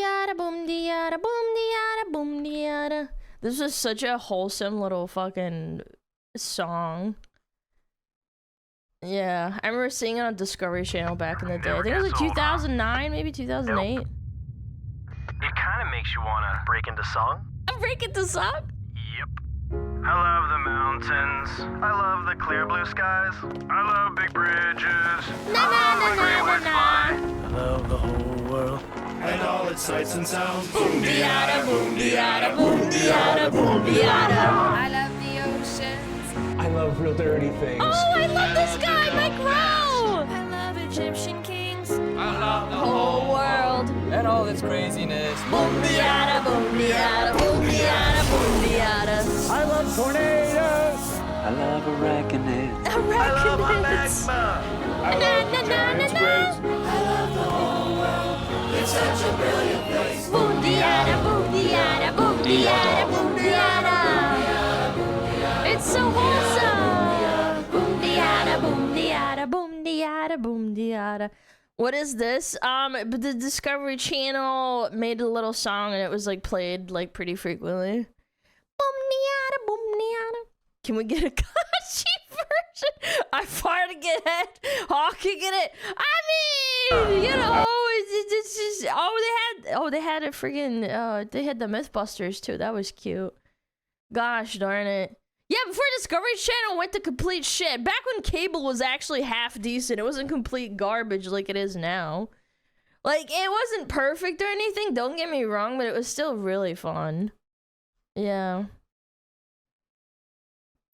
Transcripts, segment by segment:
diada, boom diada, boom diada, boom diada. This is such a wholesome little fucking song. Yeah, I remember seeing it on Discovery Channel back in the day. I think it was like 2009, maybe 2008. It kind of makes you want to break into song. Break into song? Yep. I love the mountains. I love the clear blue skies. I love big bridges. Na na na na na na. I love the whole world and all its sights and sounds. Boom diada, boom diada, boom diada, boom diada. I love the oceans. I love real dirty things. Oh, I love this guy, Mike Rowe. I love Egyptian kings. I love the Whole world. and all its craziness. Boom diada, boom diada, boom diada, boom diada. I love tornadoes. I love arachnids. I love my Arachnids. magma. I love the giant squids. It's such a brilliant place. Boom diada, boom diada, boom diada, boom diada. It's so wholesome. Boom diada, boom diada, boom diada, boom diada. What is this? But the Discovery Channel made a little song and it was like played like pretty frequently. Boom diada, boom diada. Can we get a Kashi version? I farted ahead. Hawking in it. I mean, you know, it's just they had a friggin' they had the Mythbusters too. That was cute. Gosh darn it. Yeah, before Discovery Channel went to complete shit. Back when cable was actually half decent, it wasn't complete garbage like it is now. Like, it wasn't perfect or anything, don't get me wrong, but it was still really fun. Yeah.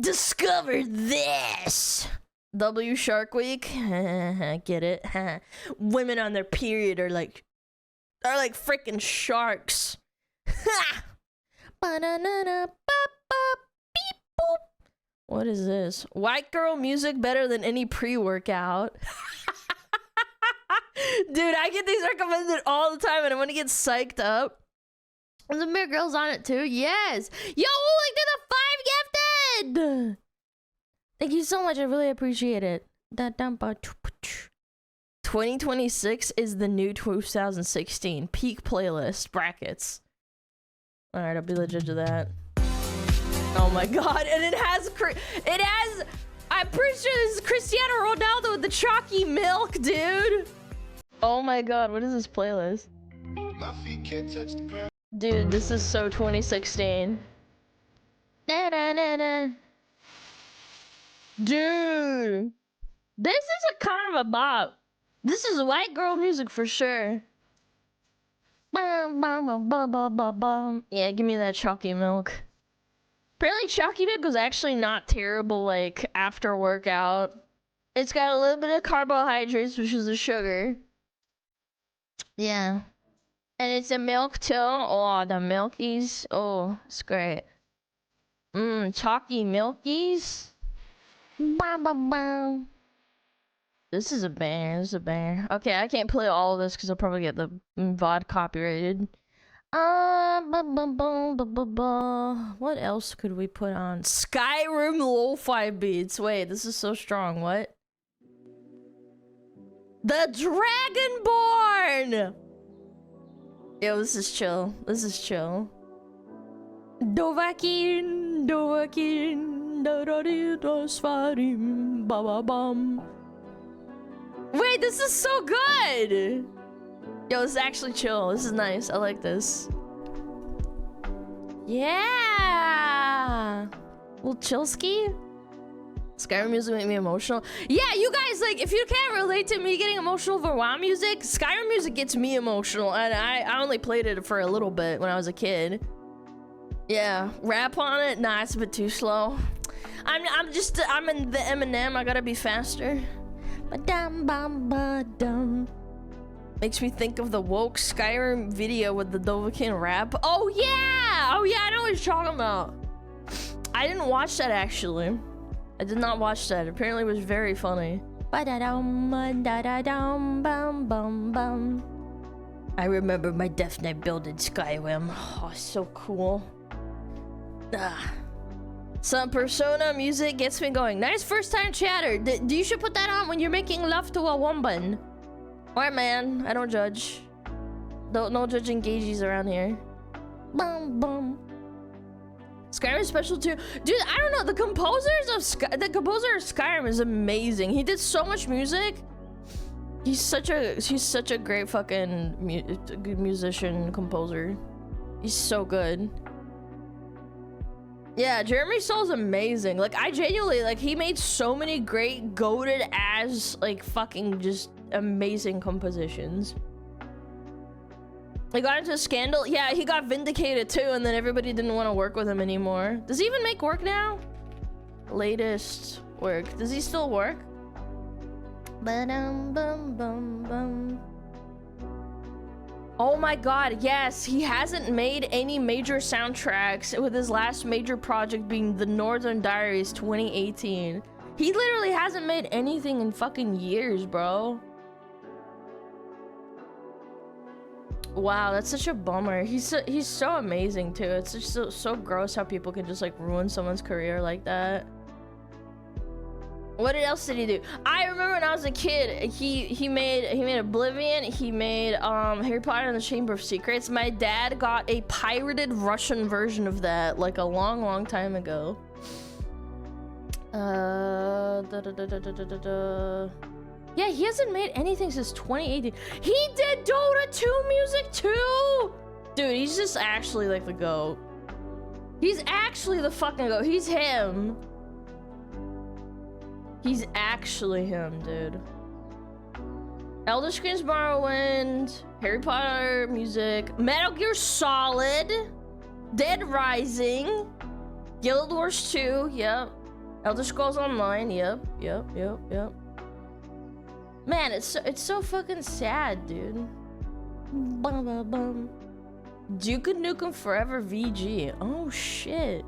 Discover this! W Shark Week? Get it? Women on their period are like freaking sharks. Ha! Ba-na-na-na, ba-ba, beep, boop. What is this? White girl music better than any pre-workout. Dude, I get these recommended all the time and I want to get psyched up. And the Bear Girls on it too. Yes. Yo, like they're the 5 gifted. Thank you so much. I really appreciate it. 2026 is the new 2016 peak playlist brackets. All right, I'll be legit to that. Oh my god, and it has, I'm pretty sure this is Cristiano Ronaldo with the chalky milk, dude. Oh my god, what is this playlist? My feet can't touch the ground. Dude, this is so 2016. Da-da-da-da. Dude, this is a kind of a bop. This is white girl music for sure. Bum, bum, bum, bum, bum, bum, bum. Yeah, give me that chalky milk. Apparently chalky milk was actually not terrible, like, after workout. It's got a little bit of carbohydrates, which is the sugar. Yeah. And it's a milk too. Oh, the milkies. Oh, it's great. Chalky milkies. Bum, bum, bum. This is a banger. This is a banger. Okay, I can't play all of this because I'll probably get the VOD copyrighted. What else could we put on? Skyrim lo-fi beats. Wait, this is so strong. What? The Dragonborn! Yo, this is chill. This is chill. Dovakin, Dovakin, Dosfarim, Bababam. Wait, this is so good! Yo, this is actually chill. This is nice. I like this. Yeah! Little chillski? Skyrim music make me emotional. Yeah, you guys, like, if you can't relate to me getting emotional over WoW music, Skyrim music gets me emotional. And I only played it for a little bit when I was a kid. Yeah, rap on it? Nah, it's a bit too slow. I'm in the Eminem. I gotta be faster. Ba-dum, bum, ba-dum. Makes me think of the woke Skyrim video with the Dovahkiin rap. Oh yeah! Oh yeah, I know what you're talking about. I didn't watch that actually. I did not watch that. Apparently it was very funny. Ba-da-dum, ba-da-da-dum, bum, bum, bum. I remember my Death Knight build in Skyrim. Oh, so cool. Ah. Some Persona music gets me going. Nice first time chatter. You should put that on when you're making love to a woman. Alright, man. I don't judge. No judging gauges around here. Bum bum. Skyrim is special too, dude. I don't know. The composer of Skyrim is amazing. He did so much music. He's such a great fucking good musician, composer. He's so good. Yeah, Jeremy Soul's amazing. Like, I genuinely, like, he made so many great, goated ass, like, fucking just amazing compositions. He got into a scandal. Yeah, he got vindicated too, and then everybody didn't want to work with him anymore. Does he even make work now? Latest work. Does he still work? Ba-dum, bum, bum, bum. Oh my god, yes, he hasn't made any major soundtracks, with his last major project being The Northern Diaries 2018. He literally hasn't made anything in fucking years, bro. Wow, that's such a bummer. He's so amazing too. It's just so gross how people can just like ruin someone's career like that. What else did he do? I remember when I was a kid, he made Oblivion, he made Harry Potter and the Chamber of Secrets. My dad got a pirated Russian version of that like a long time ago. Yeah, he hasn't made anything since 2018. He did Dota 2 music too! Dude, he's just actually like the GOAT. He's actually the fucking GOAT. He's him. He's actually him, dude. Elder Scrolls Morrowind, Harry Potter music, Metal Gear Solid, Dead Rising, Guild Wars 2, yep. Elder Scrolls Online, yep. Man, it's so fucking sad, dude. Bum, bum, bum. Duke Nukem Forever VG. Oh shit.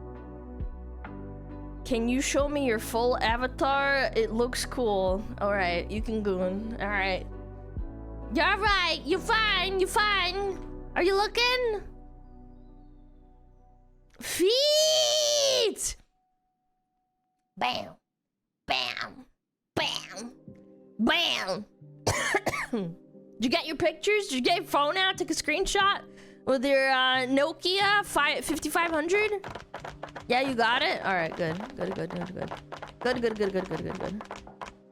Can you show me your full avatar? It looks cool. Alright, you can goon. Alright. You're alright. You're fine. You're fine. Are you looking? Feet! Bam. Bam. Bam. Bam! Did you get your pictures? Did you get your phone out? Take a screenshot with your Nokia 5500? Yeah, you got it? Alright, good. Good.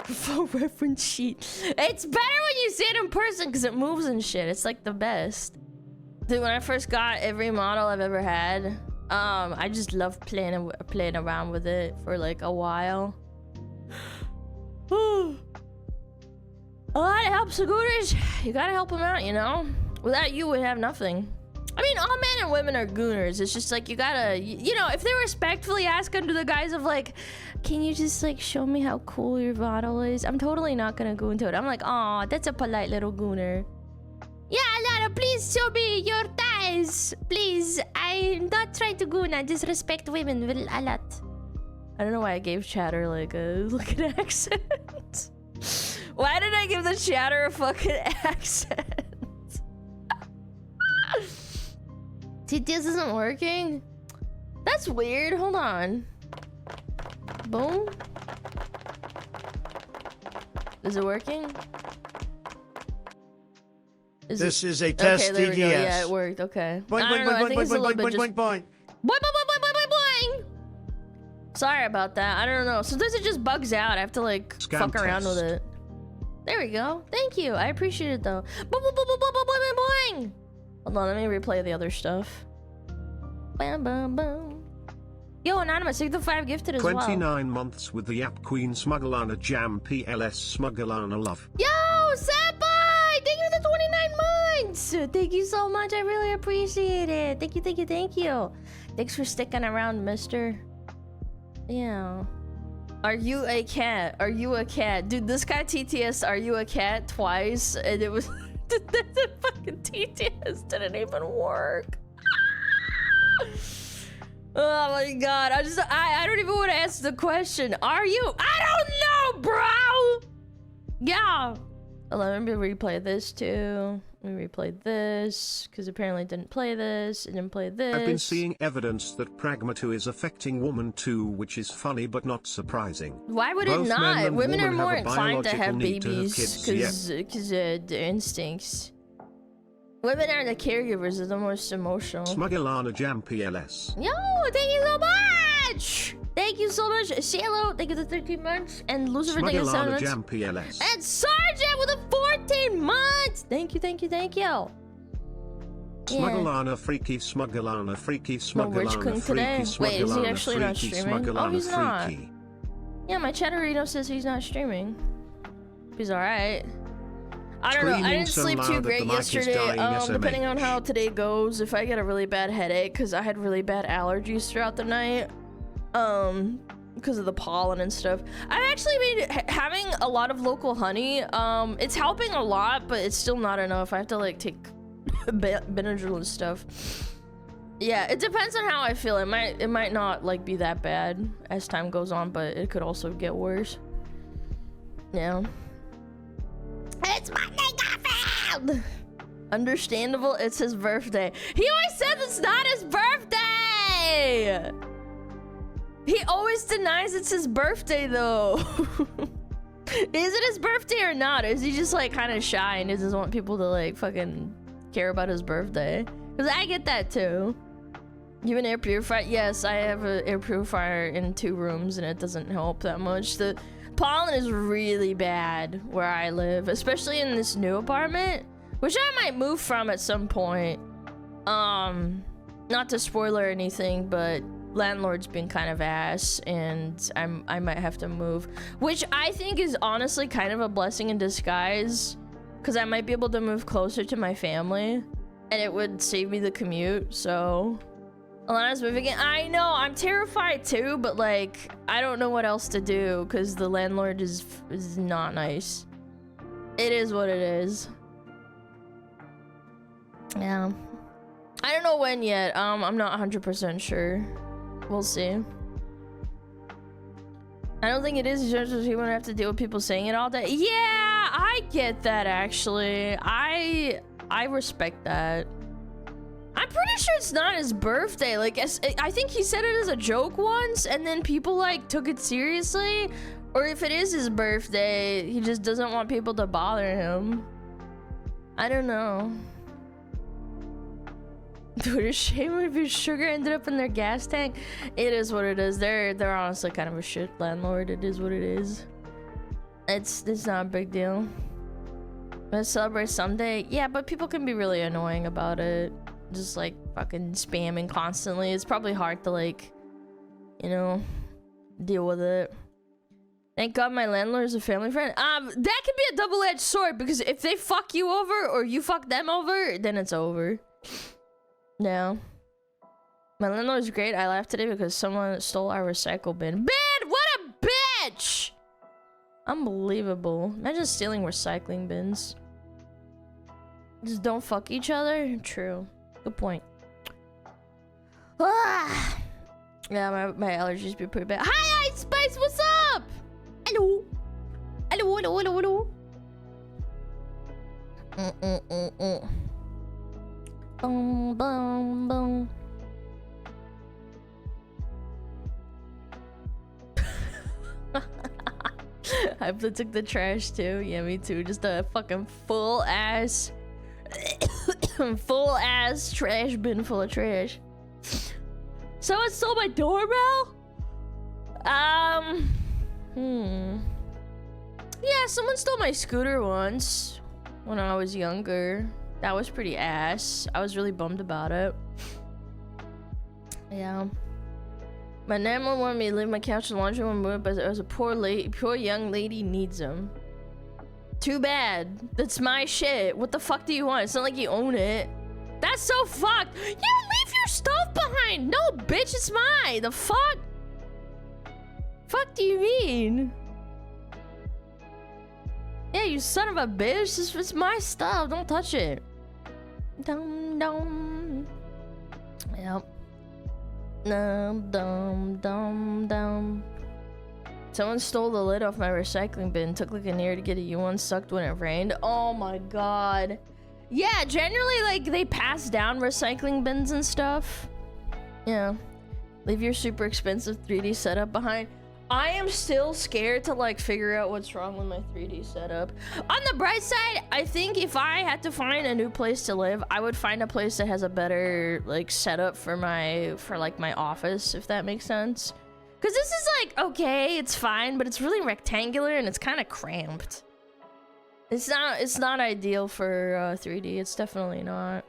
Full reference sheet. It's better when you see it in person because it moves and shit. It's like the best. Dude, when I first got every model I've ever had, I just loved playing around with it for like a while. A lot of help, Gooners. You gotta help them out, you know? Without you, we'd have nothing. I mean, all men and women are gooners. It's just like, you gotta, you know, if they respectfully ask under the guise of like, can you just like show me how cool your model is? I'm totally not gonna go into it. I'm like, oh, that's a polite little gooner. Yeah, Lara, please show me your thighs. Please, I'm not trying to goon. I just respect women a lot. I don't know why I gave Chatter like a accent. Why did I give the Chatter a fucking accent? TTS isn't working? That's weird. Hold on. Boom. Is it working? This is a test okay, there TTS. we go. Yeah, it worked. Okay. Boing, I don't know. I think it's a little bit just... boing. Boing, boing, boing, boing, boing. Sorry about that. I don't know. Sometimes it just bugs out. I have to like fuck around with it. There we go. Thank you. I appreciate it though. Boing, boing, boing, boing, boing, boing, boing. Hold on. Let me replay the other stuff. Bam, bam, bam. Yo, Anonymous, take the 5 gifted as 29 well. months with the Yap Queen SmugAlana Jam PLS SmugAlana love. Yo, Senpai! Thank you for the 29 months! Thank you so much. I really appreciate it. Thank you. Thanks for sticking around, mister. Yeah. Are you a cat? Are you a cat? Dude, this guy TTS, are you a cat? Twice. And it was... the fucking TTS didn't even work. Oh my god. I don't even want to answer the question. Are you? I don't know, bro! Yeah. Let me replay this too. Let me replay this, because apparently it didn't play this, it didn't play this. I've been seeing evidence that Pragma2 is affecting woman too, which is funny but not surprising. Why would Both it not? Women are more inclined to have babies, because their instincts. Women are the caregivers, is the most emotional. SmugAlana Jam PLS. Yo, thank you so much! Thank you so much. Cielo, thank you for 13 months. And Lucifer, thank you for 7 SmugAlana months. Jam PLS. And Sergeant with the 14 months! Thank you, thank you, thank you. Yeah. SmugAlana freaky, SmugAlana freaky, No Rich SmugAlana King today. freaky, Wait, is he actually not freaky, streaming? Oh, SmugAlana he's not. freaky. Yeah, my chatterino says he's not streaming. He's alright. I don't know. I Screaming didn't so sleep loud too that great the mic is yesterday. dying, Depending on SMH. how today goes, if I get a really bad headache, because I had really bad allergies throughout the night, because of the pollen and stuff. I've actually been having a lot of local honey. It's helping a lot, but it's still not enough. I have to like take Benadryl and stuff. Yeah, it depends on how I feel. It might not like be that bad as time goes on, but it could also get worse. Yeah. It's my Garfield! Understandable, it's his birthday. He always says it's not his birthday! He always denies it's his birthday though. Is it his birthday or not? Or is he just like kind of shy and doesn't want people to like fucking care about his birthday? Because I get that too. You have an air purifier? Yes, I have an air purifier in 2 rooms and it doesn't help that much. The pollen is really bad where I live, especially in this new apartment, which I might move from at some point. Not to spoil or anything, but landlord's been kind of ass and I might have to move, which I think is honestly kind of a blessing in disguise, because I might be able to move closer to my family and it would save me the commute. So Alana's moving in. I know, I'm terrified too, but like I don't know what else to do because the landlord is not nice. It is what it is. Yeah, I don't know when yet. I'm not 100% sure. We'll see. I don't think it is just he won't have to deal with people saying it all day. Yeah, I get that actually. I respect that. I'm pretty sure it's not his birthday. Like, I think he said it as a joke once, and then people like took it seriously. Or if it is his birthday, he just doesn't want people to bother him. I don't know. Dude, a shame if your sugar ended up in their gas tank. It is what it is. They're honestly kind of a shit landlord. It is what it is. It's not a big deal. Let's celebrate someday. Yeah, but people can be really annoying about it. Just like fucking spamming constantly. It's probably hard to like, you know, deal with it. Thank God my landlord is a family friend. That can be a double-edged sword, because if they fuck you over or you fuck them over, then it's over. No. My landlord is great. I laughed today because someone stole our recycle bin. Ben, what a bitch! Unbelievable. Imagine stealing recycling bins. Just don't fuck each other? True. Good point. Ah! Yeah, my allergies be pretty bad. Hi, Ice Spice, what's up? Hello. Hello, hello, hello, hello. Boom, boom, boom. I took the trash too. Yeah, me too. Just a fucking full ass trash bin full of trash. Someone stole my doorbell? Yeah, someone stole my scooter once when I was younger. That was pretty ass. I was really bummed about it. Yeah. My landlord wanted me to leave my couch in the laundry room, but it was a poor young lady needs them. Too bad. That's my shit. What the fuck do you want? It's not like you own it. That's so fucked. You leave your stuff behind. No, bitch, it's mine. The fuck? Fuck do you mean? Yeah, you son of a bitch. It's my stuff. Don't touch it. Dum dum. Yep. Dum dum dum dum. Someone stole the lid off my recycling bin. Took like an hour to get it. You unsucked when it rained. Oh my god. Yeah, generally like they pass down recycling bins and stuff. Yeah. Leave your super expensive 3D setup behind. I am still scared to like figure out what's wrong with my 3D setup. On the bright side, I think if I had to find a new place to live, I would find a place that has a better like setup for my office, if that makes sense. Cause this is like okay, it's fine, but it's really rectangular and it's kind of cramped. It's not ideal for 3D. It's definitely not.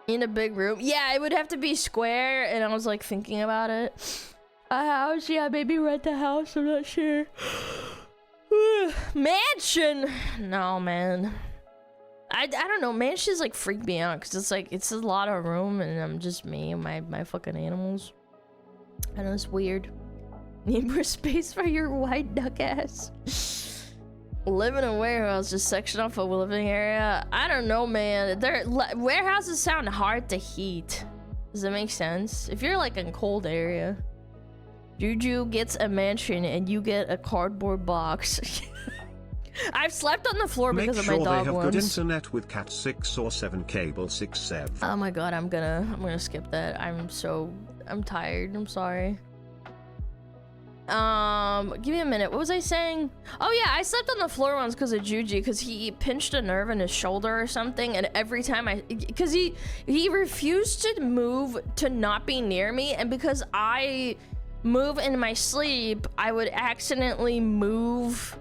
In a big room, yeah, it would have to be square, and I was like thinking about it. A house, yeah, maybe rent a house, I'm not sure. Mansion! No, man. I don't know, mansions like freak me out, because it's like, it's a lot of room, and I'm just me and my fucking animals. I know, it's weird. Need more space for your white duck ass. Live in a warehouse, just section off a living area. I don't know, man. Warehouses sound hard to heat. Does that make sense? If you're like in a cold area. Juju gets a mansion and you get a cardboard box. I've slept on the floor because of my dog Make sure they have once. good internet with Cat 6 or 7 cable 6 7. Oh my god, I'm gonna skip that. I'm tired. I'm sorry. Give me a minute. What was I saying? Oh yeah, I slept on the floor once because of Juji, because he pinched a nerve in his shoulder or something, and every time because he refused to move to not be near me, and because I move in my sleep, I would accidentally move,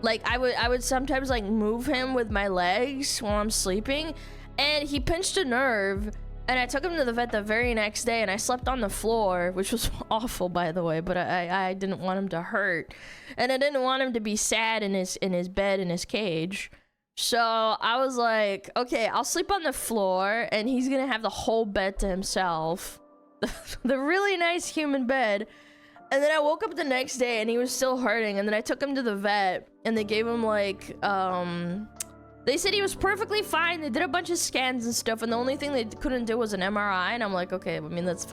like I would sometimes like move him with my legs while I'm sleeping, and he pinched a nerve. And I took him to the vet the very next day, and I slept on the floor, which was awful, by the way, but I didn't want him to hurt. And I didn't want him to be sad in his bed, in his cage. So I was like, okay, I'll sleep on the floor, and he's gonna have the whole bed to himself. The really nice human bed. And then I woke up the next day, and he was still hurting, and then I took him to the vet, and they gave him, like, they said he was perfectly fine. They did a bunch of scans and stuff, and the only thing they couldn't do was an MRI. And I'm like, okay, I mean, that's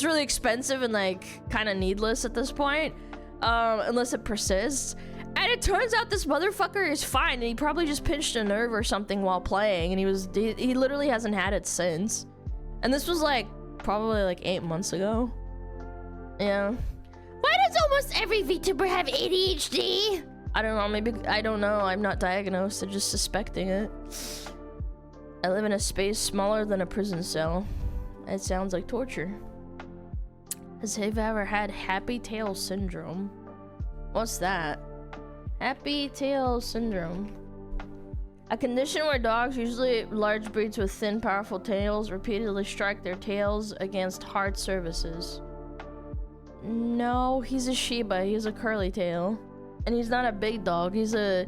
really expensive and like kind of needless at this point, unless it persists. And it turns out this motherfucker is fine, and he probably just pinched a nerve or something while playing, and he literally hasn't had it since. And this was like probably like 8 months ago. Yeah. Why does almost every VTuber have ADHD? I don't know, maybe, I don't know, I'm not diagnosed, I'm just suspecting it. I live in a space smaller than a prison cell. It sounds like torture. Has Have ever had happy tail syndrome? What's that? Happy tail syndrome. A condition where dogs, usually large breeds with thin, powerful tails, repeatedly strike their tails against hard surfaces. No, he's a Shiba, he has a curly tail. And he's not a big dog, he's a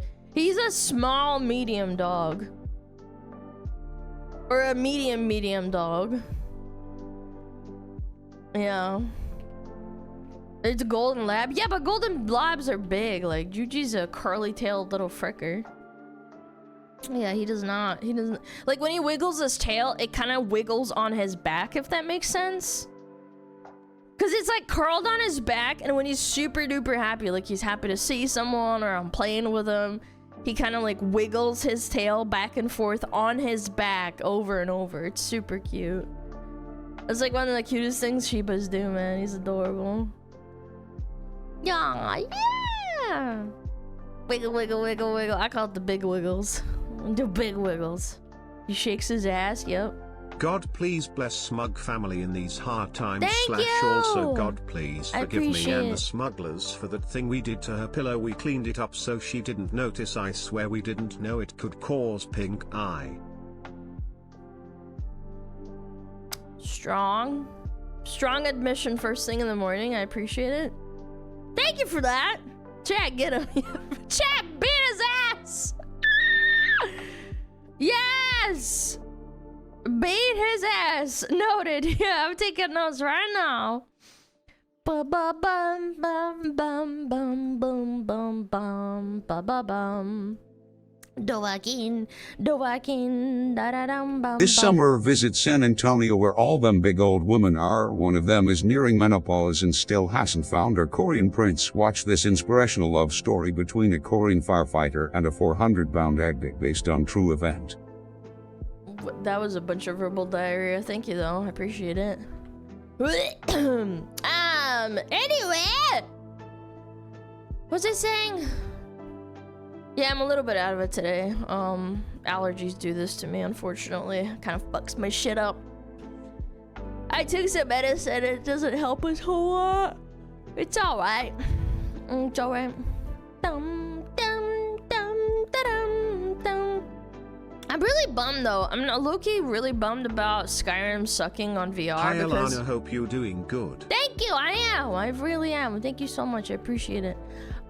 small medium dog. Or a medium dog. Yeah. It's a golden lab. Yeah, but golden labs are big. Like, Juji's a curly-tailed little fricker. Yeah, he doesn't... Like, when he wiggles his tail, it kind of wiggles on his back, if that makes sense. Because it's like curled on his back, and when he's super duper happy, like he's happy to see someone or I'm playing with him, he kind of like wiggles his tail back and forth on his back over and over. It's super cute. It's like one of the cutest things Shibas do, man. He's adorable. Yeah. Wiggle, wiggle, wiggle, wiggle. I call it the big wiggles. The big wiggles. He shakes his ass, yep. God please bless Smug family in these hard times. Thank you! Also God please forgive me and the it. smugglers for that thing we did to her pillow. We cleaned it up so she didn't notice. I swear we didn't know it could cause pink eye. Strong admission first thing in the morning. I appreciate it. Thank you for that. Chat, get him. Chat, beat his ass. Yes. Beat his ass. Noted. Yeah, I'm taking notes right now. Ba ba bum bum bum bum bum bum bum ba ba bum. Doakin, da da dum bum. This summer visit San Antonio where all them big old women are. One of them is nearing menopause and still hasn't found her Korean prince. Watch this inspirational love story between a Korean firefighter and a 400-pound egg based on true event. That was a bunch of verbal diarrhea. Thank you, though. I appreciate it. Anyway, What's it saying? Yeah, I'm a little bit out of it today. Allergies do this to me, unfortunately. Kind of fucks my shit up. I took some medicine, it doesn't help us a whole lot. It's alright. It's alright. Dum, dum, dum, da-dum, dum. I'm really bummed though. I'm low-key really bummed about Skyrim sucking on VR. Hi because... Alana, hope you're doing good. Thank you, I am. I really am. Thank you so much. I appreciate it.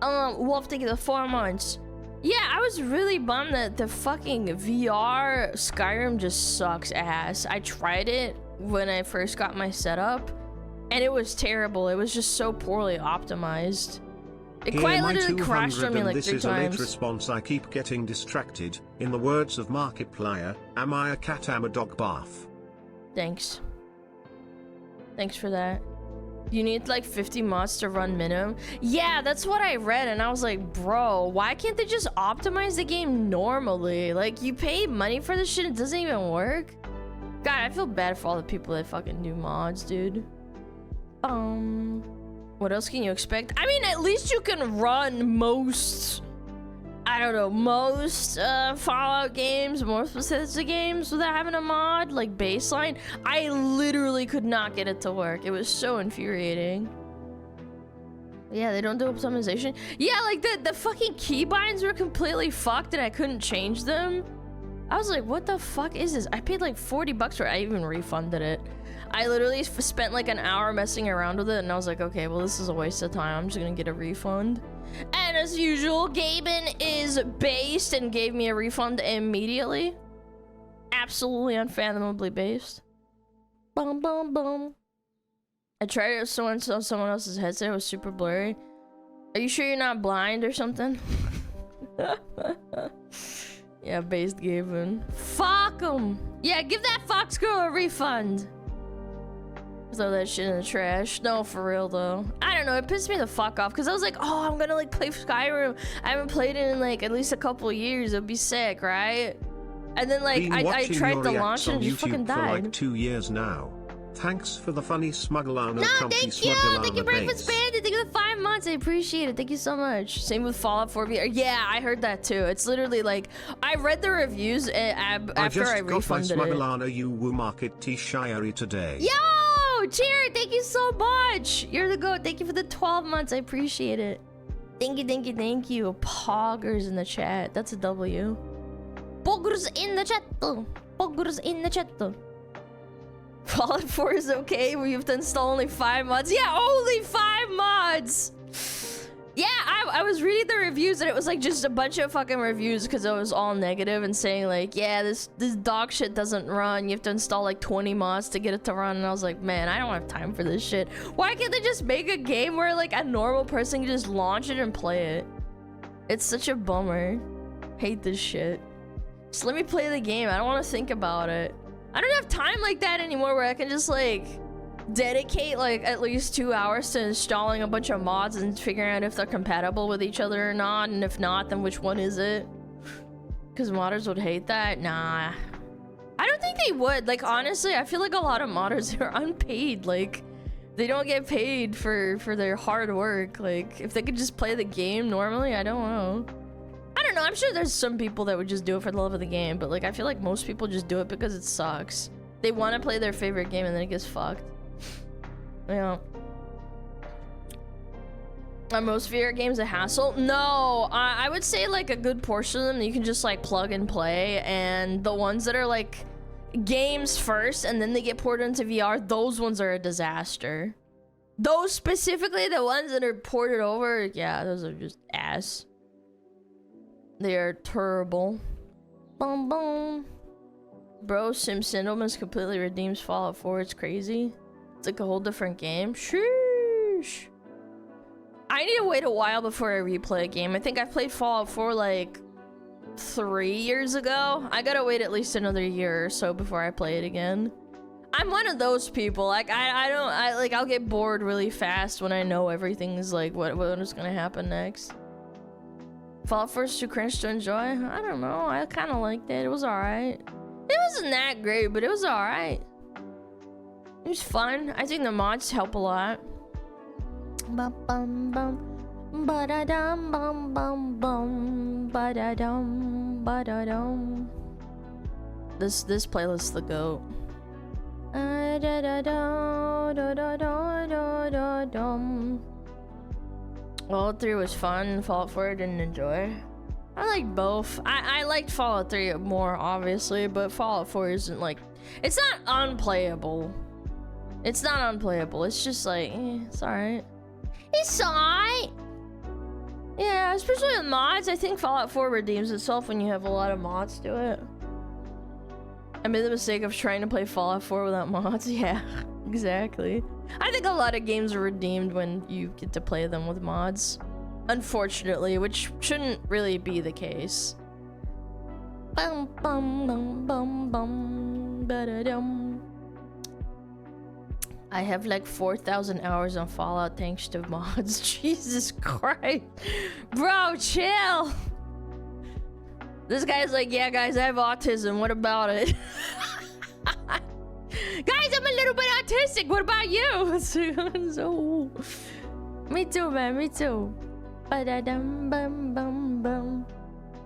Wolf, thank you for the 4 months. Yeah, I was really bummed that the fucking VR Skyrim just sucks ass. I tried it when I first got my setup, and it was terrible. It was just so poorly optimized. It quite literally crashed on me like 3 times. This is a late response. I keep getting distracted. In the words of Markiplier, am I a cat? Am a dog bath? Thanks. Thanks for that. You need like 50 mods to run minimum. Yeah, that's what I read, and I was like, bro, why can't they just optimize the game normally? Like, you pay money for this shit, it doesn't even work. God, I feel bad for all the people that fucking do mods, dude. What else can you expect? I mean, at least you can run most, I don't know, most Fallout games, most Bethesda games without having a mod, like baseline. I literally could not get it to work. It was so infuriating. Yeah, they don't do optimization. Yeah, like the fucking keybinds were completely fucked and I couldn't change them. I was like, what the fuck is this? I paid like 40 bucks for it. I even refunded it. I literally spent like an hour messing around with it and I was like, okay, well, this is a waste of time. I'm just gonna get a refund. And as usual, Gaben is based and gave me a refund immediately. Absolutely unfathomably based. Bum, bum, bum. I tried it with someone else's headset. It was super blurry. Are you sure you're not blind or something? Yeah, based Gaben. Fuck him. Yeah, give that Fox girl a refund. Throw that shit in the trash. No, for real though. I don't know, it pissed me the fuck off because I was like, oh, I'm gonna like play Skyrim. I haven't played it in like at least a couple of years. It'd be sick, right? And then like I tried to launch it and just fucking died. For like 2 years now. Thanks for the funny SmugAlana. No, thank you. Thank you, Breakfast Bandit. Thank you for the 5 months. I appreciate it. Thank you so much. Same with Fallout 4 VR. Yeah, I heard that too. It's literally like I read the reviews after I refunded it. I just got my SmugAlana Uwu Market T-Shirey today. Yo, Jared, thank you so much. You're the goat. Thank you for the 12 months. I appreciate it. Thank you, thank you, thank you. Poggers in the chat. That's a W. Poggers in the chat. Poggers in the chat. Fallout 4 is okay. We have to install only 5 mods. Yeah, only 5 mods. Yeah, I was reading the reviews and it was like just a bunch of fucking reviews because it was all negative and saying like, yeah, this dog shit doesn't run. You have to install like 20 mods to get it to run. And I was like, man, I don't have time for this shit. Why can't they just make a game where like a normal person can just launch it and play it? It's such a bummer. Hate this shit. Just let me play the game. I don't want to think about it. I don't have time like that anymore where I can just like dedicate like at least 2 hours to installing a bunch of mods and figuring out if they're compatible with each other or not, and if not, then which one is it? Because modders would hate that. Nah, I don't think they would. Like, honestly, I feel like a lot of modders are unpaid. Like, they don't get paid for their hard work. Like, if they could just play the game normally, I don't know. I don't know, I'm sure there's some people that would just do it for the love of the game, but like I feel like most people just do it because it sucks. They want to play their favorite game and then it gets fucked. Yeah. Are most VR games a hassle? No, I would say like a good portion of them you can just like plug and play, and the ones that are like games first and then they get ported into VR, those ones are a disaster. Those specifically, the ones that are ported over, yeah, those are just ass. They are terrible. Boom, boom. Bro, Sim Syndrome completely redeems Fallout 4. It's crazy. It's like a whole different game. Sheesh. I need to wait a while before I replay a game. I think I've played Fallout 4 like 3 years ago. I gotta wait at least another year or so before I play it again. I'm one of those people. Like I'll get bored really fast when I know everything's like what is gonna happen next. Fallout 4 is too cringe to enjoy? I don't know. I kind of liked it. It was alright. It wasn't that great, but it was alright. It was fun. I think the mods help a lot. Bum, bum, bum. Ba-da-dum bum bum bum. Ba-da-dum ba-da-dum. This playlist is the GOAT. Fallout 3 was fun. Fallout 4 I didn't enjoy. I like both. I liked Fallout 3 more, obviously, but Fallout 4 isn't like... It's not unplayable. It's not unplayable. It's just like, it's alright. It's alright. Yeah, especially with mods. I think Fallout 4 redeems itself when you have a lot of mods to it. I made the mistake of trying to play Fallout 4 without mods. Yeah, exactly. I think a lot of games are redeemed when you get to play them with mods. Unfortunately, which shouldn't really be the case. Bum bum bum bum bum ba-da-dum. I have like 4,000 hours on Fallout thanks to mods. Jesus Christ. Bro, chill. This guy's like, yeah, guys, I have autism. What about it? Guys, I'm a little bit autistic. What about you? So, me too, man. Me too. Ba-da-dum, bum, bum, bum.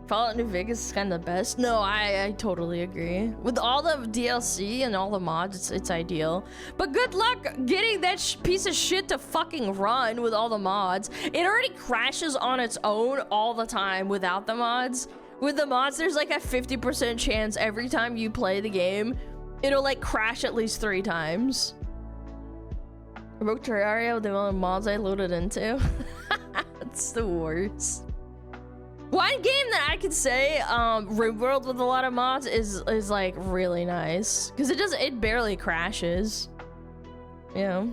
Fallout New Vegas is kind of the best. No, I totally agree. With all the DLC and all the mods, it's ideal. But good luck getting that piece of shit to fucking run with all the mods. It already crashes on its own all the time without the mods. With the mods, there's like a 50% chance every time you play the game, it'll like crash at least 3 times. I broke Terraria with the amount of mods I loaded into. It's the worst. One game that I could say, RimWorld with a lot of mods is like really nice. Cause it barely crashes. Yeah.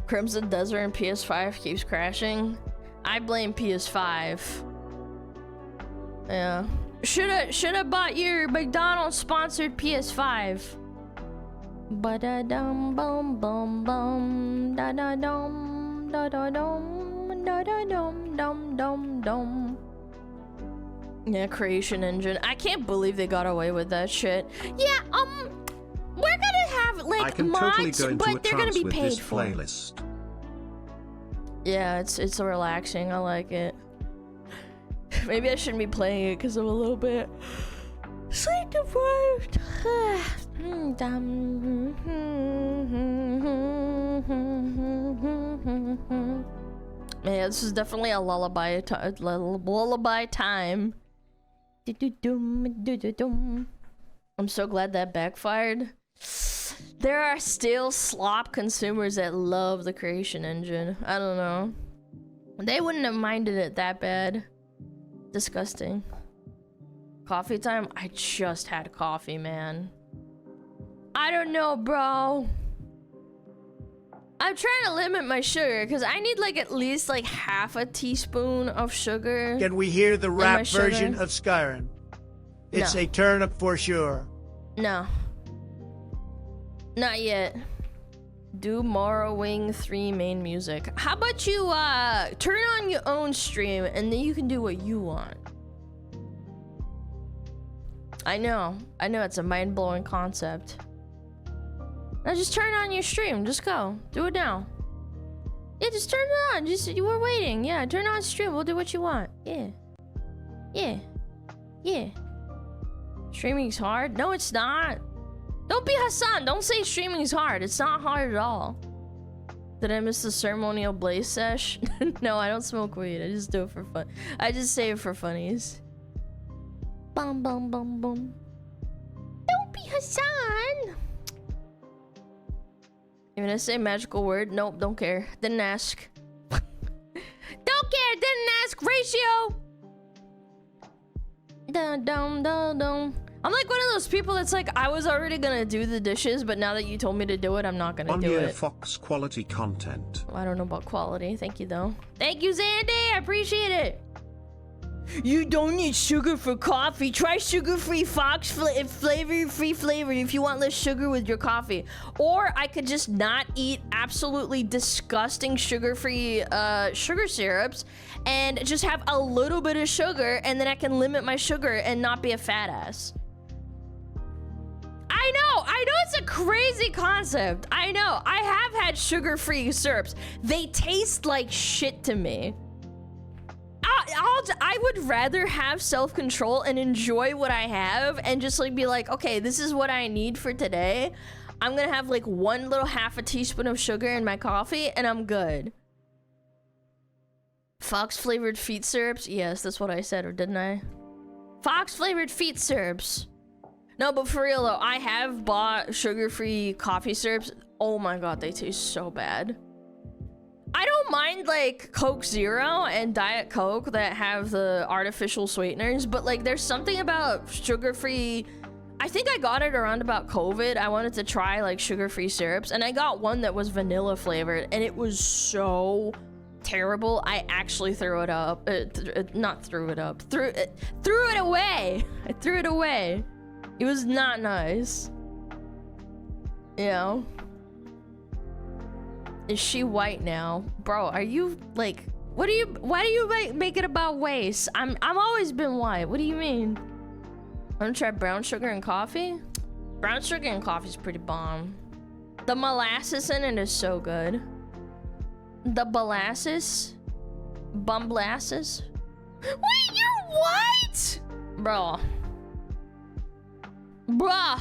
Crimson Desert and PS5 keeps crashing. I blame PS5. Yeah. Shoulda bought your McDonald's sponsored PS5. Ba-da-dum bum bum bum da-da-dum da-da-dum da-da-dum dum dum dum. Yeah, Creation Engine. I can't believe they got away with that shit. Yeah, we're gonna have like I can mods, totally go into but a they're gonna trance be with paid this for. playlist. Yeah, it's relaxing. I like it. Maybe I shouldn't be playing it because I'm a little bit sleep deprived. Man, this is definitely a lullaby time. I'm so glad that backfired. There are still slop consumers that love the Creation Engine. I don't know. They wouldn't have minded it that bad. Disgusting. Coffee time? I just had coffee, man. I don't know, bro. I'm trying to limit my sugar because I need like at least like half a teaspoon of sugar. Can we hear the rap sugar? version of Skyrim? It's No. a turnip for sure. No. Not yet. Do Morrowind 3 main music. How about you turn on your own stream and then you can do what you want. I know it's a mind-blowing concept. Now just turn on your stream. Just go. Do it now. Yeah, just turn it on. You were waiting. Yeah, turn on stream. We'll do what you want. Yeah. Yeah. Yeah. Streaming's hard? No, it's not. Don't be Hassan. Don't say streaming's hard. It's not hard at all. Did I miss the ceremonial blaze sesh? No, I don't smoke weed. I just do it for fun. I just say it for funnies. Bum bum bum bum. Don't be Hassan. You gonna say magical word? Nope, don't care. Didn't ask. Don't care, didn't ask. Ratio. Dun dum dum dum. I'm like one of those people that's like, I was already gonna do the dishes, but now that you told me to do it, I'm not gonna do it. Fox quality content. I don't know about quality. Thank you, though. Thank you, Zandy. I appreciate it. You don't need sugar for coffee. Try sugar-free Fox flavor-free flavor if you want less sugar with your coffee. Or I could just not eat absolutely disgusting sugar-free sugar syrups and just have a little bit of sugar, and then I can limit my sugar and not be a fat ass. I know. I know it's a crazy concept. I know. I have had sugar-free syrups. They taste like shit to me. I would rather have self-control and enjoy what I have and just like be like, okay, this is what I need for today. I'm gonna have like one little half a teaspoon of sugar in my coffee and I'm good. Fox flavored feet syrups? Yes, that's what I said, or didn't I? Fox flavored feet syrups. No, but for real though, I have bought sugar-free coffee syrups. Oh my god, they taste so bad. I don't mind like Coke Zero and Diet Coke that have the artificial sweeteners, but like there's something about sugar-free. I think I got it around about COVID. I wanted to try like sugar-free syrups and I got one that was vanilla flavored and it was so terrible. I actually threw it up. Not threw it up. Threw it away. I threw it away. It was not nice. You know? Is she white now? Bro, are you like, why do you make it about waist? I'm always been white. What do you mean? Wanna try brown sugar and coffee? Brown sugar and coffee is pretty bomb. The molasses in it is so good. The molasses? Bumblasses? Wait, you're white? Bro. Bruh.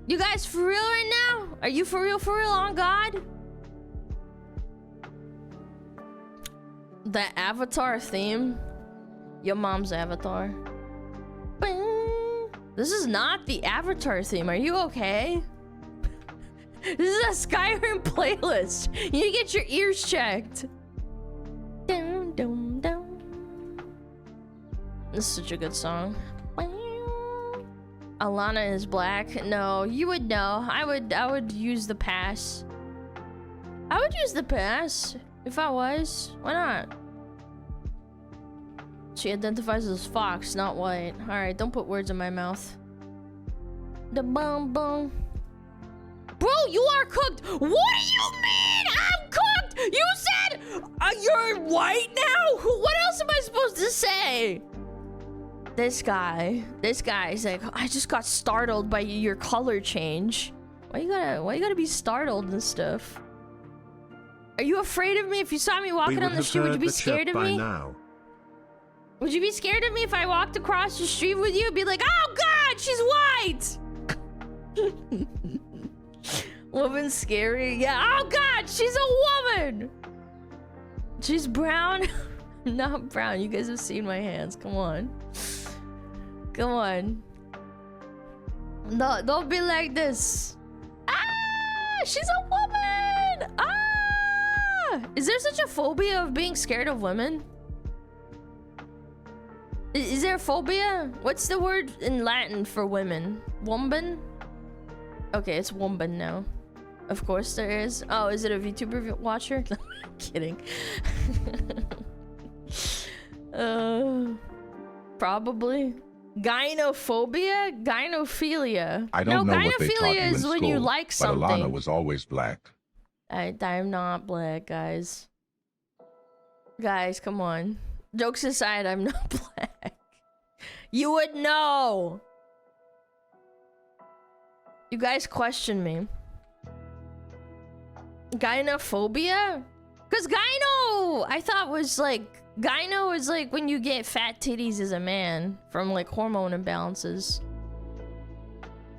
You guys for real right now? Are you for real on God? The Avatar theme? Your mom's Avatar. This is not the Avatar theme. Are you okay? This is a Skyrim playlist. You need to get your ears checked. Dun, dun, dun. This is such a good song. Alana is black. No, you would know. I would use the pass. I would use the pass if I was. Why not? She identifies as fox, not white. All right, don't put words in my mouth. The bum bum. Bro, you are cooked. What do you mean I'm cooked? You said you're white now? What else am I supposed to say? This guy is like, I just got startled by your color change. Why you gotta be startled and stuff? Are you afraid of me? If you saw me walking on the street, would you be scared of me? Now. Would you be scared of me if I walked across the street with you? Be like, oh god, she's white! Woman's scary. Yeah, oh god, she's a woman! She's brown? Not brown. You guys have seen my hands. Come on. Come on. No, don't be like this. Ah! She's a woman! Ah! Is there such a phobia of being scared of women? Is there a phobia? What's the word in Latin for women? Womban? Okay, it's womban now. Of course there is. Oh, is it a VTuber watcher? No, I'm kidding. Probably. Gynophobia? Gynophilia. I don't know what they taught you Gynophilia in is when school, you like but something. Alana was always black. I'm not black, guys. Guys, come on. Jokes aside, I'm not black. You would know. You guys question me. Gynophobia? Because gyno, I thought was like, gyno is like when you get fat titties as a man from like hormone imbalances.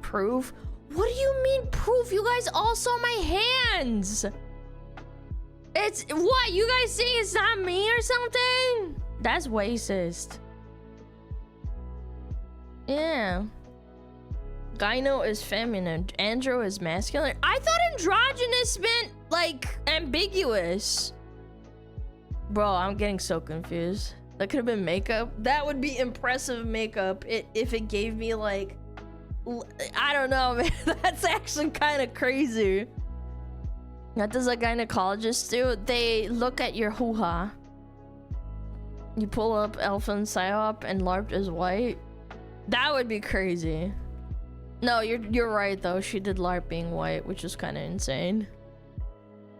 Proof? What do you mean proof? You guys all saw my hands. It's what? You guys think it's not me or something? That's racist. Yeah. Gyno is feminine. Andro is masculine. I thought androgynous meant like ambiguous. Bro, I'm getting so confused. That could have been makeup. That would be impressive makeup if it gave me like, I don't know, man. That's actually kind of crazy. What does a gynecologist do? They look at your hoo-ha. You pull up Elfin Psyop and LARP is white. That would be crazy. No, you're right though. She did LARP being white, which is kind of insane.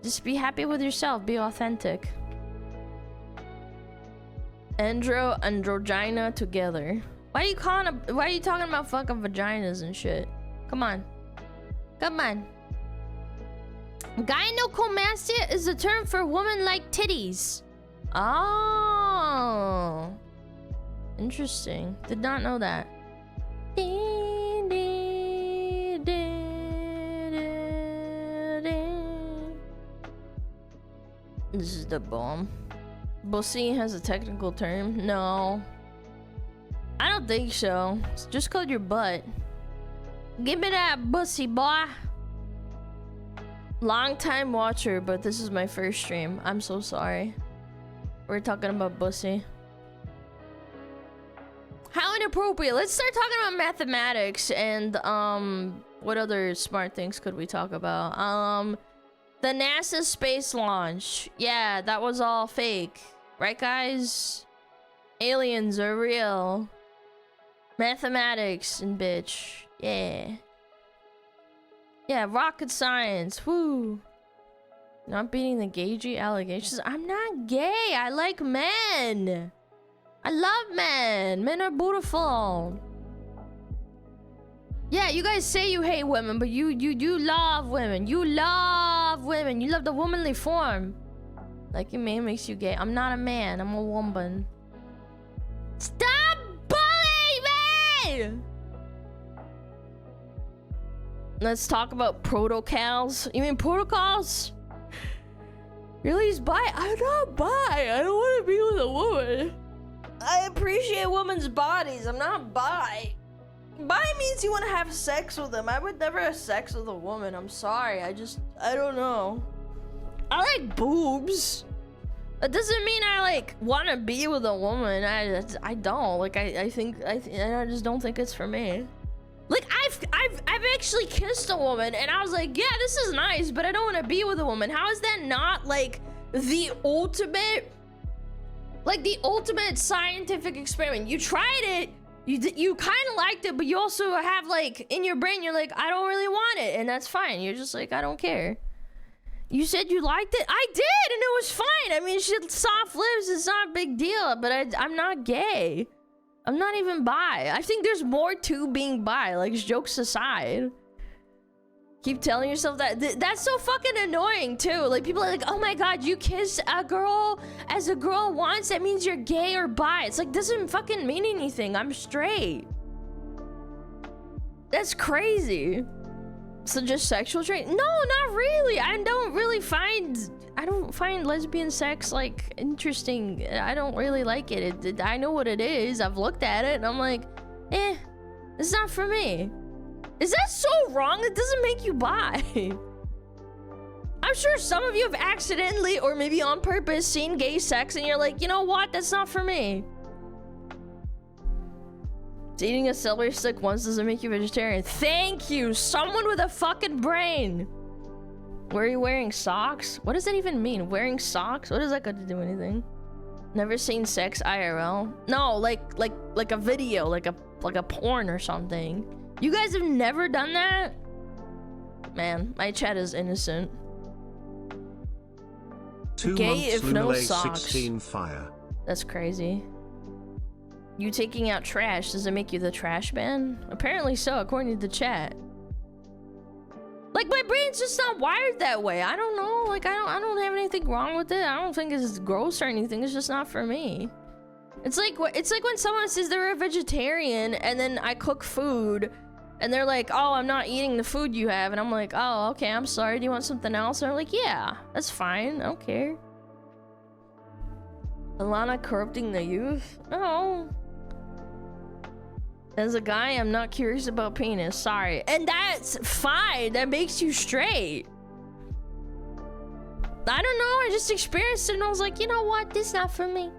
Just be happy with yourself. Be authentic. Androgyna together. Why are you talking about fucking vaginas and shit? Come on. Come on. Gynecomastia is a term for woman-like titties. Oh. Interesting. Did not know that. This is the bomb. Bussy has a technical term? No. I don't think so. It's just called your butt. Give me that bussy, boy. Long time watcher, but this is my first stream. I'm so sorry. We're talking about bussy. How inappropriate. Let's start talking about mathematics and what other smart things could we talk about? The NASA space launch. Yeah, that was all fake. Right, guys? Aliens are real. Mathematics and bitch. Yeah. Yeah, rocket science. Woo. Not beating the gagey allegations. I'm not gay. I like men. I love men. Men are beautiful. Yeah, you guys say you hate women, but you love women. You love women. You love the womanly form. Like a man makes you gay. I'm not a man. I'm a woman. Stop bullying me! Let's talk about protocols. You mean protocols? Really? He's bi? I'm not bi. I don't want to be with a woman. I appreciate women's bodies. I'm not bi. Bi means you want to have sex with them. I would never have sex with a woman. I'm sorry. I don't know. I like boobs. That doesn't mean I like want to be with a woman. I don't. Like I just don't think it's for me. Like I've actually kissed a woman and I was like, yeah, this is nice, but I don't want to be with a woman. How is that not like the ultimate, like the ultimate scientific experiment? You tried it, you kind of liked it, but you also have like in your brain, you're like, I don't really want it, and that's fine. You're just like, I don't care. You said you liked it. I did, and it was fine. I mean, she had soft lips. It's not a big deal, but I'm not gay. I'm not even bi. I think there's more to being bi, like jokes aside. Keep telling yourself that. That's so fucking annoying too. Like people are like, oh my god, you kiss a girl as a girl once, that means you're gay or bi. It's like, doesn't fucking mean anything. I'm straight. That's crazy. So just sexual trait? No, not really. I don't find lesbian sex like interesting. I don't really like it. I know what it is. I've looked at it and I'm like, it's not for me. Is that so wrong? It doesn't make you bi. I'm sure some of you have accidentally or maybe on purpose seen gay sex and you're like, you know what? That's not for me. Eating a celery stick once doesn't make you vegetarian. Thank you, someone with a fucking brain. Were you wearing socks? What does that even mean? Wearing socks? What does that got to do with anything? Never seen sex IRL? No, like a video, like a porn or something. You guys have never done that? Man, my chat is innocent. 2 Gay months if no Lunalay socks. 16 fire. That's crazy. You taking out trash, does it make you the trash man? Apparently so, according to the chat. Like, my brain's just not wired that way. I don't know. Like, I don't have anything wrong with it. I don't think it's gross or anything. It's just not for me. It's like when someone says they're a vegetarian and then I cook food and they're like, oh, I'm not eating the food you have. And I'm like, oh, okay, I'm sorry. Do you want something else? And I'm like, yeah, that's fine. I don't care. Alana corrupting the youth? No. As a guy, I'm not curious about penis. Sorry. And that's fine. That makes you straight. I don't know. I just experienced it and I was like, you know what? This is not for me.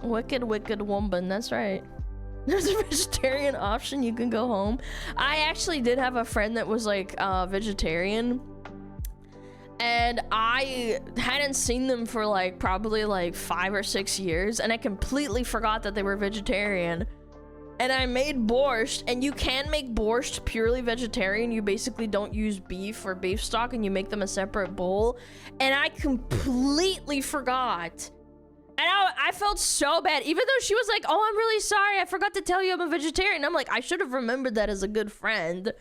Wicked, wicked woman. That's right. There's a vegetarian option. You can go home. I actually did have a friend that was like vegetarian. And I hadn't seen them for like probably like 5 or 6 years. And I completely forgot that they were vegetarian. And I made borscht, and you can make borscht purely vegetarian. You basically don't use beef or beef stock, and you make them a separate bowl. And I completely forgot And I felt so bad, even though she was like, oh, I'm really sorry, I forgot to tell you I'm a vegetarian. I'm like, I should have remembered that as a good friend.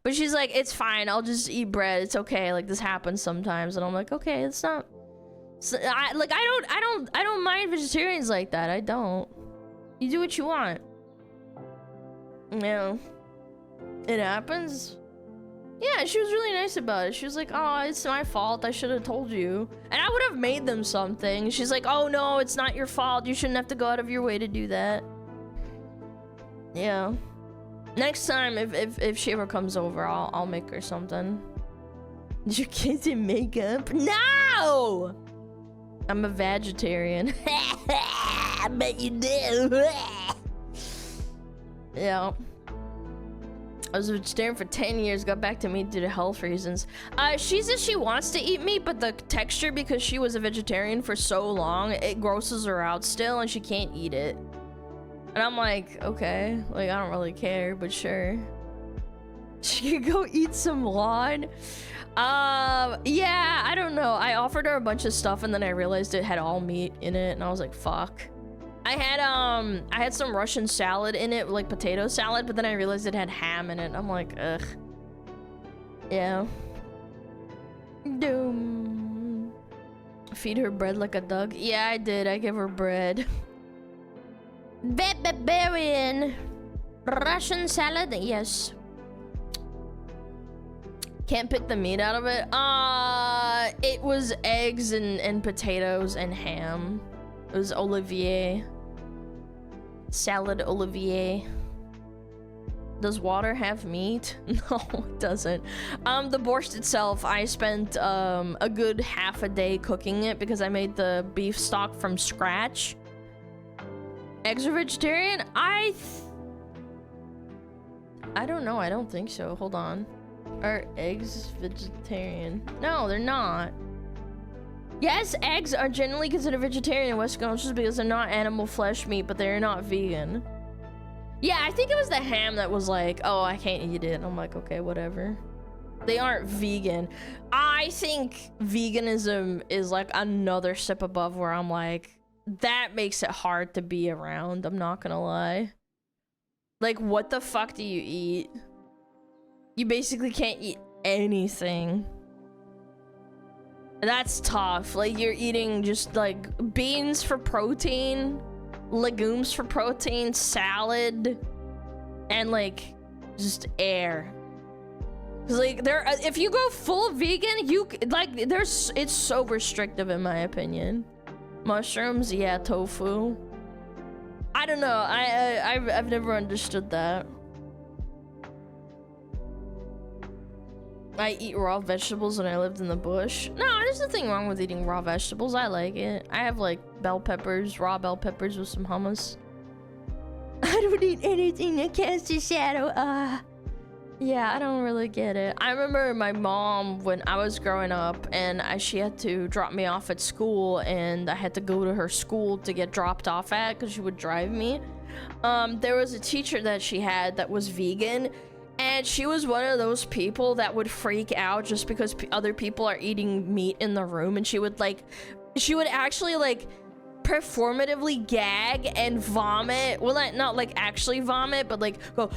But she's like, it's fine, I'll just eat bread, it's okay, like this happens sometimes. And I'm like, okay, it's not, I don't mind vegetarians like that. I don't. You do what you want. You know, it happens. Yeah, she was really nice about it. She was like, oh, it's my fault, I should have told you. And I would have made them something. She's like, oh no, it's not your fault, you shouldn't have to go out of your way to do that. Yeah. Next time, if she ever comes over, I'll make her something. Did your kids in makeup? No! I'm a vegetarian. I bet you do. Yeah. I was a vegetarian for 10 years, got back to meat due to health reasons. She says she wants to eat meat, but the texture, because she was a vegetarian for so long, it grosses her out still, and she can't eat it. And I'm like, okay, like, I don't really care, but sure. She could go eat some lawn. Yeah, I don't know. I offered her a bunch of stuff, and then I realized it had all meat in it, and I was like, fuck. I had some Russian salad in it, like potato salad, but then I realized it had ham in it. I'm like, ugh. Yeah. Doom. Feed her bread like a dog. Yeah, I did. I gave her bread. Barbarian. Russian salad? Yes. Can't pick the meat out of it. It was eggs and potatoes and ham. It was Olivier. Salad Olivier. Does water have meat? No, it doesn't. The borscht itself, I spent a good half a day cooking it because I made the beef stock from scratch. Eggs are vegetarian? I don't know. I don't think so. Hold on. Are eggs vegetarian? No, they're not. Yes, eggs are generally considered vegetarian in Western cultures because they're not animal flesh meat, but they're not vegan. Yeah, I think it was the ham that was like, oh, I can't eat it. I'm like, okay, whatever. They aren't vegan. I think veganism is like another step above where I'm like, that makes it hard to be around. I'm not gonna lie. Like, what the fuck do you eat? You basically can't eat anything. That's tough. Like, you're eating just like beans for protein, legumes for protein, salad, and like just air. Cause like if you go full vegan, you like it's so restrictive in my opinion. Mushrooms, yeah, tofu. I don't know. I've never understood that. I eat raw vegetables when I lived in the bush. No, there's nothing wrong with eating raw vegetables. I like it. I have like bell peppers, raw bell peppers with some hummus. I don't eat anything that casts a shadow. Yeah, I don't really get it. I remember my mom when I was growing up and she had to drop me off at school and I had to go to her school to get dropped off at because she would drive me. There was a teacher that she had that was vegan. And she was one of those people that would freak out just because other people are eating meat in the room. And she would actually like performatively gag and vomit. Well, not like actually vomit, but like go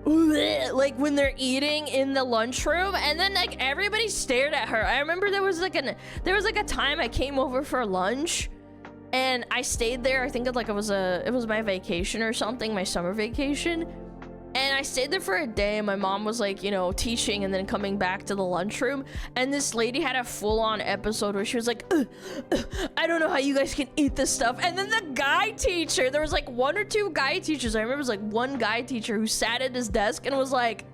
like when they're eating in the lunchroom. And then like everybody stared at her. I remember there was like a time I came over for lunch and I stayed there. I think it was my vacation or something, my summer vacation. And I stayed there for a day and my mom was like, you know, teaching and then coming back to the lunchroom. And this lady had a full-on episode where she was like, I don't know how you guys can eat this stuff. And then the guy teacher, there was like one or two guy teachers. I remember it was like one guy teacher who sat at his desk and was like,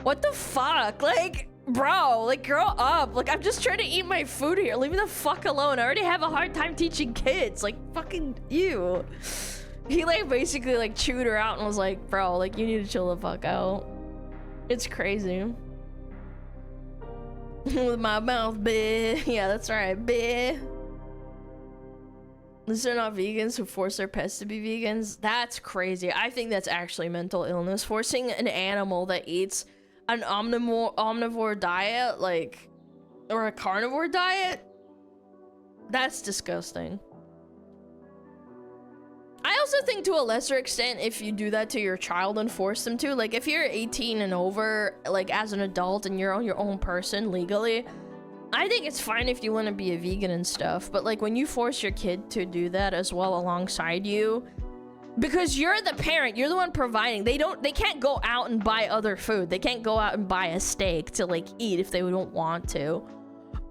what the fuck? Like, bro, like grow up. Like, I'm just trying to eat my food here. Leave me the fuck alone. I already have a hard time teaching kids. Like, fucking you. He like basically like chewed her out and was like, bro, like you need to chill the fuck out. It's crazy. With my mouth, bitch. Yeah, that's right, bitch. At least they're not vegans who force their pets to be vegans. That's crazy. I think that's actually mental illness. Forcing an animal that eats an omnivore diet, like, or a carnivore diet. That's disgusting. I also think to a lesser extent, if you do that to your child and force them to, like if you're 18 and over, like as an adult and you're your own person legally, I think it's fine if you want to be a vegan and stuff. But like when you force your kid to do that as well alongside you, because you're the parent, you're the one providing. They can't go out and buy other food. They can't go out and buy a steak to like eat if they don't want to.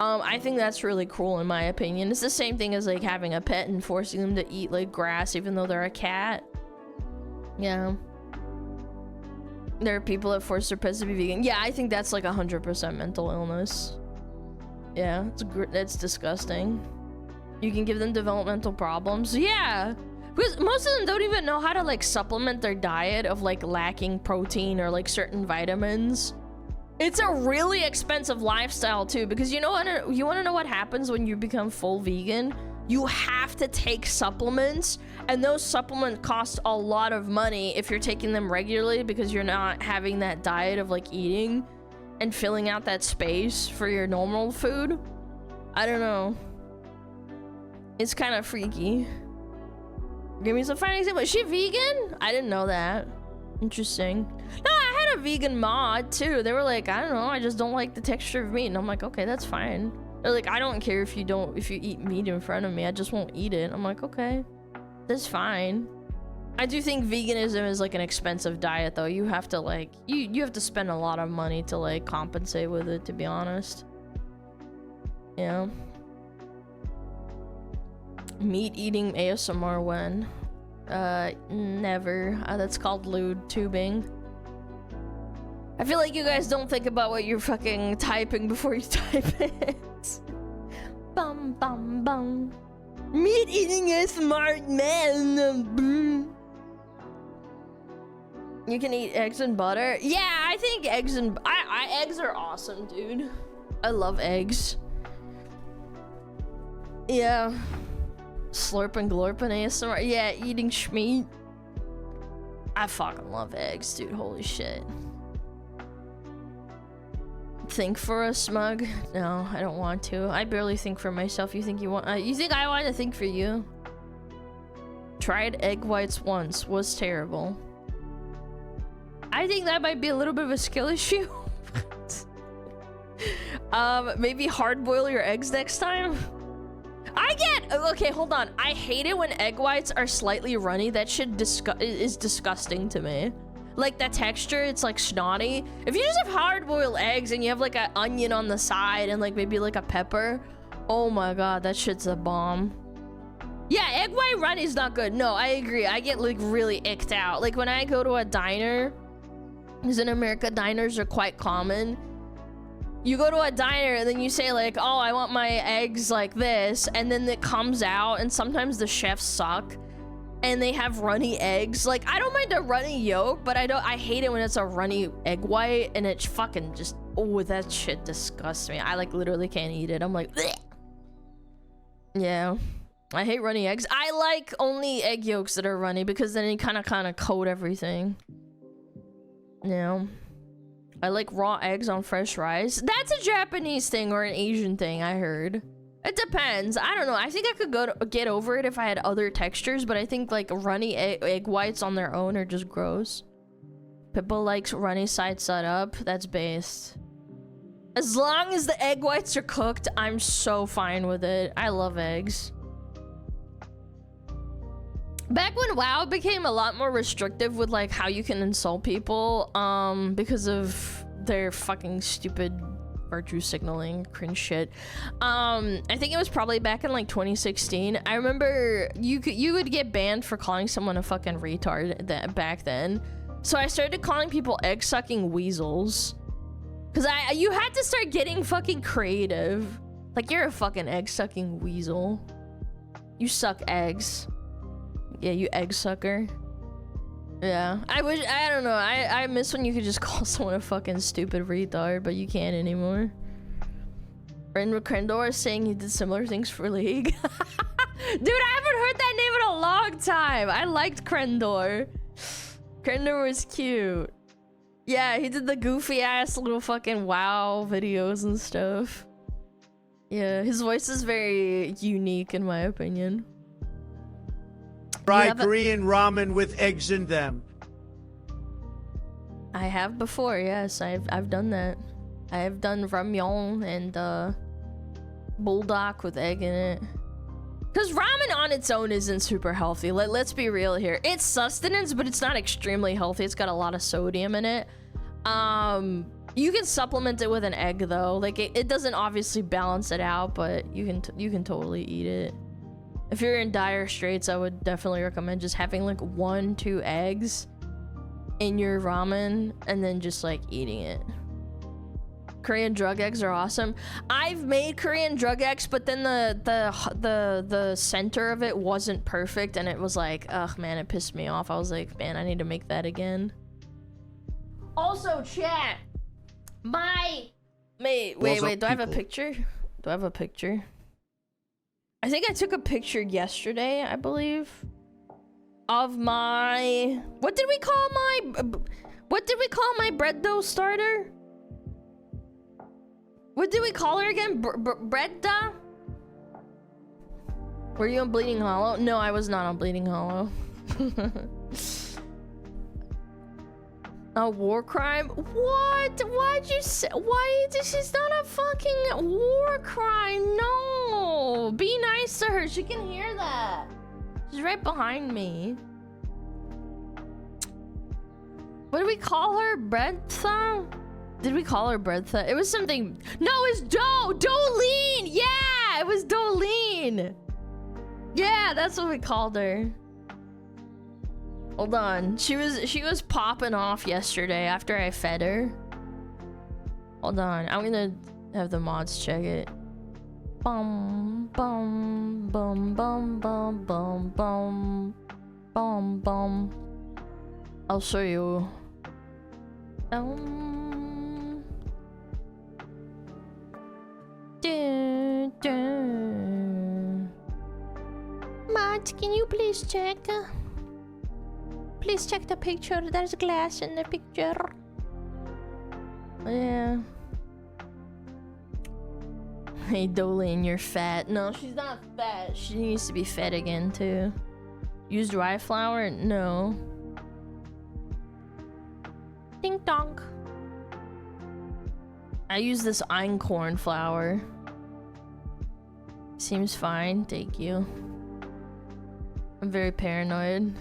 I think that's really cruel in my opinion. It's the same thing as like having a pet and forcing them to eat like grass even though they're a cat. Yeah. There are people that force their pets to be vegan. Yeah, I think that's like 100% mental illness. Yeah, that's disgusting. You can give them developmental problems. Yeah. Because most of them don't even know how to like supplement their diet of like lacking protein or like certain vitamins. It's a really expensive lifestyle too, because you want to know what happens when you become full vegan? You have to take supplements, and those supplements cost a lot of money if you're taking them regularly because you're not having that diet of like eating and filling out that space for your normal food. I don't know. It's kind of freaky. Give me some fine example. Is she vegan? I didn't know that. Interesting. No, I had a vegan mod too. They were like, I don't know, I just don't like the texture of meat. And I'm like, okay, that's fine. They're like, I don't care if you eat meat in front of me. I just won't eat it. I'm like, okay, that's fine. I do think veganism is like an expensive diet though. You have to like, you have to spend a lot of money to like compensate with it, to be honest. Yeah. Meat eating ASMR when? Never. That's called lewd tubing. I feel like you guys don't think about what you're fucking typing before you type it. Bum bum bum. Meat eating a smart man. You can eat eggs and butter. Yeah, I think eggs and eggs are awesome, dude. I love eggs. Yeah. Slurping glorping ASMR. Yeah, eating schmeat. I fucking love eggs, dude. Holy shit. Think for a smug? No, I don't want to. I barely think for myself. You think you want? You think I want to think for you? Tried egg whites once. Was terrible. I think that might be a little bit of a skill issue. Maybe hard boil your eggs next time. Okay, hold on. I hate it when egg whites are slightly runny. That shit is disgusting to me. Like the texture, it's like snotty. If you just have hard-boiled eggs and you have like an onion on the side and like maybe like a pepper, oh my god, that shit's a bomb. Yeah, egg white runny is not good. No, I agree. I get like really icked out. Like when I go to a diner, because in America diners are quite common. You go to a diner and then you say like, oh, I want my eggs like this, and then it comes out, and sometimes the chefs suck and they have runny eggs. Like, I don't mind a runny yolk, but I hate it when it's a runny egg white and it fucking just, oh, that shit disgusts me. I like literally can't eat it. I'm like, bleh. Yeah, I hate runny eggs. I like only egg yolks that are runny because then you kind of coat everything. Yeah. I like raw eggs on fresh rice. That's a Japanese thing or an Asian thing, I heard. It depends. I don't know. I think I could get over it if I had other textures, but I think like runny egg whites on their own are just gross. People likes runny side up. That's based. As long as the egg whites are cooked, I'm so fine with it. I love eggs. Back when WoW became a lot more restrictive with like how you can insult people, because of their fucking stupid virtue signaling cringe shit. I think it was probably back in like 2016. I remember you would get banned for calling someone a fucking retard back then. So I started calling people egg-sucking weasels. Cause you had to start getting fucking creative. Like, you're a fucking egg-sucking weasel. You suck eggs. Yeah, you egg sucker. Yeah, I don't know. I miss when you could just call someone a fucking stupid retard, but you can't anymore. Friend Crendor is saying he did similar things for League. Dude, I haven't heard that name in a long time. I liked Crendor. Crendor was cute. Yeah, he did the goofy ass little fucking WoW videos and stuff. Yeah, his voice is very unique in my opinion. Try have a- Korean ramen with eggs in them. I have before, yes. I've done that. I have done ramyeon and bulldog with egg in it. Cause ramen on its own isn't super healthy. Let's be real here. It's sustenance, but it's not extremely healthy. It's got a lot of sodium in it. You can supplement it with an egg though. Like it doesn't obviously balance it out, but you can totally eat it. If you're in dire straits, I would definitely recommend just having like 1-2 eggs in your ramen and then just like eating it. Korean drug eggs are awesome. I've made Korean drug eggs, but then the center of it wasn't perfect and it was like, ugh man, it pissed me off. I was like, man, I need to make that again. Also, chat. Wait, do I have a picture? Do I have a picture? I think I took a picture yesterday, I believe, of my... What did we call my bread dough starter? What did we call her again? Bread dough? Were you on Bleeding Hollow? No, I was not on Bleeding Hollow. A war crime? What? Why'd you say? Why? This is not a fucking war crime. No. Be nice to her. She can hear that. She's right behind me. What did we call her? Breadtha? Did we call her Breadtha? It was something. No, it's Dolene. Yeah, it was Dolene. Yeah, that's what we called her. Hold on. She was popping off yesterday after I fed her. Hold on. I'm gonna have the mods check it. Bum bum bum bum bum bum bum bum bum. I'll show you. Mods, can you please check? Please check the picture. There's glass in the picture. Yeah. Hey, Dolene, you're fat. No, she's not fat. She needs to be fed again, too. Use dry flour? No. Ding dong. I use this einkorn flour. Seems fine. Thank you. I'm very paranoid.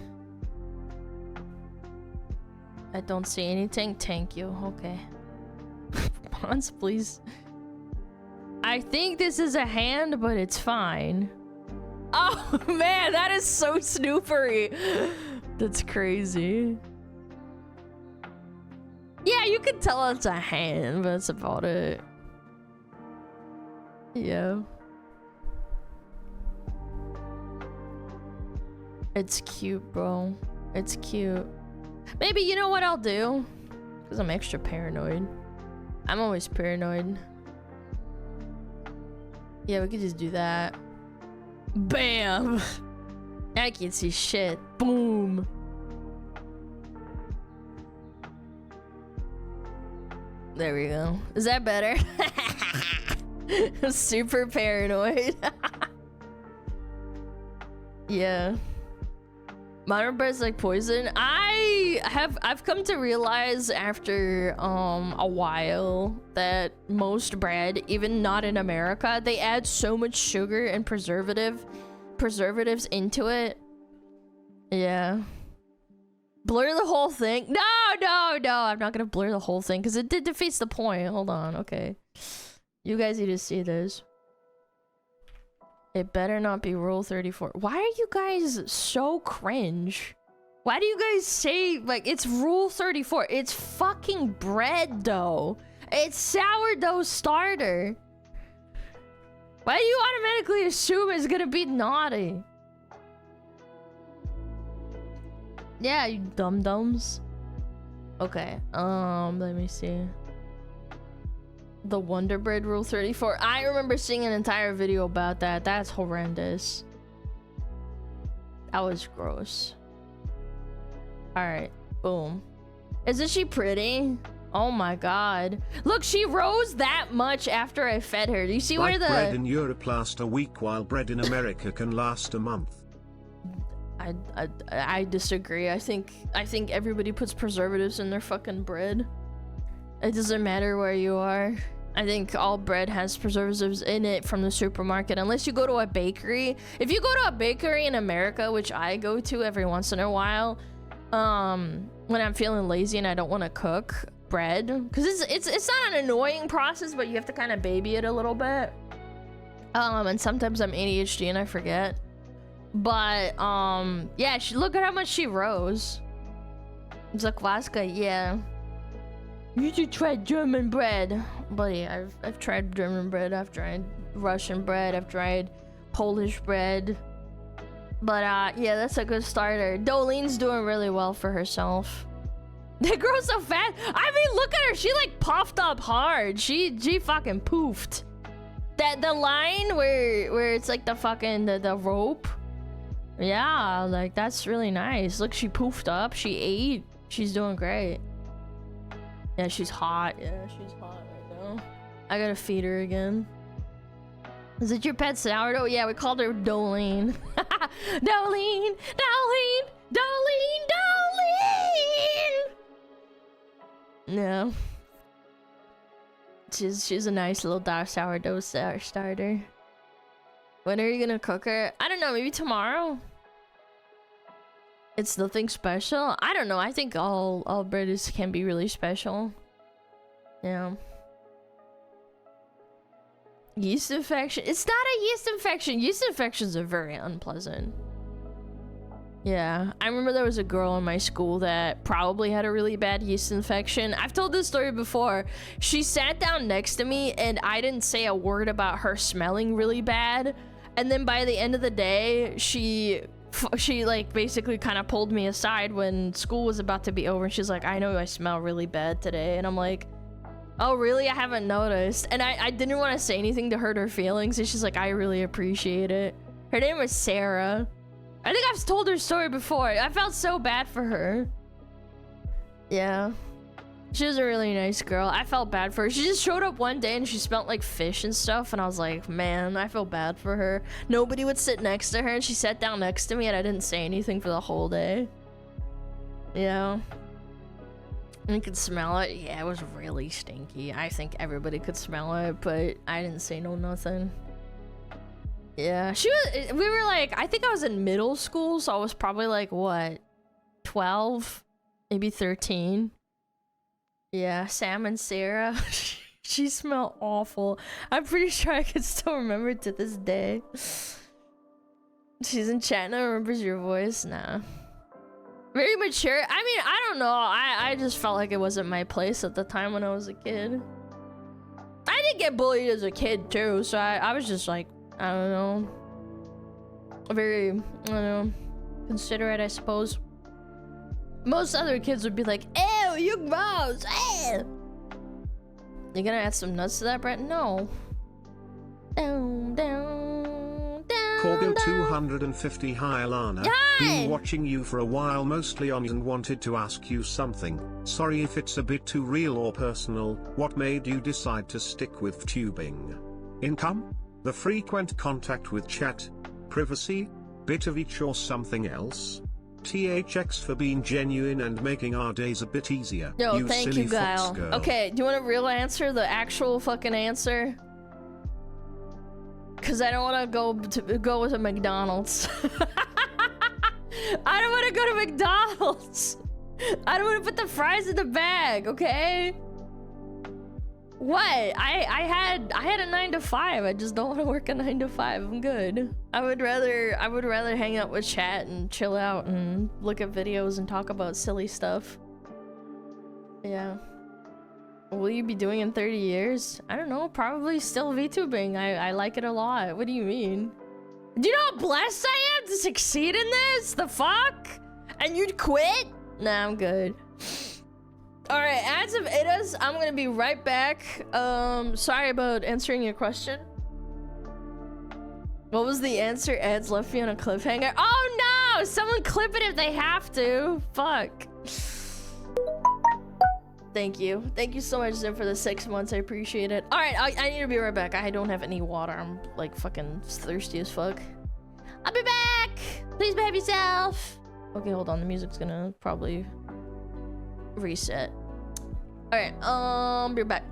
I don't see anything. Thank you. Okay. Pawns, please. I think this is a hand, but it's fine. Oh man, that is so snoopery. That's crazy. Yeah, you can tell it's a hand, but that's about it. Yeah. It's cute, bro. It's cute. Maybe, you know what I'll do? Because I'm extra paranoid. I'm always paranoid. Yeah, we could just do that. Bam! I can't see shit. Boom! There we go. Is that better? I'm super paranoid. Yeah. Modern bread's like poison. I've come to realize after a while that most bread, even not in America, they add so much sugar and preservatives into it. Yeah. Blur the whole thing. No, I'm not gonna blur the whole thing because it defeats the point. Hold on, okay. You guys need to see this. It better not be Rule 34. Why are you guys so cringe? Why do you guys say, like, it's Rule 34? It's fucking bread dough. It's sourdough starter. Why do you automatically assume it's gonna be naughty? Yeah, you dum-dums. Okay, let me see. The Wonder Bread Rule 34. I remember seeing an entire video about that. That's horrendous. That was gross. Alright, boom. Isn't she pretty? Oh my god. Look, she rose that much after I fed her. Do you see Like where the... bread in Europe lasts a week while bread in America can last a month. I disagree. I think everybody puts preservatives in their fucking bread. It doesn't matter where you are. I think all bread has preservatives in it from the supermarket, unless you go to a bakery. If you go to a bakery in America, which I go to every once in a while, when I'm feeling lazy and I don't want to cook bread, because it's not an annoying process, but you have to kind of baby it a little bit. And sometimes I'm ADHD and I forget. But yeah, look at how much she rose. Zakwaska, yeah. You should try German bread. Buddy, I've tried German bread, I've tried Russian bread, I've tried Polish bread. But yeah, that's a good starter. Dolene's doing really well for herself. They grow so fast. I mean, look at her. She like puffed up hard. She fucking poofed. The line where it's like the fucking the rope. Yeah, like that's really nice. Look, she poofed up. She ate. She's doing great. Yeah, she's hot. Yeah, she's hot right now. I gotta feed her again. Is it your pet sourdough? Yeah, we called her Dolene. Dolene, Dolene, Dolene, Dolene. No. She's a nice little dark sourdough starter. When are you gonna cook her? I don't know, maybe tomorrow? It's nothing special? I don't know, I think all bread can be really special. Yeah. Yeast infection? It's not a yeast infection. Yeast infections are very unpleasant. Yeah, I remember there was a girl in my school that probably had a really bad yeast infection. I've told this story before. She sat down next to me and I didn't say a word about her smelling really bad. And then by the end of the day, she like basically kind of pulled me aside when school was about to be over. And she's like, I know I smell really bad today. And I'm like, oh really? I haven't noticed. And I didn't want to say anything to hurt her feelings. And she's like, I really appreciate it. Her name was Sarah. I think I've told her story before. I felt so bad for her. Yeah. She was a really nice girl. I felt bad for her. She just showed up one day and she smelled like fish and stuff. And I was like, man, I feel bad for her. Nobody would sit next to her. And she sat down next to me and I didn't say anything for the whole day. Yeah. And you could smell it. Yeah, it was really stinky. I think everybody could smell it, but I didn't say nothing. Yeah, we were like, I think I was in middle school, so I was probably like, what, 12, maybe 13. Yeah, Sam and Sarah, she smelled awful. I'm pretty sure I can still remember it to this day. She's in chat now, remembers your voice? Nah. Very mature. I mean, I don't know. I just felt like it wasn't my place at the time when I was a kid. I did get bullied as a kid too, so I was just like, I don't know. Very, I don't know, considerate, I suppose. Most other kids would be like, ew, you gross, ew. You gonna add some nuts to that, Brett? No. Down, down, down. Corgo 250 Hi Alana. Hi! Been watching you for a while, mostly on and wanted to ask you something. Sorry if it's a bit too real or personal. What made you decide to stick with tubing? Income? The frequent contact with chat? Privacy? Bit of each or something else? THX for being genuine and making our days a bit easier. Yo, you thank silly you, Guile. fox girl. Okay, do you want a real answer? The actual fucking answer? Cause I don't want to go with a McDonald's. I don't want to go to McDonald's. I don't want to put the fries in the bag, okay? What? I had a 9 to 5. I just don't want to work a 9 to 5. I'm good. I would rather hang out with chat and chill out and look at videos and talk about silly stuff. Yeah. What will you be doing in 30 years? I don't know. Probably still VTubing. I like it a lot. What do you mean? Do you know how blessed I am to succeed in this? The fuck? And you'd quit? Nah, I'm good. Alright, as of Idas, I'm gonna be right back. Sorry about answering your question. What was the answer? Ads left me on a cliffhanger. Oh no! Someone clip it if they have to. Fuck. Thank you. Thank you so much, Zim, for the 6 months. I appreciate it. All right, I need to be right back. I don't have any water. I'm like fucking thirsty as fuck. I'll be back. Please behave yourself. Okay, hold on. The music's gonna probably reset. All right, be back.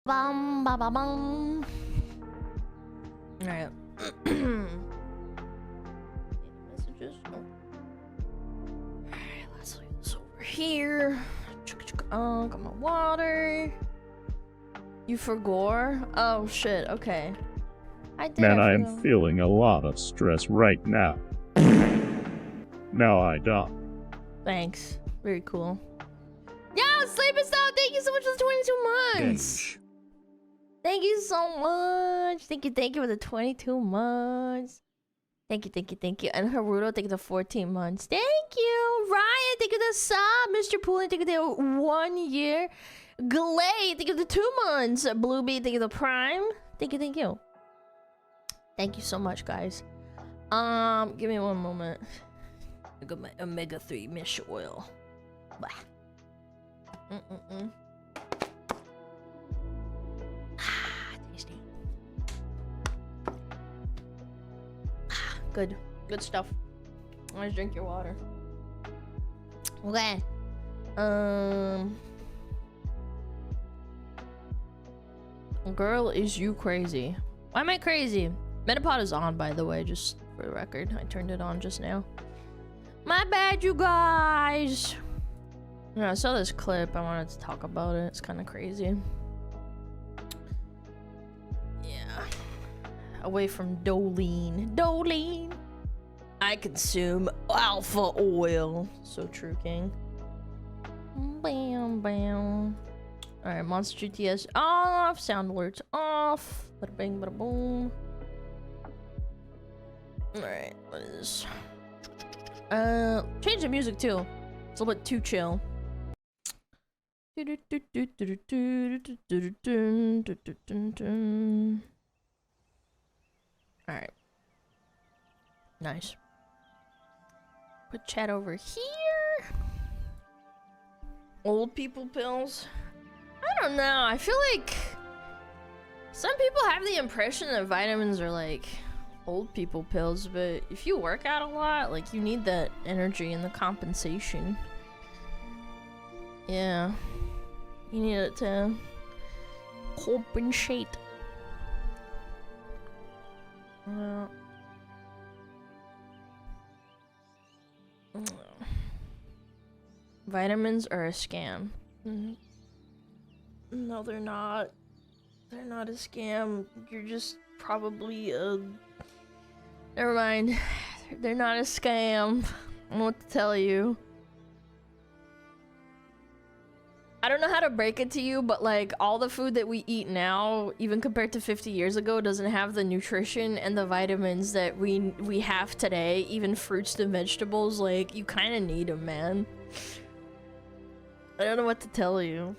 Bum ba ba bum. Alright. Messages. Alright, let's leave this over here. Oh, got my water. You forgot? Oh shit, okay. Man, I am feeling a lot of stress right now. Now I don't. Thanks. Very cool. Yo, Sleeping Stone, thank you so much for the 22 months. Gage. Thank you so much. Thank you for the 22 months. Thank you. And Haruto, thank you for the 14 months. Thank you. Ryan, thank you for the sub. Mr. Poolin, thank you for the 1 year. Glay, thank you for the 2 months. Bluebee, thank you for the prime. Thank you. Thank you so much, guys. Give me one moment. I got my omega-3 mesh oil. Bah. Tasty. Good stuff. Let's drink your water. Okay. Girl, is you crazy? Why am I crazy? Metapod is on, by the way, just for the record. I turned it on just now. My bad, you guys. Yeah, I saw this clip. I wanted to talk about it. It's kind of crazy. Yeah. Away from Doline. I consume alpha oil. So true, King. Bam, bam. Alright, Monster GTS off. Sound alerts off. Bada bing, bada boom. Alright, what is this? Change the music too. It's a little bit too chill. Alright. Nice. Put chat over here. Old people pills. I don't know. I feel like some people have the impression that vitamins are like old people pills, but if you work out a lot, like, you need that energy and the compensation. Yeah. You need it to compensate. Vitamins are a scam. No, they're not. They're not a scam. You're just probably a... Never mind. They're not a scam. I don't know what to tell you. I don't know how to break it to you, but like all the food that we eat now, even compared to 50 years ago, doesn't have the nutrition and the vitamins that we have today. Even fruits and vegetables, like, you kind of need them, man. I don't know what to tell you.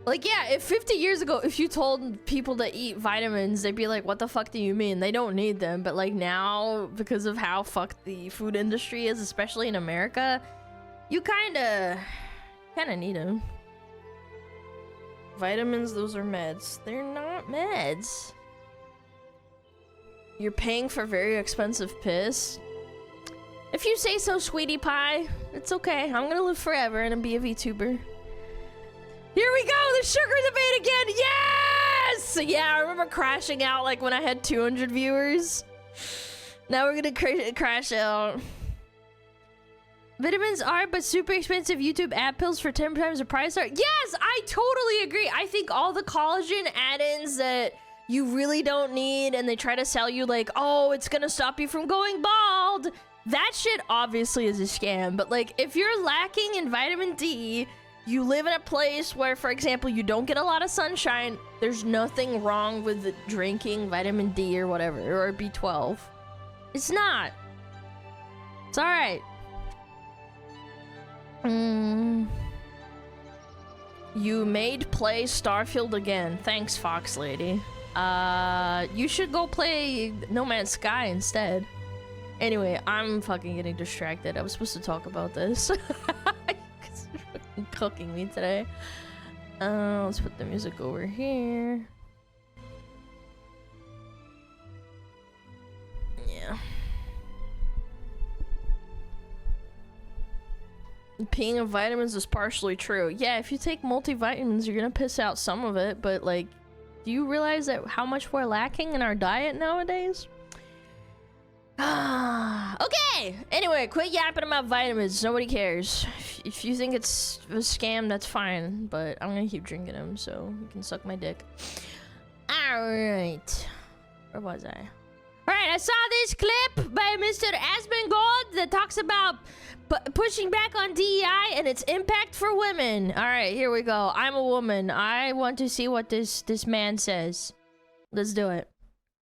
Like, yeah, if 50 years ago, if you told people to eat vitamins, they'd be like, what the fuck do you mean? They don't need them. But like now, because of how fucked the food industry is, especially in America, you kind of need them. Vitamins, those are meds. They're not meds. You're paying for very expensive piss. If you say so, sweetie pie. It's okay. I'm gonna live forever and be a VTuber. Here we go, the sugar debate again. Yes! Yeah, I remember crashing out like when I had 200 viewers. Now we're gonna crash out. Vitamins are but super expensive YouTube ad pills for 10 times the price are. Yes, I totally agree. I think all the collagen add-ins that you really don't need and they try to sell you like, oh, it's gonna stop you from going bald. That shit obviously is a scam. But like, if you're lacking in vitamin D, you live in a place where, for example, you don't get a lot of sunshine, there's nothing wrong with drinking vitamin D or whatever, or B12. It's not. It's alright. You made play Starfield again. Thanks, Fox Lady. You should go play No Man's Sky instead. Anyway, I'm fucking getting distracted. I was supposed to talk about this. Cooking me today. Let's put the music over here. Yeah. Peeing of vitamins is partially true. Yeah, if you take multivitamins, you're gonna piss out some of it, but like, do you realize that how much we're lacking in our diet nowadays? Okay, anyway, quit yapping about vitamins. Nobody cares. If you think it's a scam, that's fine, but I'm gonna keep drinking them, so you can suck my dick. Alright. Where was I? Alright, I saw this clip by Mr. Asmongold that talks about pushing back on DEI and its impact for women. Alright, here we go. I'm a woman. I want to see what this man says. Let's do it.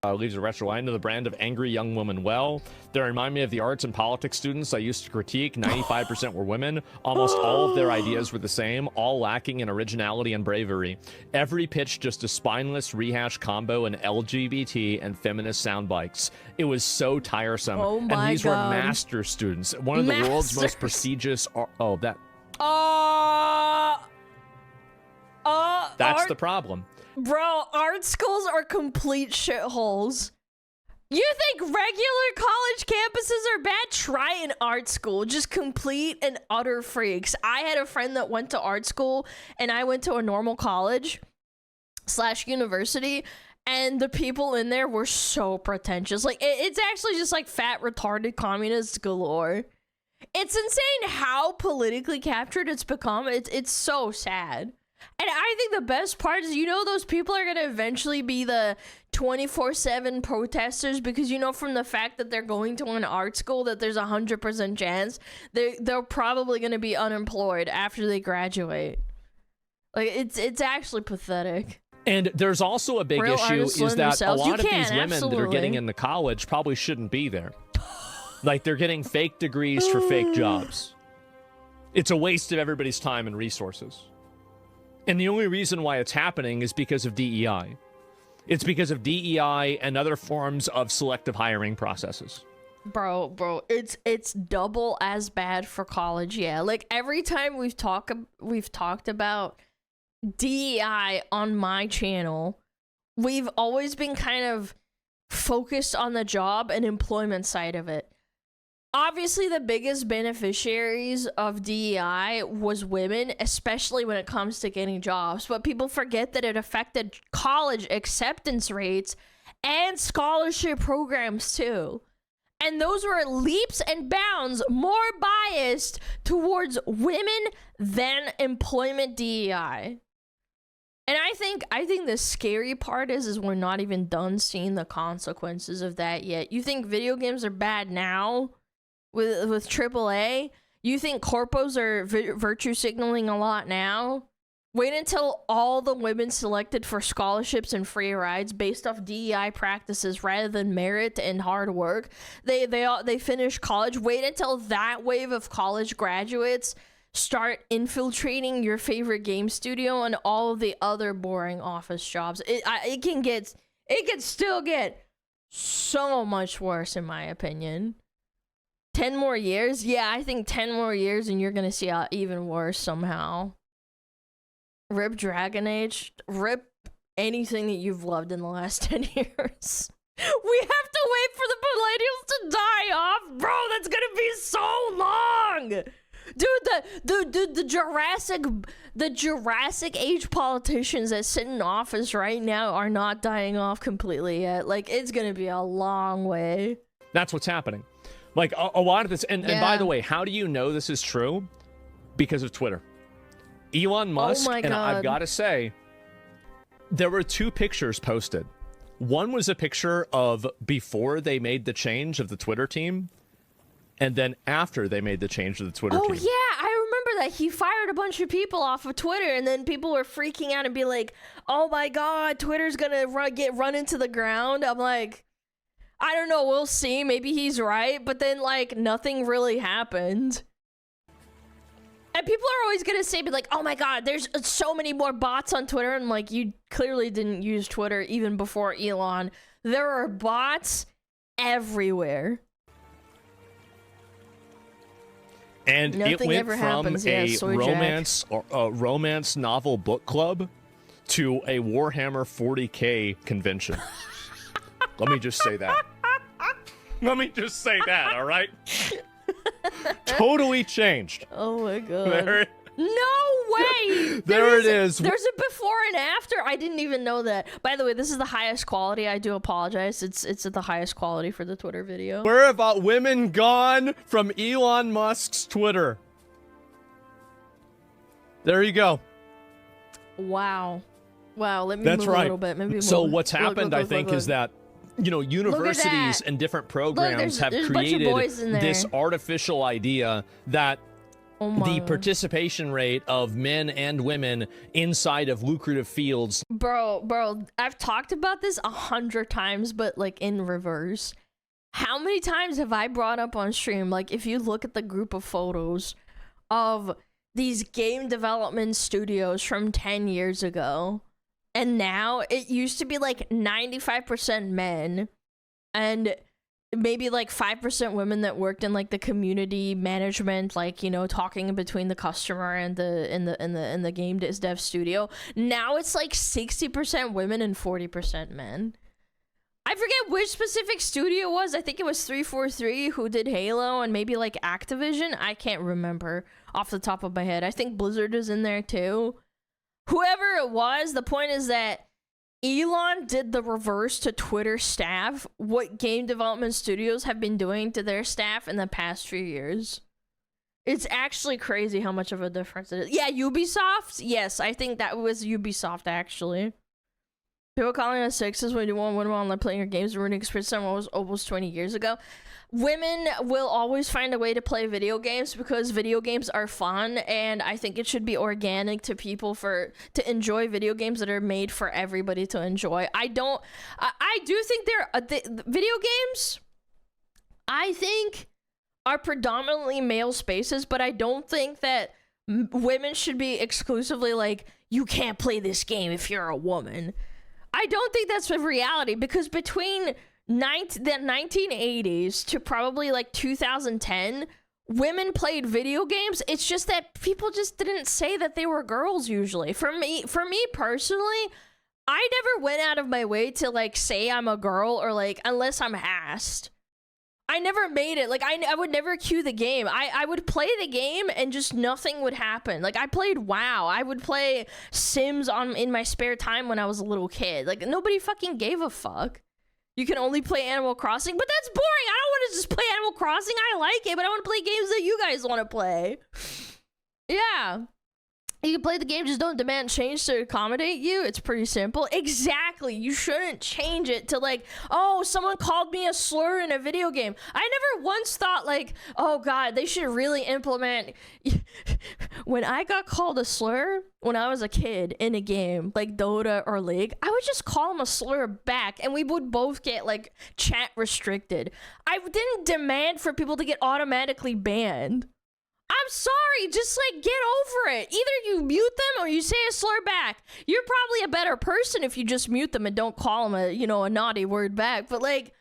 Leaves a retro line to the brand of angry young woman. Well, they remind me of the arts and politics students I used to critique. 95% were women. Almost all of their ideas were the same, all lacking in originality and bravery. Every pitch just a spineless rehash combo in LGBT and feminist sound bites. It was so tiresome. Oh my and these God. were master students. One of the world's most prestigious... That's the problem. Bro, art schools are complete shitholes. You think regular college campuses are bad? Try an art school. Just complete and utter freaks. I had a friend that went to art school, and I went to a normal college / university, and the people in there were so pretentious. Like, it's actually just like fat, retarded communists galore. It's insane how politically captured it's become. It's so sad. And I think the best part is, you know, those people are going to eventually be the 24/7 protesters, because, you know, from the fact that they're going to an art school that there's 100% chance they're probably going to be unemployed after they graduate. Like, it's actually pathetic. And there's also a big Real issue artists is learn that themselves. a lot You of can, these women that are absolutely. getting into college probably shouldn't be there. Like, they're getting fake degrees for fake jobs. It's a waste of everybody's time and resources. And the only reason why it's happening is because of DEI. It's because of DEI and other forms of selective hiring processes. Bro, it's double as bad for college. Yeah, like every time we've talked about DEI on my channel, we've always been kind of focused on the job and employment side of it. Obviously, the biggest beneficiaries of DEI was women, especially when it comes to getting jobs. But people forget that it affected college acceptance rates and scholarship programs too. And those were leaps and bounds more biased towards women than employment DEI. And I think the scary part is we're not even done seeing the consequences of that yet. You think video games are bad now? With AAA, you think corpos are virtue signaling a lot now? Wait until all the women selected for scholarships and free rides based off DEI practices rather than merit and hard work. They finish college. Wait until that wave of college graduates start infiltrating your favorite game studio and all of the other boring office jobs. It can still get so much worse, in my opinion. 10 more years? Yeah, I think 10 more years and you're gonna see even worse somehow. Rip Dragon Age. Rip anything that you've loved in the last 10 years. We have to wait for the millennials to die off? Bro, that's gonna be so long! Dude, the Jurassic Age politicians that sit in office right now are not dying off completely yet. Like, it's gonna be a long way. That's what's happening. Like, a lot of this, and by the way, how do you know this is true? Because of Twitter. Elon Musk, and I've got to say, there were 2 pictures posted. One was a picture of before they made the change of the Twitter team, and then after they made the change of the Twitter team. Oh, yeah, I remember that. He fired a bunch of people off of Twitter, and then people were freaking out and be like, oh my god, Twitter's gonna get run into the ground. I'm like, I don't know, we'll see. Maybe he's right, but then, like, nothing really happened. And people are always gonna be like, oh my god, there's so many more bots on Twitter. And, like, you clearly didn't use Twitter even before Elon. There are bots everywhere. And nothing it ever went from happens. a romance novel book club to a Warhammer 40K convention. Let me just say that. Let me just say that, all right? Totally changed. Oh my god. There, No way! there it is. There's a before and after. I didn't even know that. By the way, this is the highest quality. I do apologize. It's at the highest quality for the Twitter video. Where have women gone from Elon Musk's Twitter? There you go. Wow. Wow, let me That's move right. a little bit. Maybe So move. what's happened, Look, I think, is that universities and different programs have there's a bunch of created boys in there. this artificial idea that the God. participation rate of men and women inside of lucrative fields. Bro, I've talked about this 100 times, but like in reverse. How many times have I brought up on stream, like if you look at the group of photos of these game development studios from 10 years ago, and now it used to be like 95% men and maybe like 5% women that worked in like the community management, like, you know, talking in between the customer and the game dev studio. Now it's like 60% women and 40% men. I forget which specific studio it was. I think it was 343 who did Halo, and maybe like Activision. I can't remember off the top of my head. I think Blizzard is in there too. Whoever it was, the point is that Elon did the reverse to Twitter staff, what game development studios have been doing to their staff in the past few years. It's actually crazy how much of a difference it is. Yeah, Ubisoft? Yes, I think that was Ubisoft, actually. People calling us sexist when you want women online playing your games and ruining experience was almost 20 years ago. Women will always find a way to play video games because video games are fun, and I think it should be organic to people to enjoy video games that are made for everybody to enjoy. I do think video games, I think, are predominantly male spaces, but I don't think that women should be exclusively like, you can't play this game if you're a woman. I don't think that's the reality, because between the 1980s to probably like 2010, women played video games. It's just that people just didn't say that they were girls usually. For me personally, I never went out of my way to like say I'm a girl, or like unless I'm asked. I never made it. Like, I would never cue the game. I would play the game and just nothing would happen. Like, I played WoW. I would play Sims in my spare time when I was a little kid. Like, nobody fucking gave a fuck. You can only play Animal Crossing, but that's boring. I don't want to just play Animal Crossing. I like it, but I want to play games that you guys want to play. Yeah. You can play the game, just don't demand change to accommodate you. It's pretty simple. Exactly. You shouldn't change it to like, oh, someone called me a slur in a video game. I never once thought like, oh God, they should really implement. When I got called a slur when I was a kid in a game like Dota or League, I would just call him a slur back and we would both get like chat restricted. I didn't demand for people to get automatically banned. I'm sorry, just like get over it. Either you mute them or you say a slur back. You're probably a better person if you just mute them and don't call them a naughty word back. But like,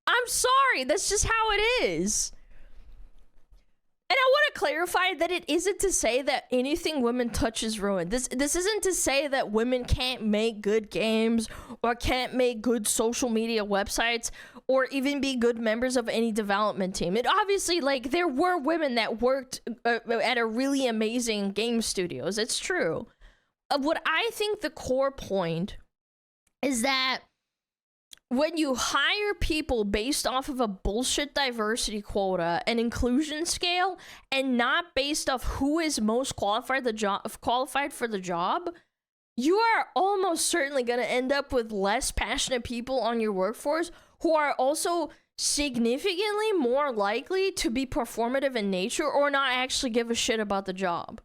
I'm sorry, that's just how it is. And I want to clarify that it isn't to say that anything women touch is ruined. This isn't to say that women can't make good games or can't make good social media websites or even be good members of any development team. It obviously, like, there were women that worked at a really amazing game studios. It's true. What I think the core point is that when you hire people based off of a bullshit diversity quota and inclusion scale and not based off who is most qualified for the job, you are almost certainly going to end up with less passionate people on your workforce who are also significantly more likely to be performative in nature or not actually give a shit about the job.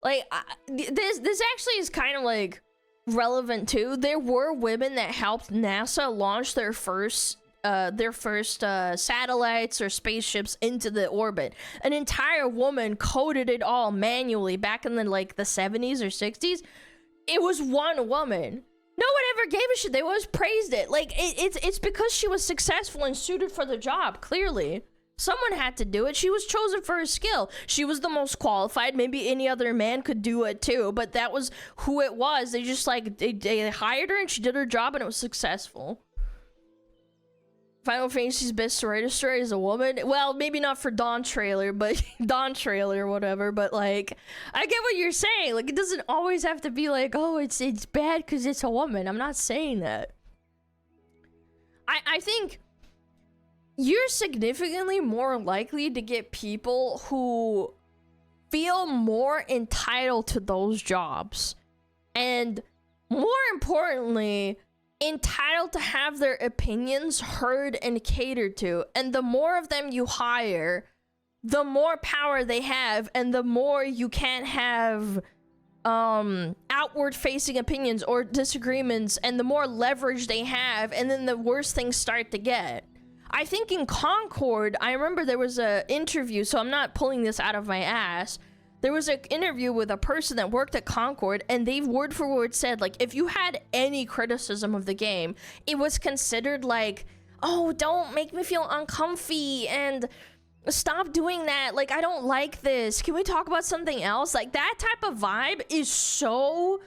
Like, this actually is kind of like relevant too. There were women that helped NASA launch their first satellites or spaceships into the orbit. An entire woman coded it all manually back in the 70s or 60s. It was one woman. No one ever gave a shit. They always praised it. Like, it's because she was successful and suited for the job, clearly. Someone had to do it. She was chosen for her skill. She was the most qualified. Maybe any other man could do it too, but that was who it was. They just they hired her and she did her job and it was successful. Final Fantasy's best story is a woman. Well, maybe not for Dawn trailer, but Dawn trailer or whatever. But like, I get what you're saying. Like, it doesn't always have to be like, oh, it's bad because it's a woman. I'm not saying that. I think you're significantly more likely to get people who feel more entitled to those jobs, and more importantly, entitled to have their opinions heard and catered to. And the more of them you hire, the more power they have, and the more you can't have outward facing opinions or disagreements, and the more leverage they have, and then the worse things start to get. I think in Concord, I remember there was a interview, so I'm not pulling this out of my ass. There was an interview with a person that worked at Concord, and they word for word said, like, if you had any criticism of the game, it was considered like, oh, don't make me feel uncomfy, and stop doing that. Like, I don't like this. Can we talk about something else? Like, that type of vibe is so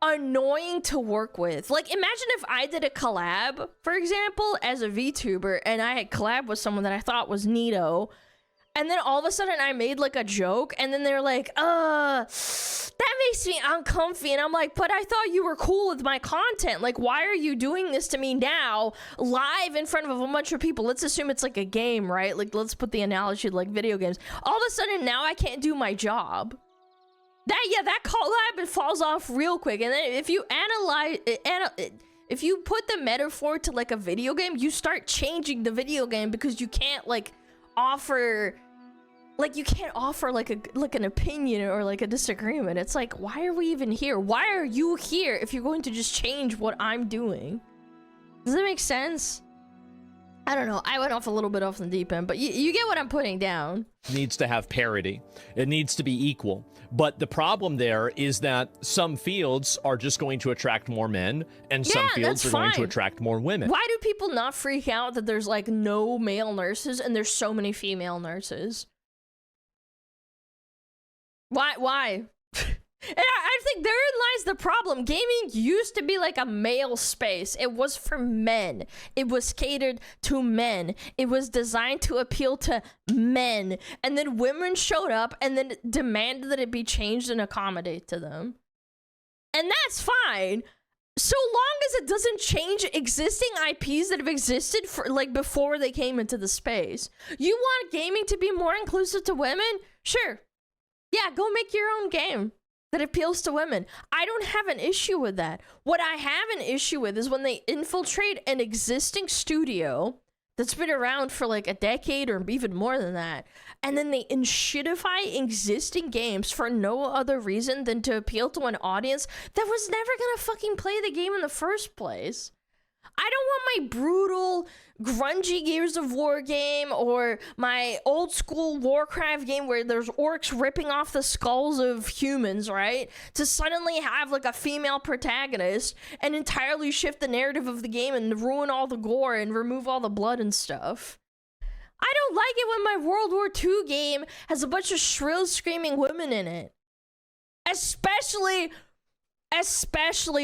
annoying to work with. Like, imagine if I did a collab, for example, as a VTuber, and I had collab with someone that I thought was neato, and then all of a sudden I made like a joke, and then they're like, that makes me uncomfy. And I'm like, but I thought you were cool with my content. Like, why are you doing this to me now, live in front of a bunch of people? Let's assume it's like a game, right? Like, let's put the analogy to like video games. All of a sudden now I can't do my job. That collab, it falls off real quick. And then if you if you put the metaphor to like a video game, you start changing the video game, because you can't like offer like an opinion or like a disagreement. It's like, why are we even here? Why are you here if you're going to just change what I'm doing? Does that make sense? I don't know. I went off a little bit off the deep end, but you get what I'm putting down. It needs to have parity. It needs to be equal. But the problem there is that some fields are just going to attract more men, and some fields are going to attract more women. Why do people not freak out that there's like no male nurses and there's so many female nurses? Why? And I think therein lies the problem. Gaming used to be like a male space. It was for men. It was catered to men. It was designed to appeal to men. And then women showed up and then demanded that it be changed and accommodate to them. And that's fine, so long as it doesn't change existing IPs that have existed for like before they came into the space. You want gaming to be more inclusive to women? Sure. Yeah, go make your own game that appeals to women. I don't have an issue with that. What I have an issue with is when they infiltrate an existing studio that's been around for like a decade or even more than that, and then they shitify existing games for no other reason than to appeal to an audience that was never gonna fucking play the game in the first place. I don't want my brutal, grungy Gears of War game or my old school Warcraft game where there's orcs ripping off the skulls of humans, right? To suddenly have like a female protagonist and entirely shift the narrative of the game and ruin all the gore and remove all the blood and stuff. I don't like it when my World War II game has a bunch of shrill screaming women in it. Especially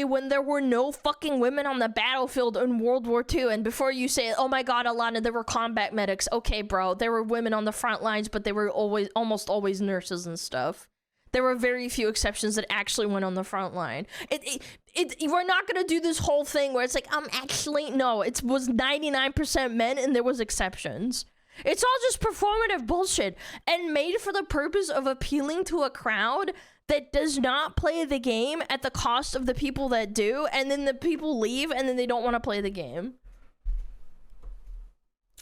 when there were no fucking women on the battlefield in World War II. And before you say, oh my god, Alana, there were combat medics. Okay, bro, there were women on the front lines, but they were almost always nurses and stuff. There were very few exceptions that actually went on the front line. We're not gonna do this whole thing where it's like, actually, no, it was 99% men and there was exceptions. It's all just performative bullshit and made for the purpose of appealing to a crowd that does not play the game at the cost of the people that do, and then the people leave and then they don't want to play the game.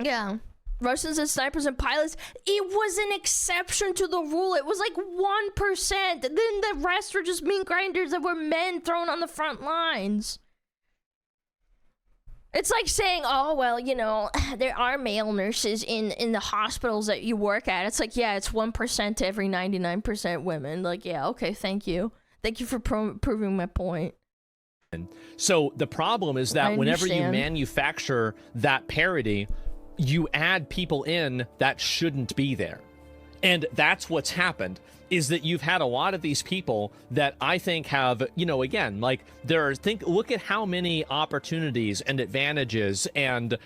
Yeah. Russians and snipers and pilots, it was an exception to the rule. It was like 1%. Then the rest were just meat grinders that were men thrown on the front lines. It's like saying, oh, well, you know, there are male nurses in the hospitals that you work at. It's like, yeah, it's 1% to every 99% women. Like, yeah, okay, thank you. Thank you for proving my point. So the problem is that whenever you manufacture that parity, you add people in that shouldn't be there. And that's what's happened, is that you've had a lot of these people that I think have, you know, again, like look at how many opportunities and advantages and,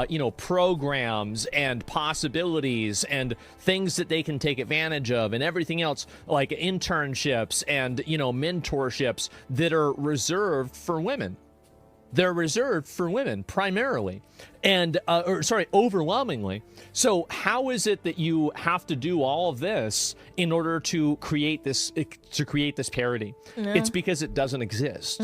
you know, programs and possibilities and things that they can take advantage of and everything else, like internships and, you know, mentorships that are reserved for women. They're reserved for women primarily, and overwhelmingly. So how is it that you have to do all of this in order to create this parity? Yeah. It's because it doesn't exist.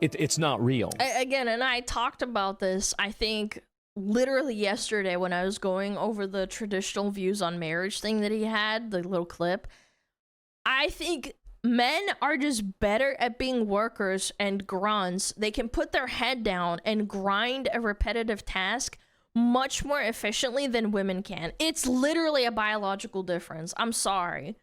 It's not real. Again, and I talked about this, I think, literally yesterday when I was going over the traditional views on marriage thing that he had, the little clip. I think men are just better at being workers and grunts. They can put their head down and grind a repetitive task much more efficiently than women can. It's literally a biological difference. I'm sorry.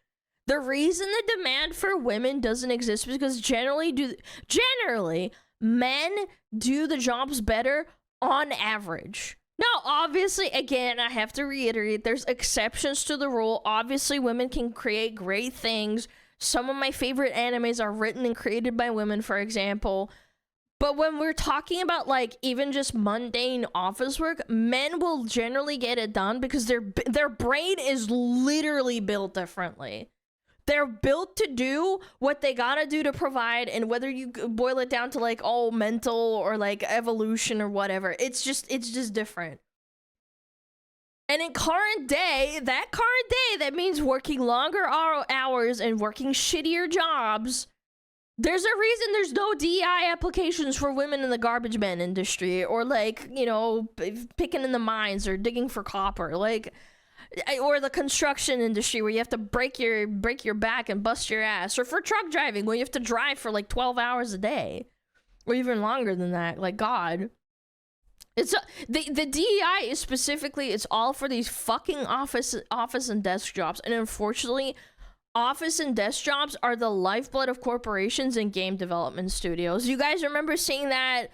The reason the demand for women doesn't exist is because generally men do the jobs better on average. Now, obviously, again, I have to reiterate, there's exceptions to the rule. Obviously, women can create great things. Some of my favorite animes are written and created by women, for example. But when we're talking about, like, even just mundane office work, men will generally get it done because their brain is literally built differently. They're built to do what they gotta do to provide, and whether you boil it down to, like, mental or, like, evolution or whatever, it's just different. And in current day, that means working longer hours and working shittier jobs. There's a reason there's no DEI applications for women in the garbage man industry, or, like, you know, picking in the mines or digging for copper, like, or the construction industry where you have to break your back and bust your ass, or for truck driving where you have to drive for like 12 hours a day, or even longer than that. Like, God. It's the DEI is specifically, it's all for these fucking office and desk jobs. And unfortunately, office and desk jobs are the lifeblood of corporations and game development studios. You guys remember seeing that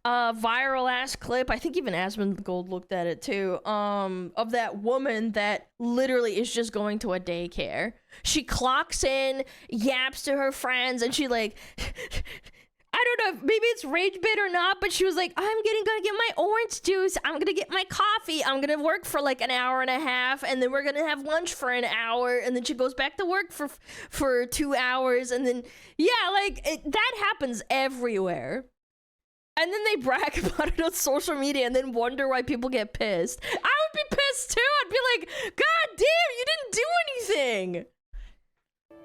viral ass clip? I think even Asmongold looked at it too, of that woman that literally is just going to a daycare. She clocks in, yaps to her friends, and she like I don't know, maybe it's rage bait or not, but she was like, I'm gonna get my orange juice, I'm gonna get my coffee, I'm gonna work for like an hour and a half, and then we're gonna have lunch for an hour, and then she goes back to work for 2 hours, and then, yeah, like, that happens everywhere. And then they brag about it on social media and then wonder why people get pissed. I would be pissed too. I'd be like, God damn, you didn't do anything.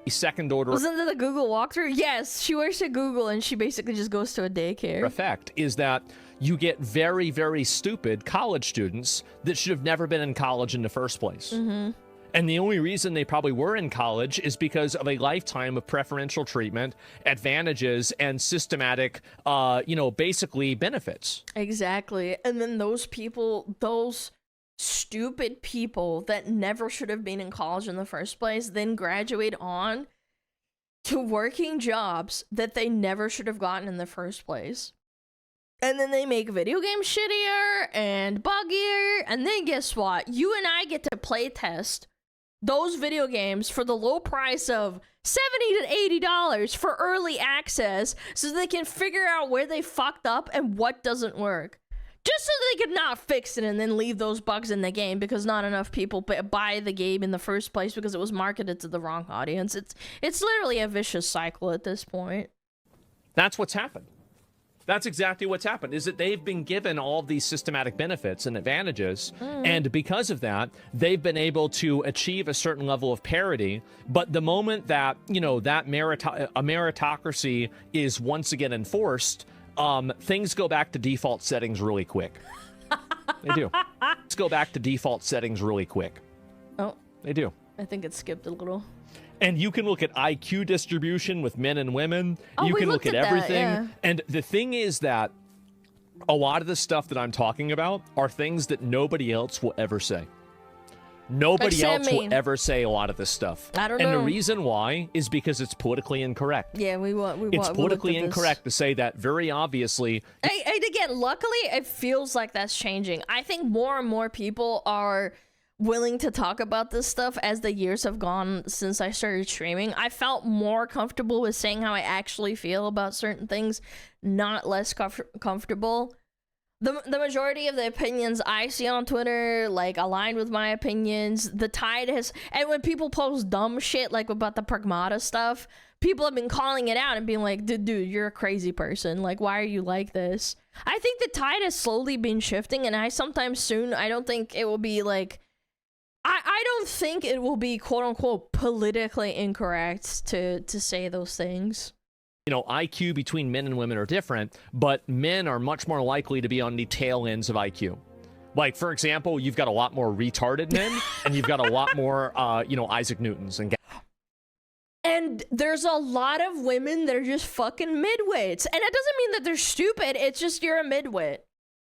Second order Wasn't that the Google walkthrough? Yes, she works at Google and she basically just goes to a daycare. Effect is that you get very, very stupid college students that should have never been in college in the first place. Mm-hmm. And the only reason they probably were in college is because of a lifetime of preferential treatment, advantages, and systematic, basically benefits. Exactly. And then those people, those stupid people that never should have been in college in the first place, then graduate on to working jobs that they never should have gotten in the first place. And then they make video games shittier and buggier. And then guess what? You and I get to play test those video games for the low price of $70 to $80 for early access so they can figure out where they fucked up and what doesn't work. Just so they could not fix it and then leave those bugs in the game because not enough people buy the game in the first place because it was marketed to the wrong audience. It's literally a vicious cycle at this point. That's what's happened. That's exactly what's happened, is that they've been given all of these systematic benefits and advantages, and because of that, they've been able to achieve a certain level of parity, but the moment that, that meritocracy is once again enforced, things go back to default settings really quick. They do. Let's go back to default settings really quick. Oh. They do. I think it skipped a little. And you can look at IQ distribution with men and women. Oh, you can look at everything. Yeah. And the thing is that a lot of the stuff that I'm talking about are things that nobody else will ever say. Nobody else will ever say a lot of this stuff. I don't know. And the reason why is because it's politically incorrect. Yeah, it's politically incorrect to say that very obviously. And again, luckily, it feels like that's changing. I think more and more people are willing to talk about this stuff as the years have gone since I started streaming. I felt more comfortable with saying how I actually feel about certain things, not less comfortable. The majority of the opinions I see on Twitter, like, align with my opinions. The tide has... And when people post dumb shit, like, about the Pragmata stuff, people have been calling it out and being like, dude, you're a crazy person. Like, why are you like this? I think the tide has slowly been shifting, and I don't think it will be, like... I don't think it will be, quote-unquote, politically incorrect to say those things. You know, IQ between men and women are different, but men are much more likely to be on the tail ends of IQ. Like, for example, you've got a lot more retarded men, and you've got a lot more, you know, Isaac Newtons. And there's a lot of women that are just fucking midwits. And it doesn't mean that they're stupid, it's just you're a midwit.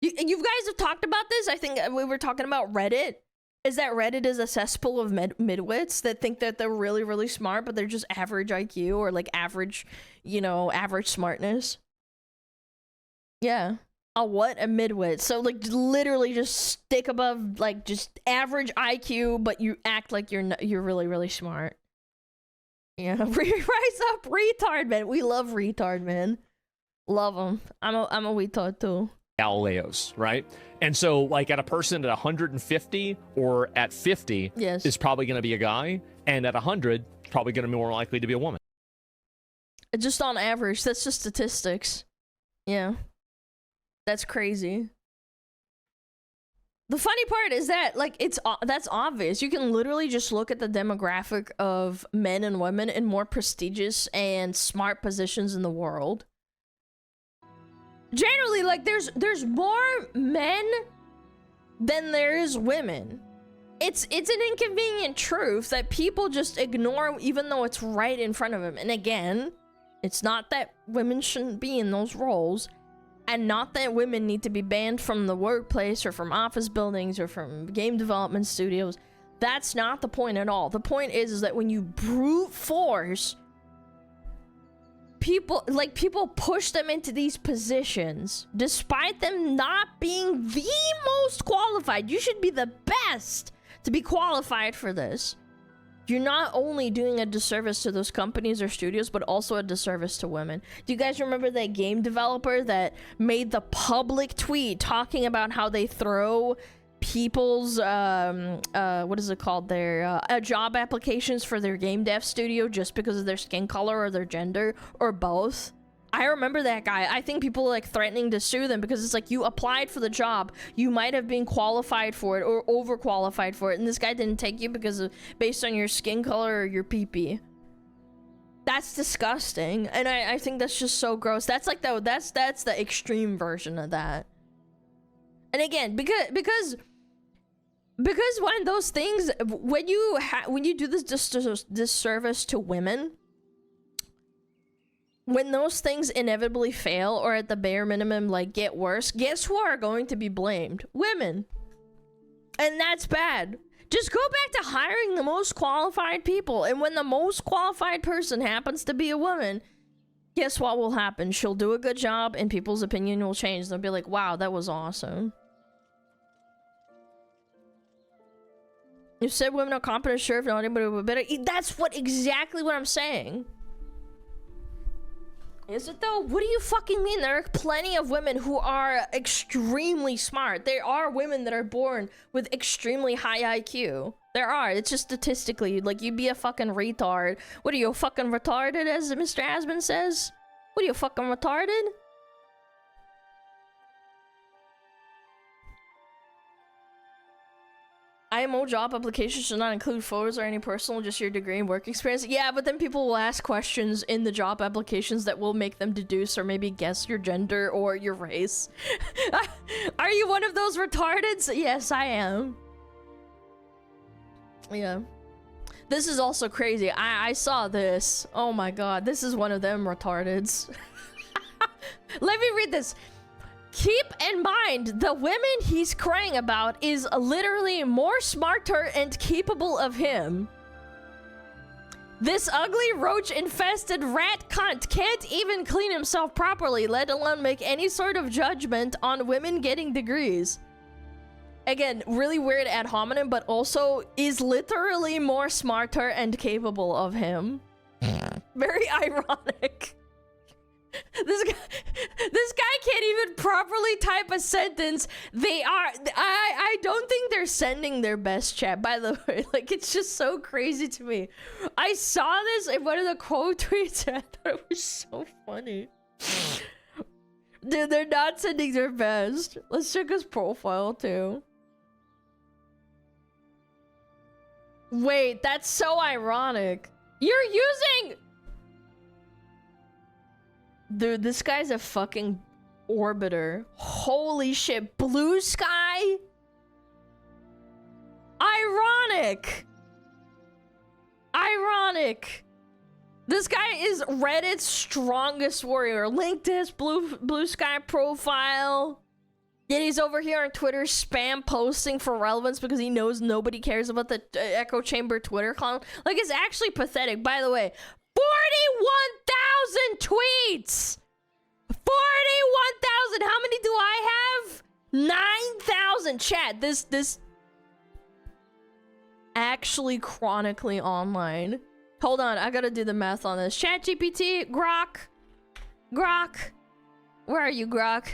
You guys have talked about this. I think we were talking about Reddit. Is that Reddit is a cesspool of midwits that think that they're really, really smart, but they're just average IQ or, like, average, you know, average smartness. Yeah. A midwit. So, like, literally just stick above, like, just average IQ, but you act like you're really, really smart. Yeah. Rise up, retard man. We love retard man. Love them. I'm a retard too. Galileos, right? And so, like, at a person at 150 or at 50 yes. is probably going to be a guy, and at 100, probably going to be more likely to be a woman. Just on average, that's just statistics. Yeah. That's crazy. The funny part is that, like, that's obvious. You can literally just look at the demographic of men and women in more prestigious and smart positions in the world. Generally, like, there's more men than there is women. It's an inconvenient truth that people just ignore, even though it's right in front of them. And again, it's not that women shouldn't be in those roles, and not that women need to be banned from the workplace or from office buildings or from game development studios. That's not the point at all. The point is that when you brute force people push them into these positions despite them not being the most qualified. You should be the best to be qualified for this. You're not only doing a disservice to those companies or studios, but also a disservice to women. Do you guys remember that game developer that made the public tweet talking about how they throw people's what is it called, their job applications for their game dev studio just because of their skin color or their gender or both? I remember that guy. I think people are, like, threatening to sue them because it's like, you applied for the job, you might have been qualified for it or overqualified for it, and this guy didn't take you because of based on your skin color or your pee-pee. That's disgusting, and I think that's just so gross. That's like that's the extreme version of that. And again, because when those things, when you do this disservice to women, when those things inevitably fail or at the bare minimum, like, get worse, guess who are going to be blamed? Women. And that's bad. Just go back to hiring the most qualified people, and when the most qualified person happens to be a woman, guess what will happen? She'll do a good job and people's opinion will change. They'll be like, wow, that was awesome. You said women are competent, sure, if not anybody would be better. That's exactly what I'm saying. Is it though? What do you fucking mean? There are plenty of women who are extremely smart. There are women that are born with extremely high IQ. There are. It's just statistically, like, you'd be a fucking retard. What are you, fucking retarded, as Mr. Asman says? What are you, fucking retarded? IMO job applications should not include photos or any personal, just your degree and work experience. Yeah, but then people will ask questions in the job applications that will make them deduce or maybe guess your gender or your race. Are you one of those retardeds? Yes, I am. Yeah. This is also crazy. I saw this. Oh my god, this is one of them retardeds. Let me read this. Keep in mind, the women he's crying about is literally more smarter and capable of him. This ugly roach-infested rat cunt can't even clean himself properly, let alone make any sort of judgment on women getting degrees. again, really weird ad hominem, but also is literally more smarter and capable of him. Very ironic. This guy can't even properly type a sentence. I don't think they're sending their best, chat, by the way. Like, it's just so crazy to me. I saw this in one of the quote tweets and I thought it was so funny. Dude, they're not sending their best. Let's check his profile too. Wait, that's so ironic. You're using... Dude, this guy's a fucking orbiter. Holy shit. Blue sky? Ironic. Ironic. This guy is Reddit's strongest warrior. Link to his blue sky profile. Yet he's over here on Twitter spam posting for relevance because he knows nobody cares about the echo chamber Twitter clown. Like, it's actually pathetic. By the way, 41,000 tweets! 41,000! How many do I have? 9,000! Chat, this... Actually chronically online. Hold on, I gotta do the math on this. ChatGPT, Grok. Where are you, Grok?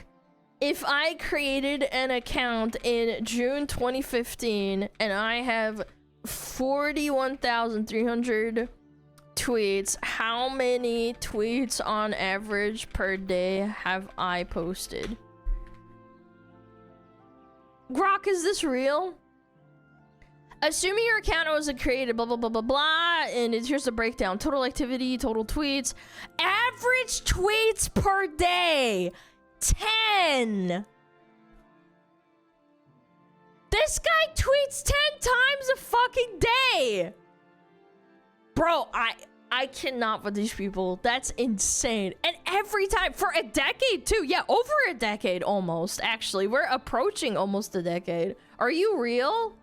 If I created an account in June 2015 and I have 41,300 tweets, how many tweets on average per day have I posted? Grok, is this real? Assuming your account was created, blah, blah, blah, blah, blah, and here's the breakdown. Total activity, total tweets. Average tweets per day, 10. This guy tweets 10 times a fucking day. Bro, I cannot with these people. That's insane. And every time, for a decade too. Yeah, over a decade almost, actually. We're approaching almost a decade. Are you real?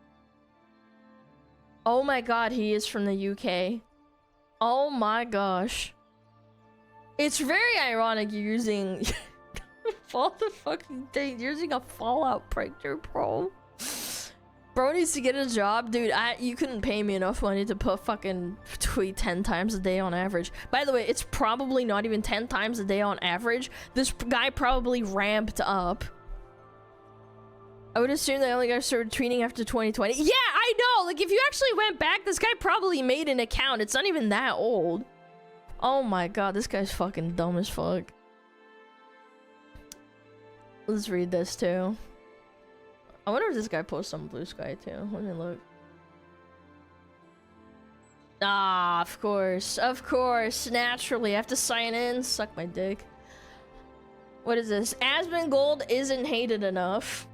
Oh my god, he is from the UK. Oh my gosh. It's very ironic you're using all the fucking thing. You're using a Fallout printer, bro. Bro needs to get a job. Dude, you couldn't pay me enough money to put fucking tweet 10 times a day on average. By the way, it's probably not even 10 times a day on average. This guy probably ramped up. I would assume they only got started tweeting after 2020. Yeah, I know. Like, if you actually went back, this guy probably made an account. It's not even that old. Oh my god, this guy's fucking dumb as fuck. Let's read this too. I wonder if this guy posts on Blue Sky too. Let me look. Ah, of course. Of course. Naturally. I have to sign in. Suck my dick. What is this? Asmongold isn't hated enough.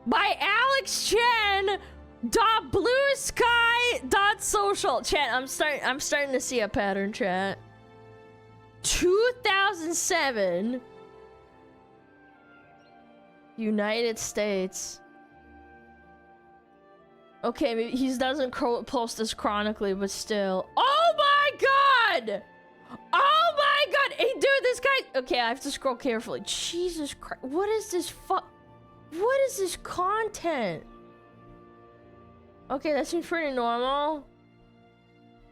By Alex Chen. .bluesky.social. Chat, I'm starting to see a pattern, chat. 2007. United States. Okay, maybe he doesn't post this chronically, but still. Oh my god! Oh my god! Hey, dude, this guy... Okay, I have to scroll carefully. Jesus Christ. What is this What is this content? Okay, that seems pretty normal.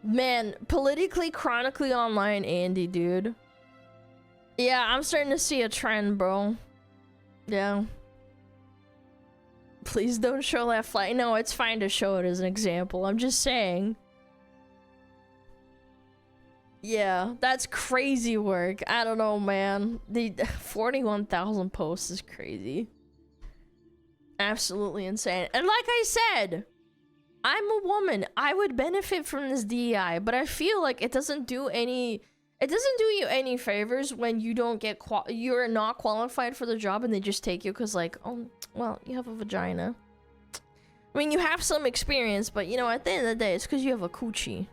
Man, politically, chronically online Andy, dude. Yeah, I'm starting to see a trend, bro. Yeah. Please don't show that flag. No, it's fine to show it as an example. I'm just saying. Yeah, that's crazy work. I don't know, man. The 41,000 posts is crazy. Absolutely insane. And like I said, I'm a woman. I would benefit from this DEI, but I feel like it doesn't do any... It doesn't do you any favors when you don't get you're not qualified for the job and they just take you because, like, oh, well, you have a vagina. I mean, you have some experience, but, you know, at the end of the day, it's because you have a coochie.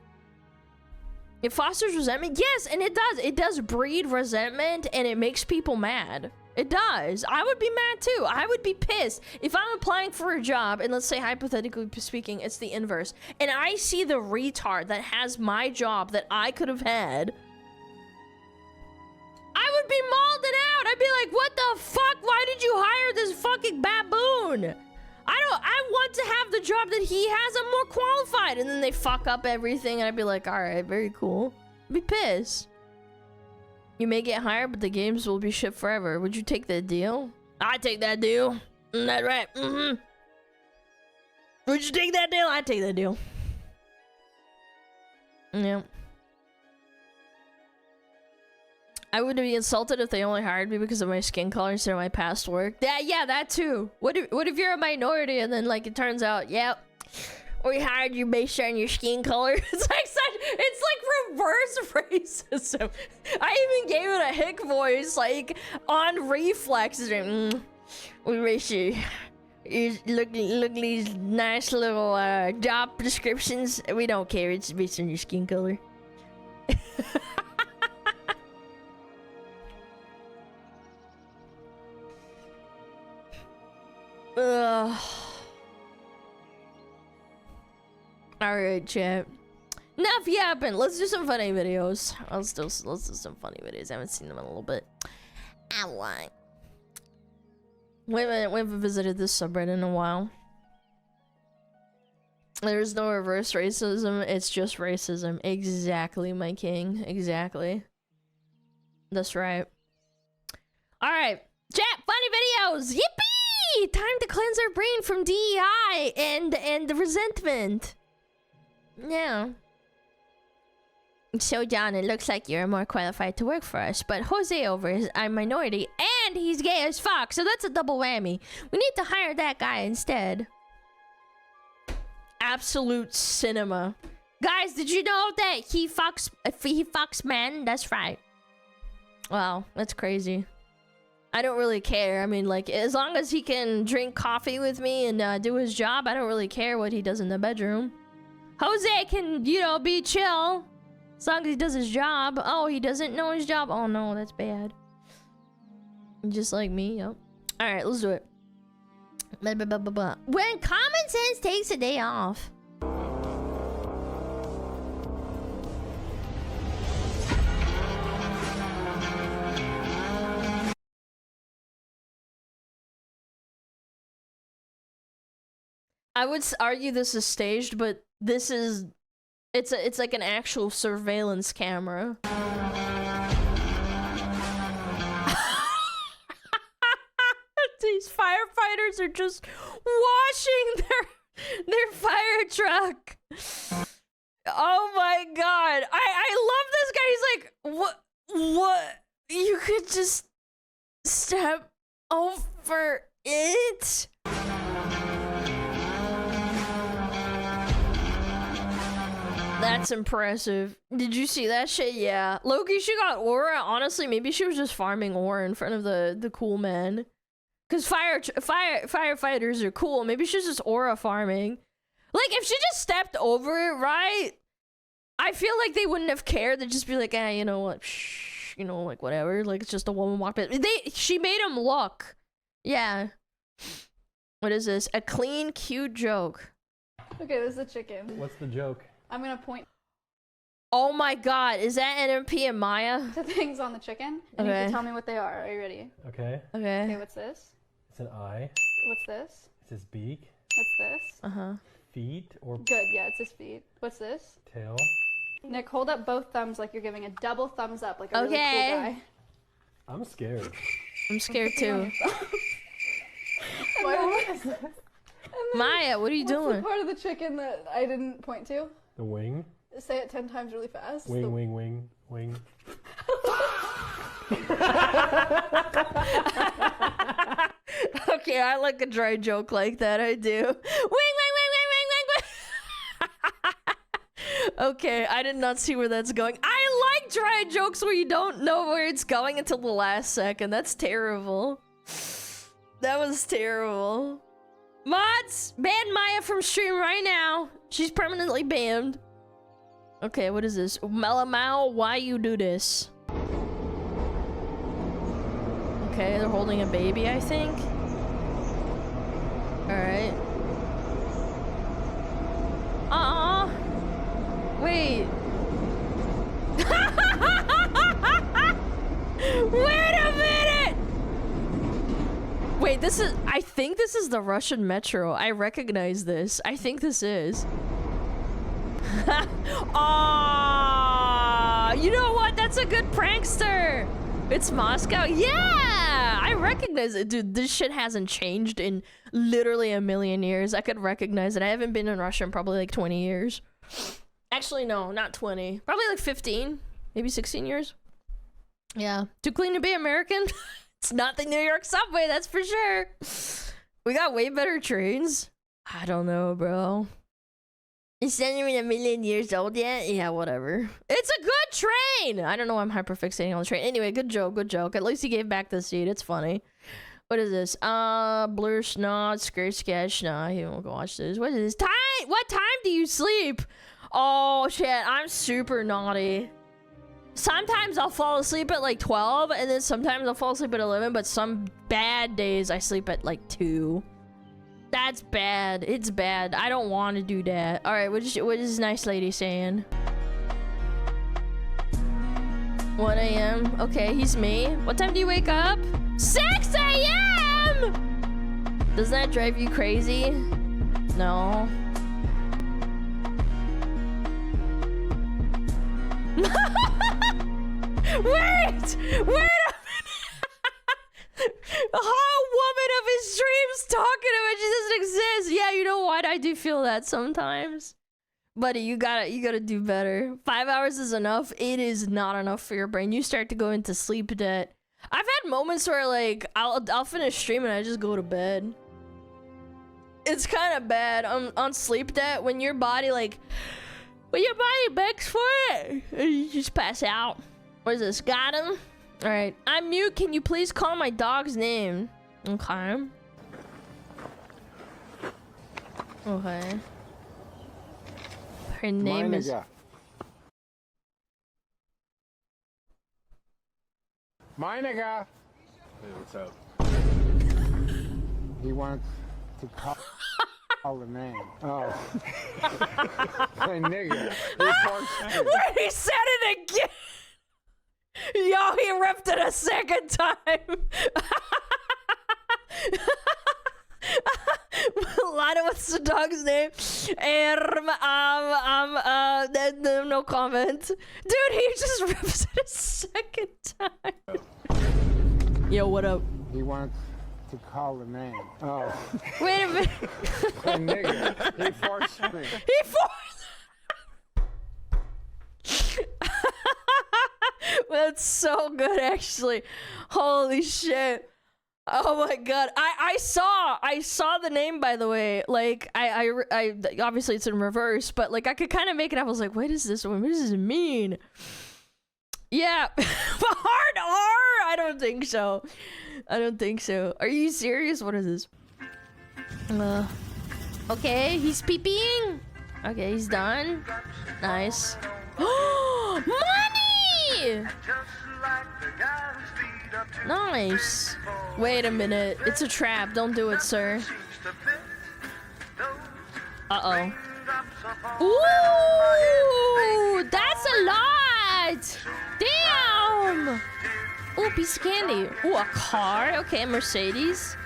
It fosters resentment. Yes, and it does. It does breed resentment, and it makes people mad. It does. I would be mad, too. I would be pissed. If I'm applying for a job, and let's say, hypothetically speaking, it's the inverse, and I see the retard that has my job that I could have had... I would be mauled out. I'd be like, what the fuck? Why did you hire this fucking baboon? soon. I want to have the job that he has. I'm more qualified. And then they fuck up everything, and I'd be like, all right, very cool. I'd be pissed. You may get hired, but the games will be shipped forever. Would you take that deal? I'd take that deal. Isn't that right? Mm-hmm. Would you take that deal? I'd take that deal. Yeah. I would be insulted if they only hired me because of my skin color instead of my past work. Yeah, that too. What if you're a minority and then like it turns out, yep, we hired you based on your skin color? It's like reverse racism. I even gave it a hick voice, like on reflex. We race you. Look these nice little job descriptions. We don't care. It's based on your skin color. Alright, chat. Enough yapping. Let's do some funny videos. Let's do some funny videos. I haven't seen them in a little bit. I want. Wait a minute, we haven't visited this subreddit in a while. There's no reverse racism, it's just racism. Exactly, my king. Exactly. That's right. Alright. Chat, funny videos! Yippee! Time to cleanse our brain from DEI and the resentment. Yeah. So John, it looks like you're more qualified to work for us, but Jose over is a minority and he's gay as fuck, so that's a double whammy. We need to hire that guy instead. Absolute cinema. Guys, did you know that he fucks men? That's right. Wow, that's crazy. I don't really care. I mean, like, as long as he can drink coffee with me and do his job, I don't really care what he does in the bedroom. Jose can, you know, be chill. As long as he does his job. Oh, he doesn't know his job. Oh no, that's bad. Just like me, yep. Alright, let's do it. Blah, blah, blah, blah, blah. When common sense takes a day off. I would argue this is staged, but this is... It's like an actual surveillance camera. These firefighters are just washing their fire truck. Oh my god. I love this guy. He's like, what? You could just step over it? That's impressive. Did you see that shit? Yeah. Loki, she got aura. Honestly, maybe she was just farming aura in front of the cool man. Because firefighters are cool. Maybe she's just aura farming. Like, if she just stepped over it, right? I feel like they wouldn't have cared. They'd just be like, you know what? Shh. You know, like, whatever. Like, it's just a woman walked in. She made him look. Yeah. What is this? A clean, cute joke. Okay, this is a chicken. What's the joke? I'm gonna point. Oh my god, is that NMP and Maya? To things on the chicken, and you can tell me what they are. Are you ready? Okay. Okay. Okay, what's this? It's an eye. What's this? It's his beak. What's this? Feet or... Good, yeah, it's his feet. What's this? Tail. Nick, hold up both thumbs like you're giving a double thumbs up, like a really cool guy. I'm scared. I'm scared too. What is this? Maya, what are you doing? What's the part of the chicken that I didn't point to? The wing. Say it 10 times really fast. Wing, wing, wing, wing. Okay, I like a dry joke like that. I do. Wing, wing, wing, wing, wing, wing, wing. Okay, I did not see where that's going. I like dry jokes where you don't know where it's going until the last second. That's terrible. That was terrible. Mods, ban Maya from stream right now. She's permanently banned. Okay, what is this? Melamau, why you do this? Okay, they're holding a baby, I think. Alright. Wait. Wait a minute! Wait, Wait, this is... I think this is the Russian metro. I recognize this. I think this is. Aww, you know what? That's a good prankster. It's Moscow. Yeah, I recognize it. Dude, this shit hasn't changed in literally a million years. I could recognize it. I haven't been in Russia in probably like 20 years. Actually, no, not 20. Probably like 15, maybe 16 years. Yeah. Too clean to be American? It's not the New York subway, that's for sure. We got way better trains. I don't know, bro. It's not even a million years old yet? Yeah, whatever. It's a good train! I don't know why I'm hyperfixating on the train. Anyway, good joke, good joke. At least he gave back the seat. It's funny. What is this? Blur Snot, Scare Sketch. Nah, he won't go watch this. What is this? Time! What time do you sleep? Oh, shit. I'm super naughty. Sometimes I'll fall asleep at like 12, and then sometimes I'll fall asleep at 11, but some bad days I sleep at like 2. That's bad. It's bad. I don't want to do that. Alright, what is this nice lady saying? 1 a.m. Okay, he's me. What time do you wake up? 6 a.m! Does that drive you crazy? No. Wait a minute. A whole woman of his dreams talking about she doesn't exist. Yeah, you know what? I do feel that sometimes. Buddy, you gotta do better. 5 hours is enough. It is not enough for your brain. You start to go into sleep debt. I've had moments where like I'll finish streaming and I just go to bed. It's kind of bad on sleep debt when your body begs for it. You just pass out. What is this? Got him? Alright. I'm mute. Can you please call my dog's name? Okay. Okay. Her name is... Meinega. Hey, what's up? He wants to call the name. Oh. Hey, nigga. Wait, he said it again! Yo, he ripped it a second time! Lana, what's the dog's name? No comment. Dude, he just rips it a second time. Yo, what up? He wants to call the name. Oh. Wait a minute. Hey, nigga. He forced me. He forced. That's so good, actually. Holy shit. Oh my god. I saw the name, by the way. Like I obviously it's in reverse, but like I could kind of make it up. I was like, what is this one? What does it mean? Yeah. Hard R? I don't think so. I don't think so. Are you serious? What is this? Okay, he's peeing. Okay, he's done. Nice. Money! Nice. Wait a minute. It's a trap. Don't do it, sir. Uh-oh. Ooh! That's a lot! Damn! Ooh, piece of candy. Ooh, a car. Okay, Mercedes.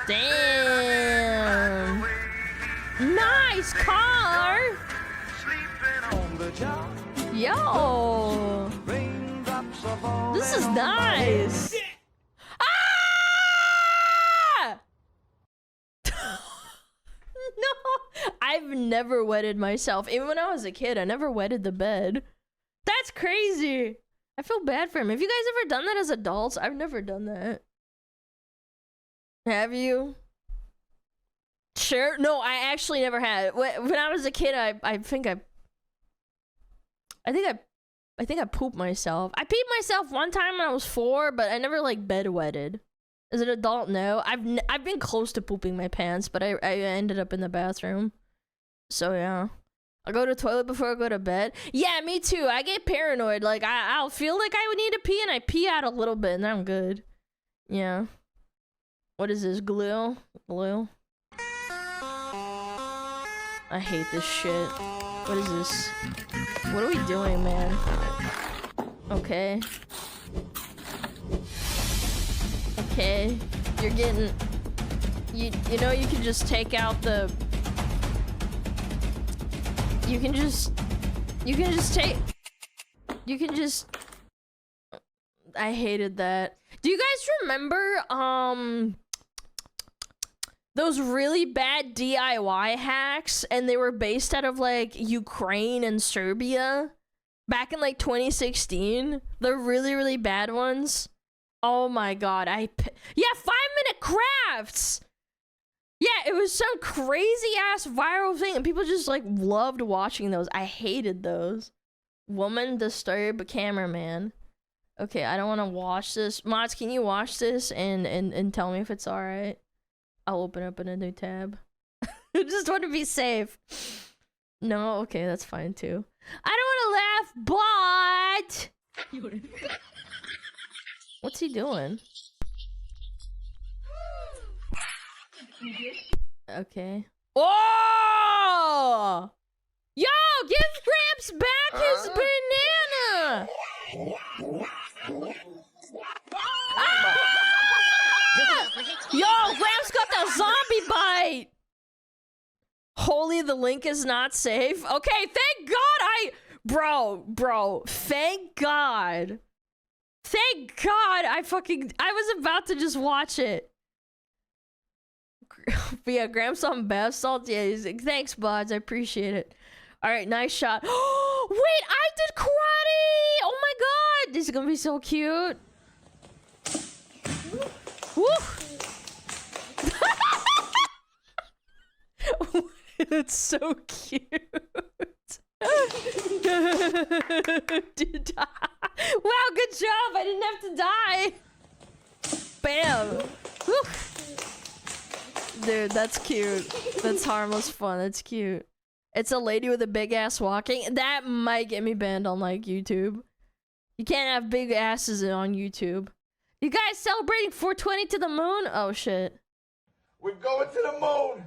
Damn. Nice car! Yo! This is nice! Ah! No! I've never wetted myself. Even when I was a kid, I never wetted the bed. That's crazy! I feel bad for him. Have you guys ever done that as adults? I've never done that. Have you? Sure? No, I actually never had. When I was a kid, I think I pooped myself. I peed myself one time when I was 4, but I never like bedwetted. As an adult, no. I've been close to pooping my pants, but I ended up in the bathroom. So yeah. I'll go to the toilet before I go to bed. Yeah, me too. I get paranoid. Like I'll feel like I would need to pee and I pee out a little bit and then I'm good. Yeah. What is this? Glue? Glue? I hate this shit. What is this? What are we doing, man? Okay. Okay. You're getting... You know you can just take out the... You can just take... You can just... I hated that. Do you guys remember, those really bad DIY hacks, and they were based out of, like, Ukraine and Serbia? Back in, like, 2016? The really, really bad ones? Oh my god, yeah, 5-minute crafts! Yeah, it was some crazy-ass viral thing, and people just, like, loved watching those. I hated those. Woman disturb cameraman. Okay, I don't want to watch this. Mods, can you watch this and tell me if it's alright? I'll open up in a new tab. I just want to be safe. No? Okay, that's fine too. I don't want to laugh, but... What's he doing? Okay. Oh! Yo, give Gramps back his banana! Ah! Yo, Gramps got the zombie bite! Holy, the link is not safe. Okay, thank God Bro, thank God. Thank God I was about to just watch it. But yeah, Gramps on bath salt. Yeah, he's like, thanks, buds. I appreciate it. All right, nice shot. Wait, I did karate! Oh my God, this is gonna be so cute. Woo! That's so cute. Wow, good job. I didn't have to die. Bam. Woo. Dude, that's cute. That's harmless fun. That's cute. It's a lady with a big ass walking. That might get me banned on, like, YouTube. You can't have big asses on YouTube. You guys celebrating 420 to the moon? Oh, shit. We're going to the moon.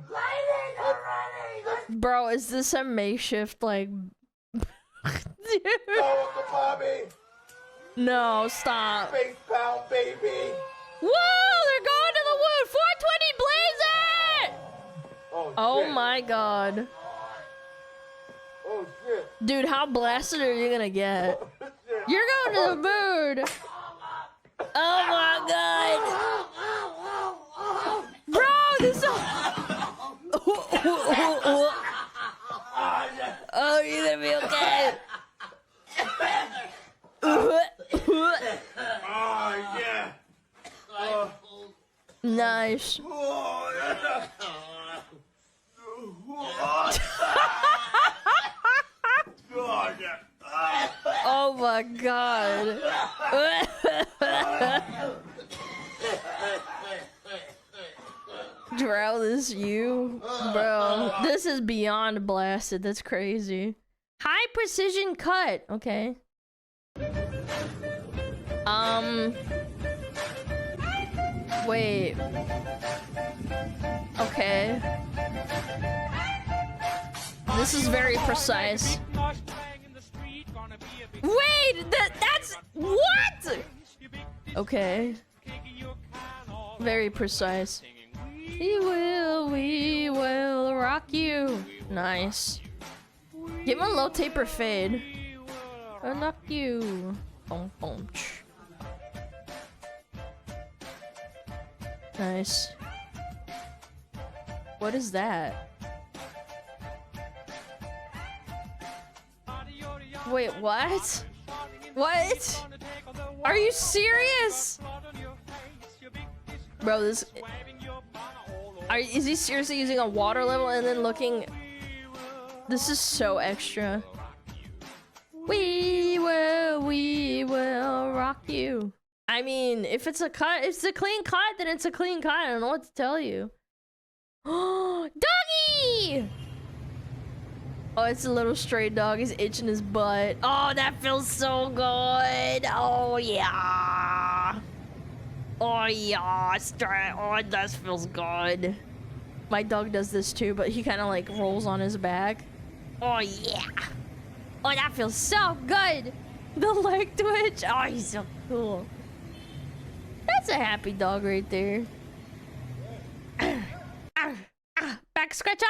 Bro, is this a makeshift, like... Dude. Go, Bobby. No, stop. Space pound, baby. Whoa, they're going to the moon. 420 blaze it! Oh my God. Oh shit. Dude, how blasted are you gonna get? You're going to the moon. Oh my God. Bro, this is... Oh, you're gonna be okay. Oh yeah. Nice. Oh my God. Drow, this you? Bro, this is beyond blasted. That's crazy. High precision cut. Okay. Wait. Okay. This is very precise. Wait, that's what? Okay. Very precise. We will rock you. Nice. Give him a low taper fade. I'll knock you. Boom, boom. Nice. What is that? Wait, what? What? Are you serious? Bro, this... is he seriously using a water level and then looking... This is so extra. We will rock you. I mean, if it's a cut, if it's a clean cut, then it's a clean cut. I don't know what to tell you. Oh, doggy! Oh, it's a little stray dog. He's itching his butt. Oh, that feels so good. Oh, yeah. Oh, yeah. Oh, that feels good. My dog does this too, but he kind of like rolls on his back. Oh, yeah. Oh, that feels so good. The leg twitch. Oh, he's so cool. That's a happy dog right there. back scratcher,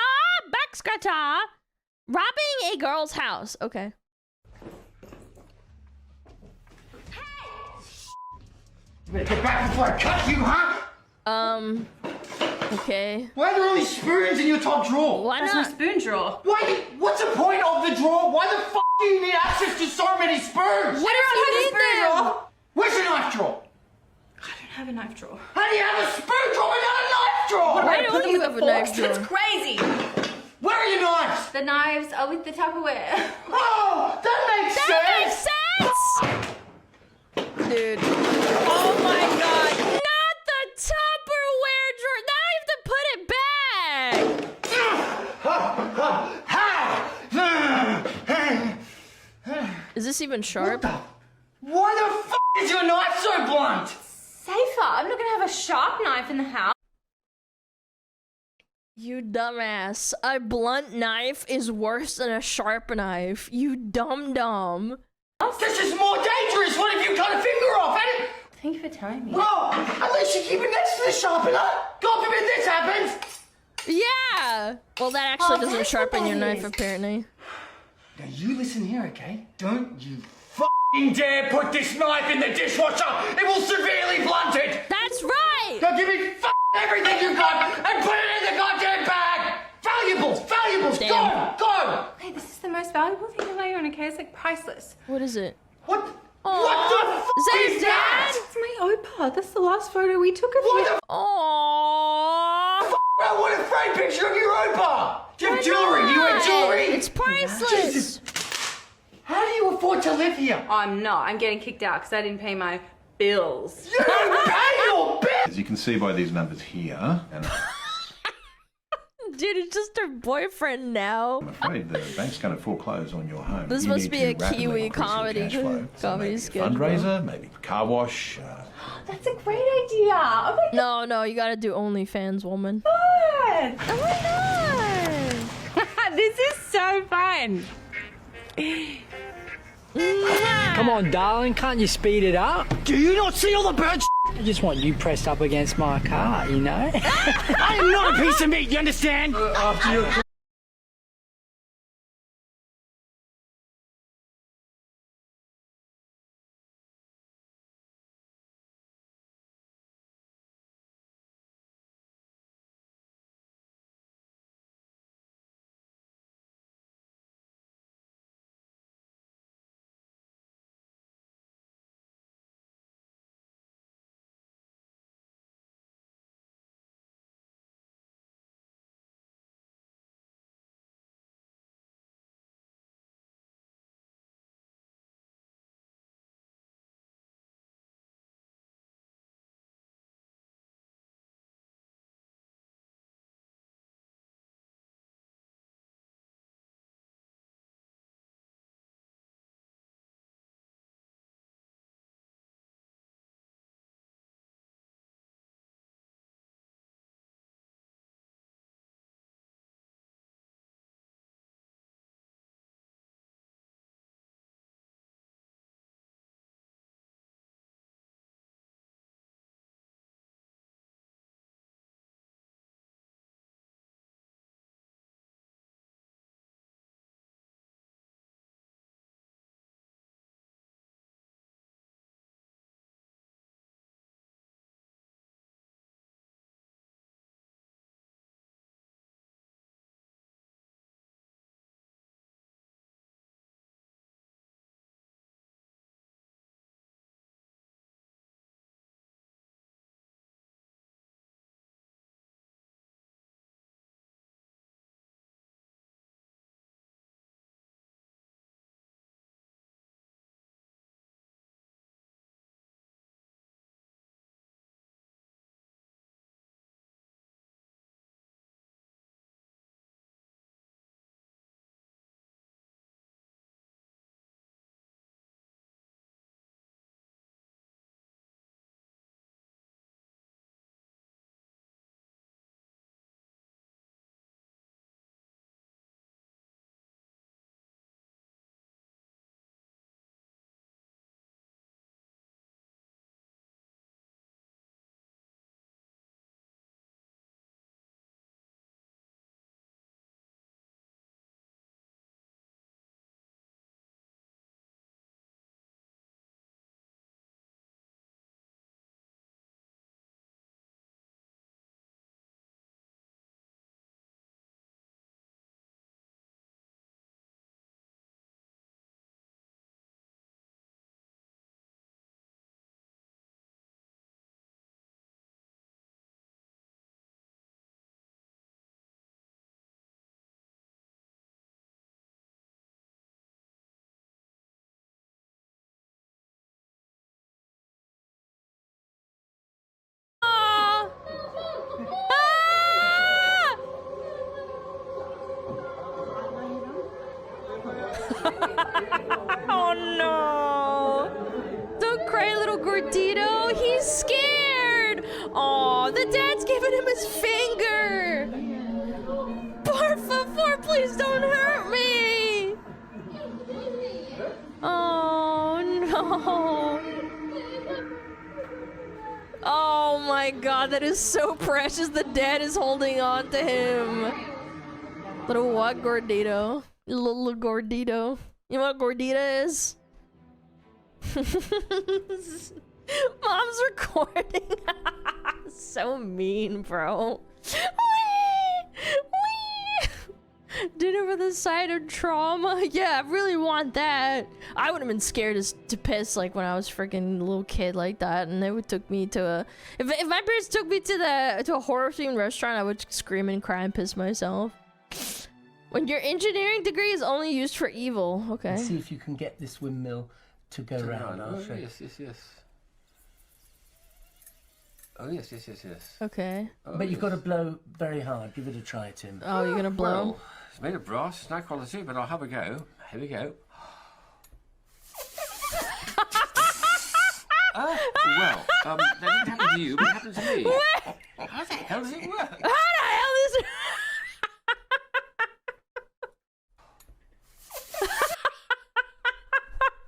back scratcher. Robbing a girl's house. Okay. You better get back before I cut you, huh? Okay. Why are there only spoons in your top drawer? Why That's not? my spoon drawer. What's the point of the drawer? Why the f do you need access to so many spoons? What if you need them? Where's your knife drawer? I don't have a knife drawer. How do you have a spoon drawer without a knife drawer? Why don't you have a knife drawer? That's crazy. Where are your knives? The knives are with the Tupperware. Oh, that makes sense! Dude. Oh my god. Not the Tupperware drawer. Now I have to put it back. Is this even sharp? Why the f is your knife so blunt? Safer. I'm not gonna have a sharp knife in the house. You dumbass. A blunt knife is worse than a sharp knife. You dum-dum. This is more dangerous. What if you cut a finger off? Thank you for telling me. Well, at least you keep it next to the sharpener. God forbid this happens. Yeah. Well, that actually doesn't that's sharpen what your that knife, is. apparently. Now you listen here, okay? Don't you f***ing dare put this knife in the dishwasher. It will severely blunt it. That's right. Now give me everything you got and put it in the goddamn bag. Valuables, Damn. go. Hey, this is the most valuable thing in my own, okay? It's like priceless. What is it? What? Aww. What the f Is that is his that? dad? It's my Opa. That's the last photo we took of What you. the Aww. I want a framed picture of your Opa. Do you have jewelry? Do you wear jewelry? It's priceless. Jesus. How do you afford to live here? I'm not. I'm getting kicked out because I didn't pay my bills. You don't pay your bills. As you can see by these numbers here, and Dude, it's just her boyfriend now. I'm afraid the bank's going to foreclose on your home. This You must need be to a rapidly Kiwi increase your comedy cash flow. So comedy maybe a schedule. fundraiser, maybe car wash. That's a great idea. Oh my No, you gotta do OnlyFans, woman. god. Oh my god. This is so fun. Come on, darling, can't you speed it up? Do you not see all the birds? I just want you pressed up against my car, you know? I am not a piece of meat, you understand? After your Please don't hurt me! Oh no! Oh my god, that is so precious. The dad is holding on to him. Little what, gordito? Little gordito. You know what gordita is? Mom's recording. So mean, bro. Dinner with a side of trauma. Yeah, I really want that. I would have been scared as to piss like when I was freaking little kid like that, and they would took me to a. If my parents took me to a horror themed restaurant, I would scream and cry and piss myself. When your engineering degree is only used for evil, okay. Let's see if you can get this windmill to go round. Oh, yes. Oh, yes. Okay. Oh, but you've got to blow very hard. Give it a try, Tim. Oh, you're gonna blow? Well, it's made of brass. It's no quality, but I'll have a go. Here we go. Well, that didn't happen to you, but it happened to me. How the hell does it work? How the hell is it?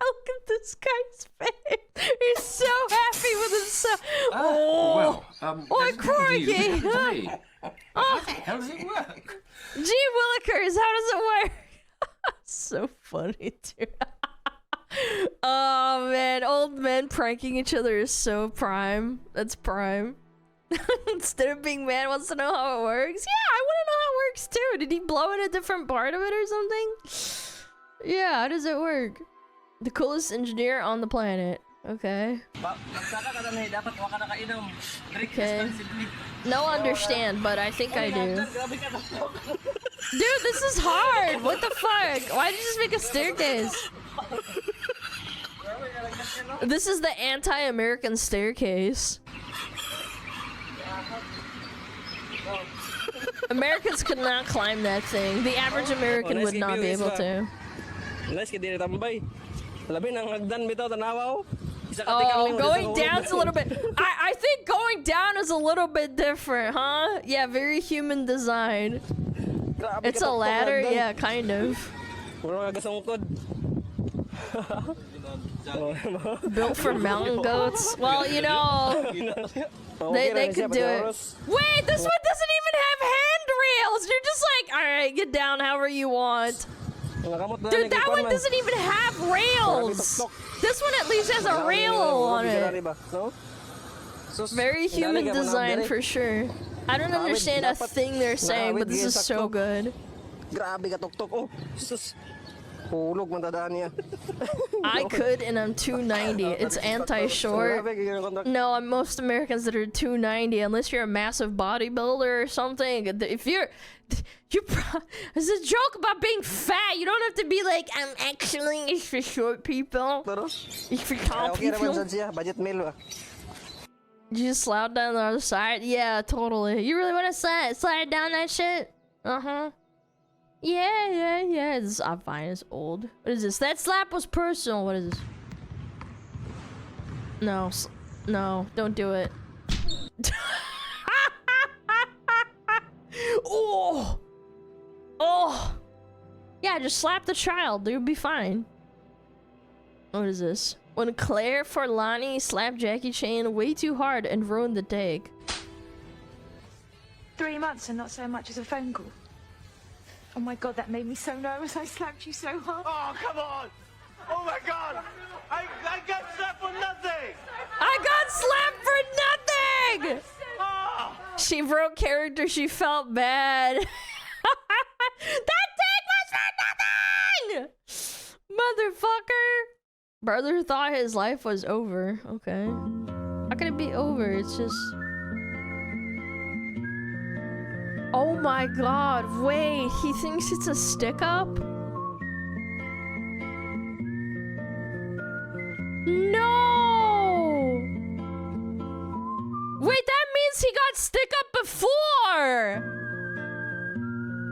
Look at this guy's face. He's so happy with himself. Well, oh, crikey. How the hell does it work? Gee willikers, how does it work? So funny, dude. Oh man, old men pranking each other is so prime. That's prime. Instead of being mad, wants to know how it works. Yeah, I want to know how it works too. Did he blow in a different part of it or something? Yeah, how does it work? The coolest engineer on the planet. Okay. Okay. No understand, but I think I do. Dude, this is hard. What the fuck? Why did you just make a staircase? This is the anti-American staircase. Americans could not climb that thing. The average American would not be able to. Oh, going down's a little bit. I think going down is a little bit different, huh? Yeah, very human design. It's a ladder, yeah, kind of. Built for mountain goats. Well, you know, they could do it. Wait, this one doesn't even have handrails. You're just like, all right, get down however you want. Dude, that one doesn't even have rails. This one at least has a rail on it. Very human design for sure. I don't understand a thing they're saying, but this is so good. I could, and I'm 290. It's anti-short. No, most Americans that are 290, unless you're a massive bodybuilder or something. If you're it's a joke about being fat. You don't have to be like, I'm actually, it's for short people. It's for tall people. You just slide down the other side? Yeah, totally. You really want to slide down that shit? Uh-huh. Yeah. I'm fine. It's old. What is this? That slap was personal. What is this? No. No, don't do it. Oh! Oh! Yeah, just slap the child. They would be fine. What is this? When Claire Forlani slapped Jackie Chan way too hard and ruined the take. 3 months and not so much as a phone call. Oh my god, that made me so nervous. I slapped you so hard. Oh, come on! Oh my god! I got slapped for nothing! I got slapped for nothing! Oh. She broke character, she felt bad. That take was for nothing! Motherfucker! Brother thought his life was over. Okay. How can it be over? It's just... Oh my god, wait, he thinks it's a stick-up? No! Wait, that means he got stick-up before!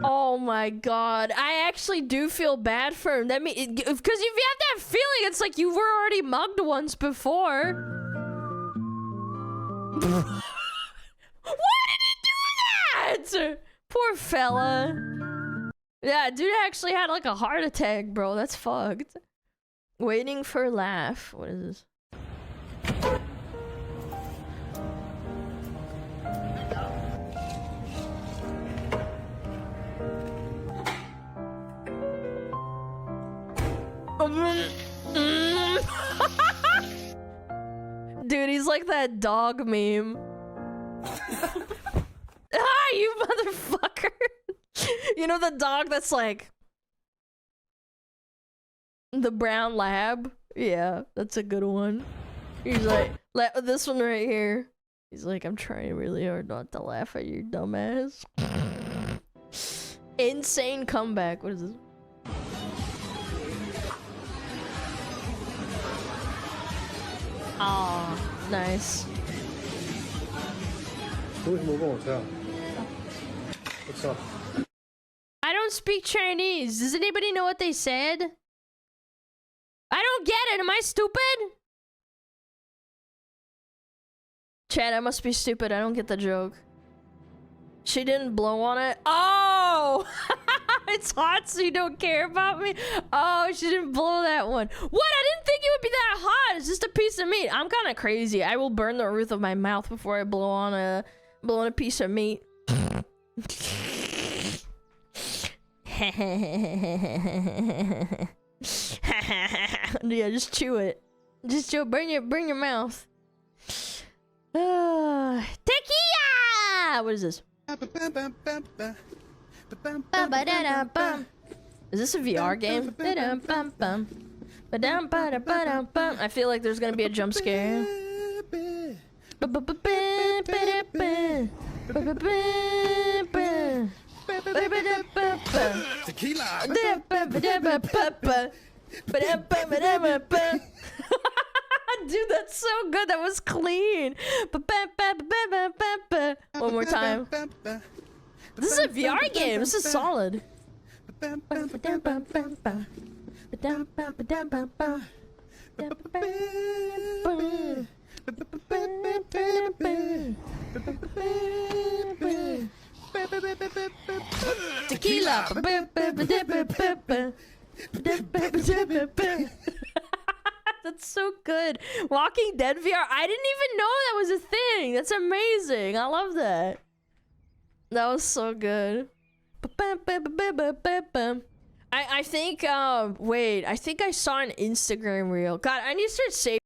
Oh my god, I actually do feel bad for him. That means, because if you have that feeling, it's like you were already mugged once before. Why did he do that? Poor fella. Yeah, dude actually had like a heart attack, bro. That's fucked. Waiting for laugh. What is this? Dude, he's like that dog meme. Ah, you motherfucker. You know the dog that's like the brown lab? Yeah, that's a good one. He's like, this one right here. He's like, I'm trying really hard not to laugh at your dumbass. Insane comeback. What is this? Aw, nice. What's up? I don't speak Chinese. Does anybody know what they said? I don't get it. Am I stupid? Chad, I must be stupid. I don't get the joke. She didn't blow on it. Oh! It's hot, so you don't care about me? Oh, she didn't blow that one. What? I didn't think it would be that hot. It's just a piece of meat. I'm kind of crazy. I will burn the roof of my mouth before I blow on a piece of meat. Yeah, just chew it. Just chew it. Burn your mouth. Tequila! What is this? Is this a VR game? I feel like there's gonna be a jump scare. Tequila. Dude, that's so good. That was clean. One more time. This is a VR game. This is solid. Tequila. That's so good. Walking Dead VR. I didn't even know that was a thing. That's amazing. I love that. That was so good. I think wait, I think I saw an Instagram reel. God, I need to start saving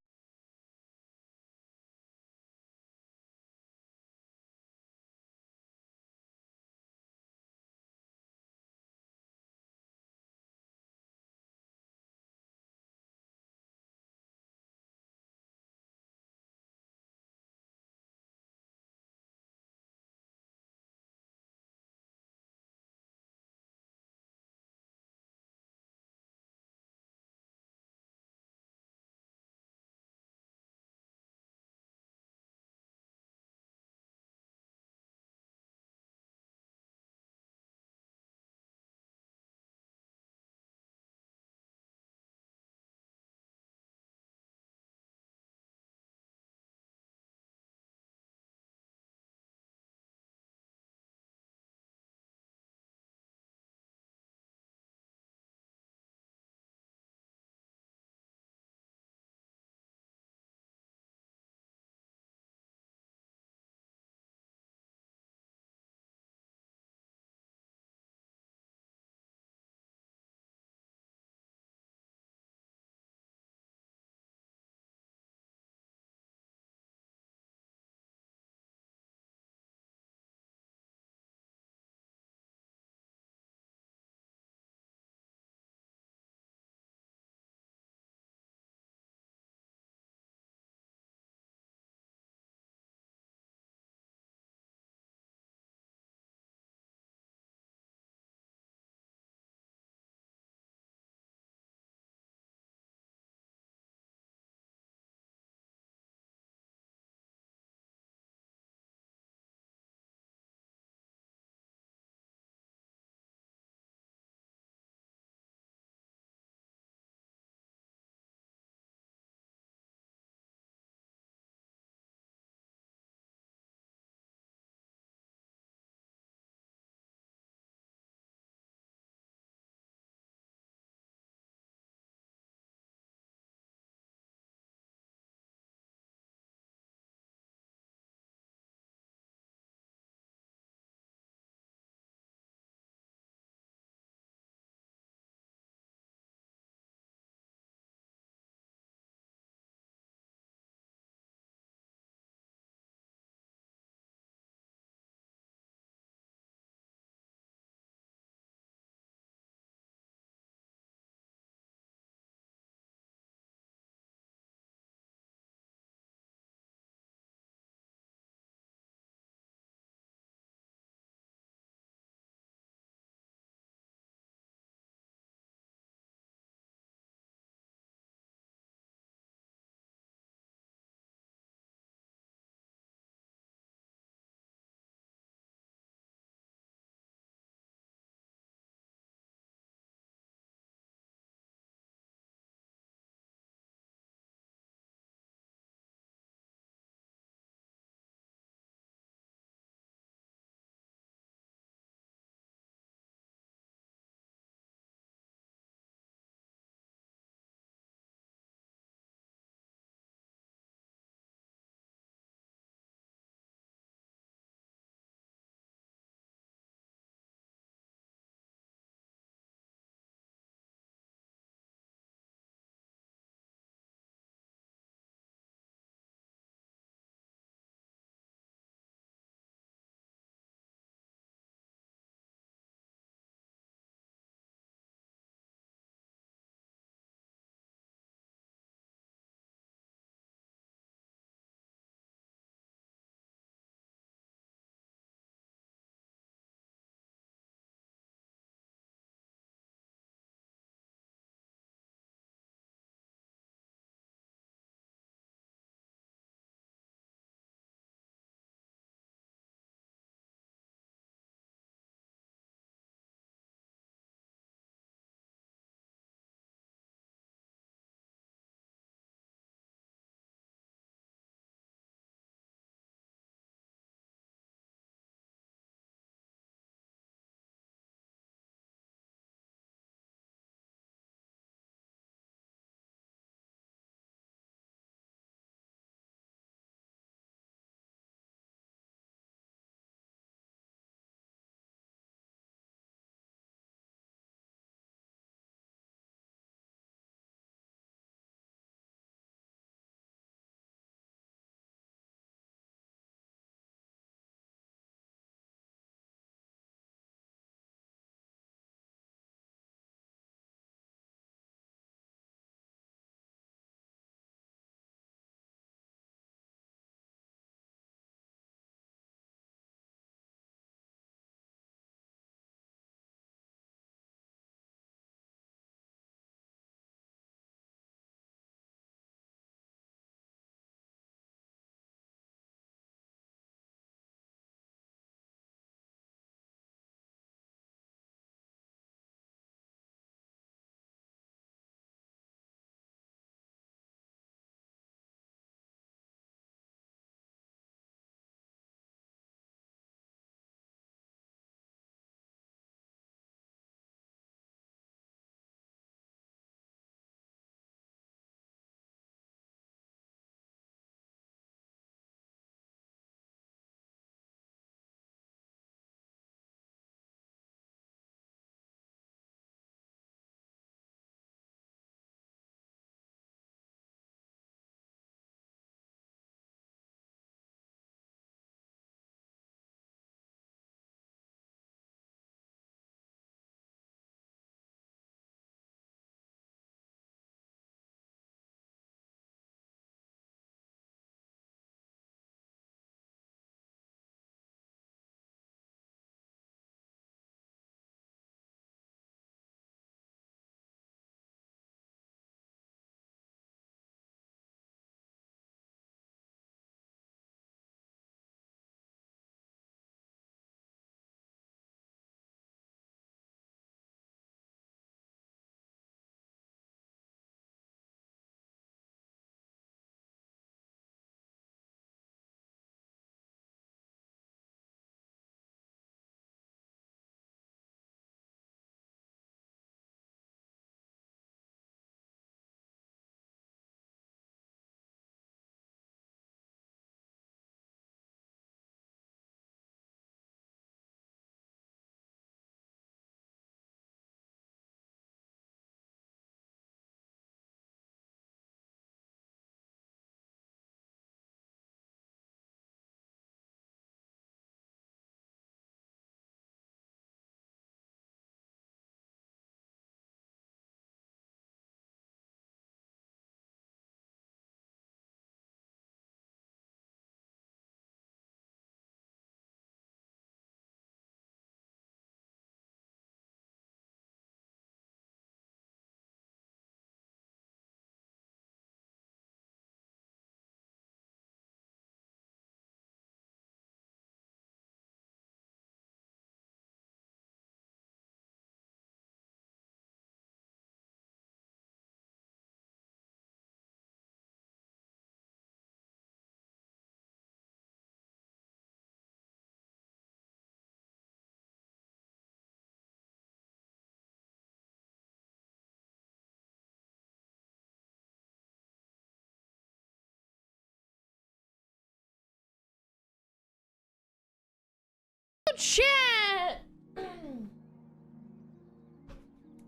Chat.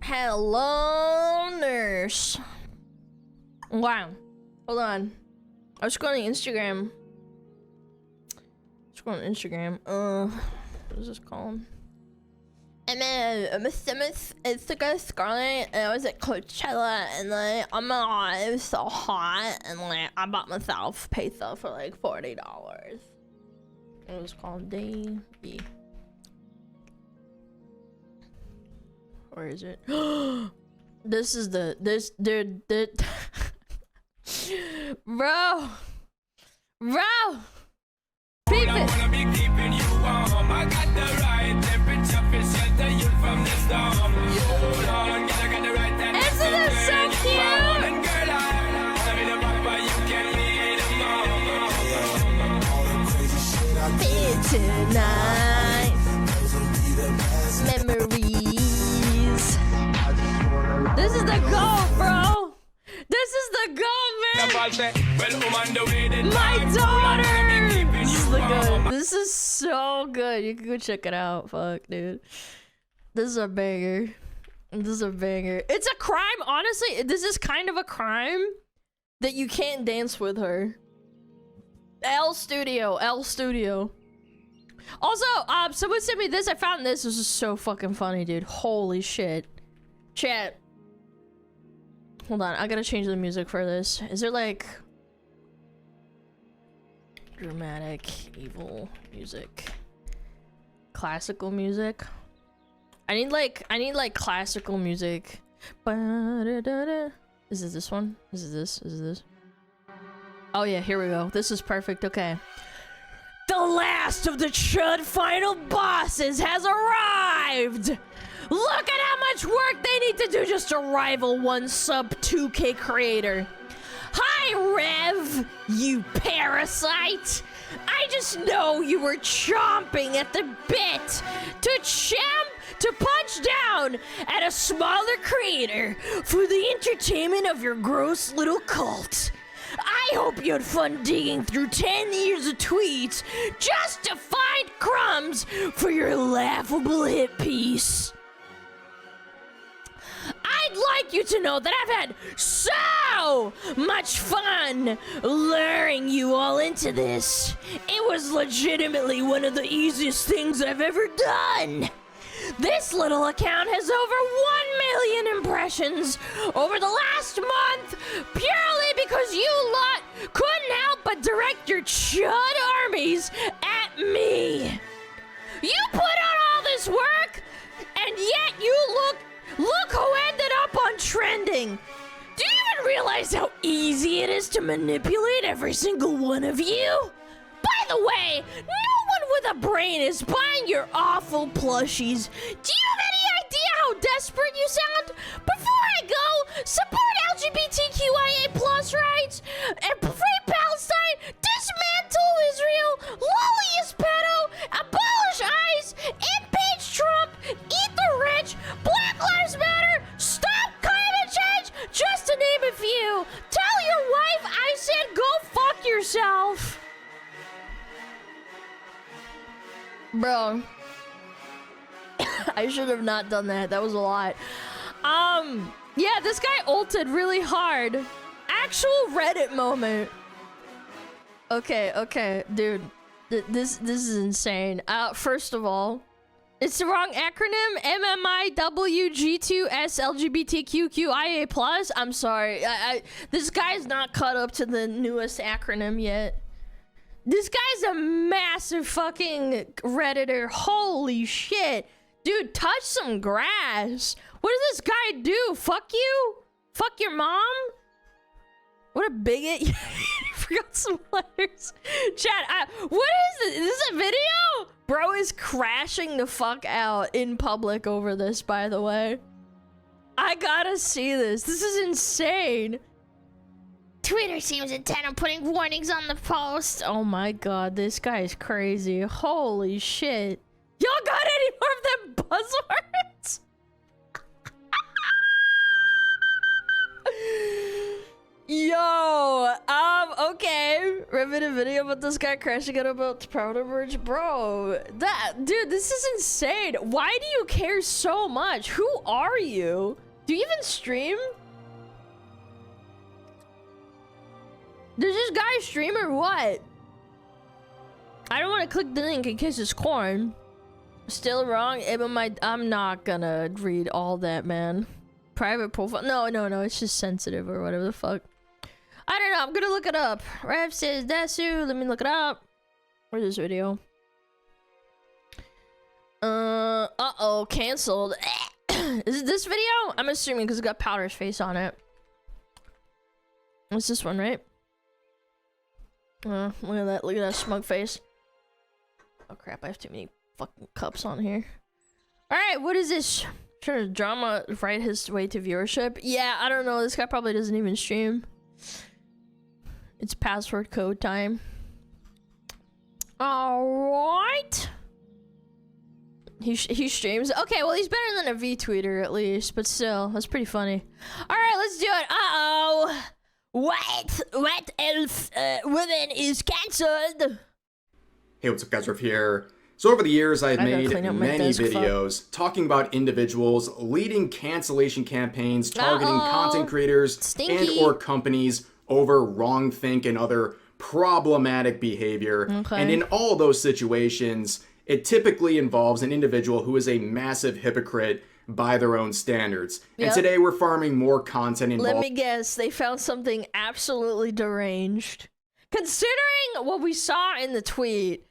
Hello, nurse. Wow. Hold on. I was scrolling Instagram. What is this called? I'm a Scarlet, and I was at Coachella, and like, oh my god, it was so hot, and like, I bought myself pizza for like $40. It was called Day B. Where is it? This is dude, bro. Peep it. I got the right temperature for shelter you from the storm. Isn't this so cute? Tonight, memories. This is the goal, bro. This is the goal, man. My daughter. This is so good. You can go check it out. Fuck, dude. This is a banger. This is a banger. It's a crime, honestly. This is kind of a crime that you can't dance with her. L Studio. Also, someone sent me this. I found this. This is so fucking funny, dude. Holy shit. Chat. Hold on. I gotta change the music for this. Is there like dramatic, evil music? Classical music? I need like classical music. Is it this one? Is it this? Oh yeah, here we go. This is perfect. Okay. The last of the Chud final bosses has arrived! Look at how much work they need to do just to rival one sub 2K creator. Hi, Rev, you parasite! I just know you were chomping at the bit to punch down at a smaller creator for the entertainment of your gross little cult. I hope you had fun digging through 10 years of tweets just to find crumbs for your laughable hit piece. I'd like you to know that I've had so much fun luring you all into this. It was legitimately one of the easiest things I've ever done. This little account has over 1 million impressions over the last month purely because you lot couldn't help but direct your chud armies at me. You put on all this work, and yet you look who ended up on trending. Do you even realize how easy it is to manipulate every single one of you? By the way, no one with a brain is buying your awful plushies. Do you have any idea how desperate you sound? Before I go, support LGBTQIA+ rights and free Palestine, dismantle Israel, lolliest pedo, abolish ICE, impeach Trump, eat the rich, Black Lives Matter, stop climate change, just to name a few. Tell your wife I said go fuck yourself. Bro, I should have not done that. That was a lot. Yeah, this guy ulted really hard. Actual Reddit moment. Okay, dude. This is insane. First of all, it's the wrong acronym. MMIWG2SLGBTQQIA+. I'm sorry. This guy's not caught up to the newest acronym yet. This guy's a massive fucking Redditor. Holy shit. Dude, touch some grass. What does this guy do? Fuck you? Fuck your mom? What a bigot. You forgot some letters. Chat, what is this? Is this a video? Bro is crashing the fuck out in public over this, by the way. I gotta see this. This is insane. Twitter seems intent on putting warnings on the post. Oh my god, this guy is crazy. Holy shit. Y'all got any more of them buzzwords? Yo, Okay, Revit a video about this guy crashing out about Powder Bridge. Bro, dude, this is insane. Why do you care so much? Who are you? Do you even stream? Does this guy stream or what? I don't want to click the link in case it's corn. Still wrong? I'm not gonna read all that, man. Private profile? No, it's just sensitive or whatever the fuck. I don't know, I'm gonna look it up. Rev says Desu, let me look it up. Where's this video? Uh-oh, canceled. Is it this video? I'm assuming because it's got Powder's face on it. It's this one, right? Look at that smug face. Oh crap, I have too many fucking cups on here. Alright, what is this? Trying to drama right his way to viewership? Yeah, I don't know, this guy probably doesn't even stream. It's password code time. Alright. He streams. Okay, well he's better than a V-tweeter at least, but still, that's pretty funny. Alright, let's do it. Uh-oh. What else woman is cancelled? Hey, what's up guys, Riff here. So over the years, I've made many videos talking about individuals leading cancellation campaigns targeting content creators and or companies over wrongthink and other problematic behavior. And in all those situations, it typically involves an individual who is a massive hypocrite by their own standards. And today we're farming more content involved. Let me guess, they found something absolutely deranged. Considering what we saw in the tweet,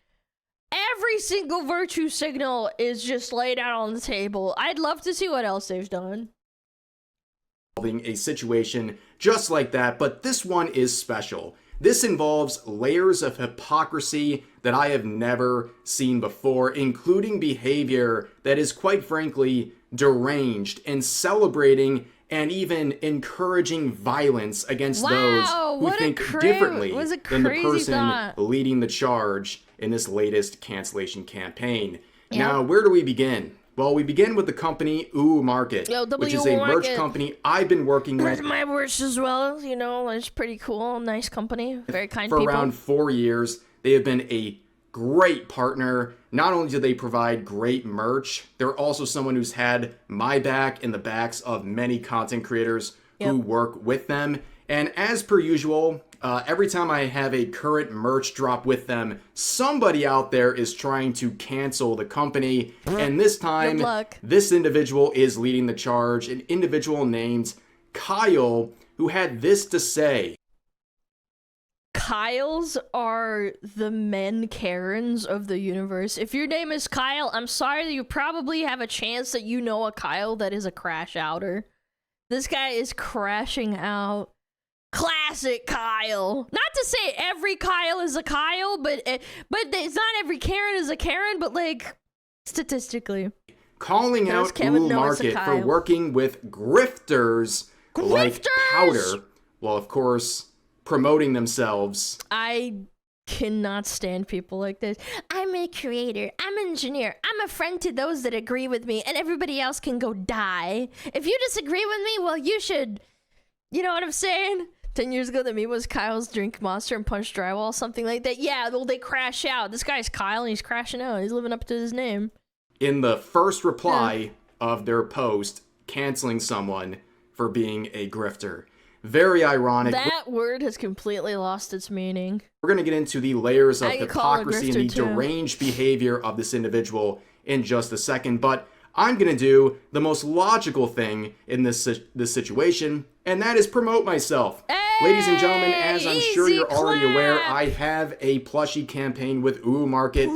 every single virtue signal is just laid out on the table. I'd love to see what else they've done. A situation just like that, but this one is special. This involves layers of hypocrisy that I have never seen before, including behavior that is quite frankly deranged and celebrating and even encouraging violence against those who think differently than the person leading the charge in this latest cancellation campaign. Now, where do we begin? Well, we begin with the company Ooh Market, which is a merch company I've been working with. My merch as well, you know, it's pretty cool, nice company, very kind people. For around 4 years, they have been a great partner. Not only do they provide great merch, they're also someone who's had my back and the backs of many content creators who work with them. And as per usual, every time I have a current merch drop with them, somebody out there is trying to cancel the company. And this time, this individual is leading the charge, an individual named Kyle, who had this to say. Kyles are the men Karens of the universe. If your name is Kyle, I'm sorry that you probably have a chance that you know a Kyle that is a crash outer. This guy is crashing out. Classic Kyle. Not to say every Kyle is a Kyle, but it's not every Karen is a Karen, but like statistically. Calling out Ooh Market for working with grifters like Powder. Well, of course, promoting themselves. I cannot stand people like this. I'm a creator. I'm an engineer. I'm a friend to those that agree with me, and everybody else can go die. If you disagree with me, well, you should. You know what I'm saying? 10 years ago, the meme was Kyle's drink monster and punch drywall, something like that. Yeah, well, they crash out. This guy's Kyle, and he's crashing out. He's living up to his name. In the first reply of their post, canceling someone for being a grifter. Very ironic. That word has completely lost its meaning. We're going to get into the layers of hypocrisy and the deranged behavior of this individual in just a second, but I'm going to do the most logical thing in this situation, and that is promote myself. Hey, ladies and gentlemen, as I'm sure you're already aware, I have a plushie campaign with Ooh Market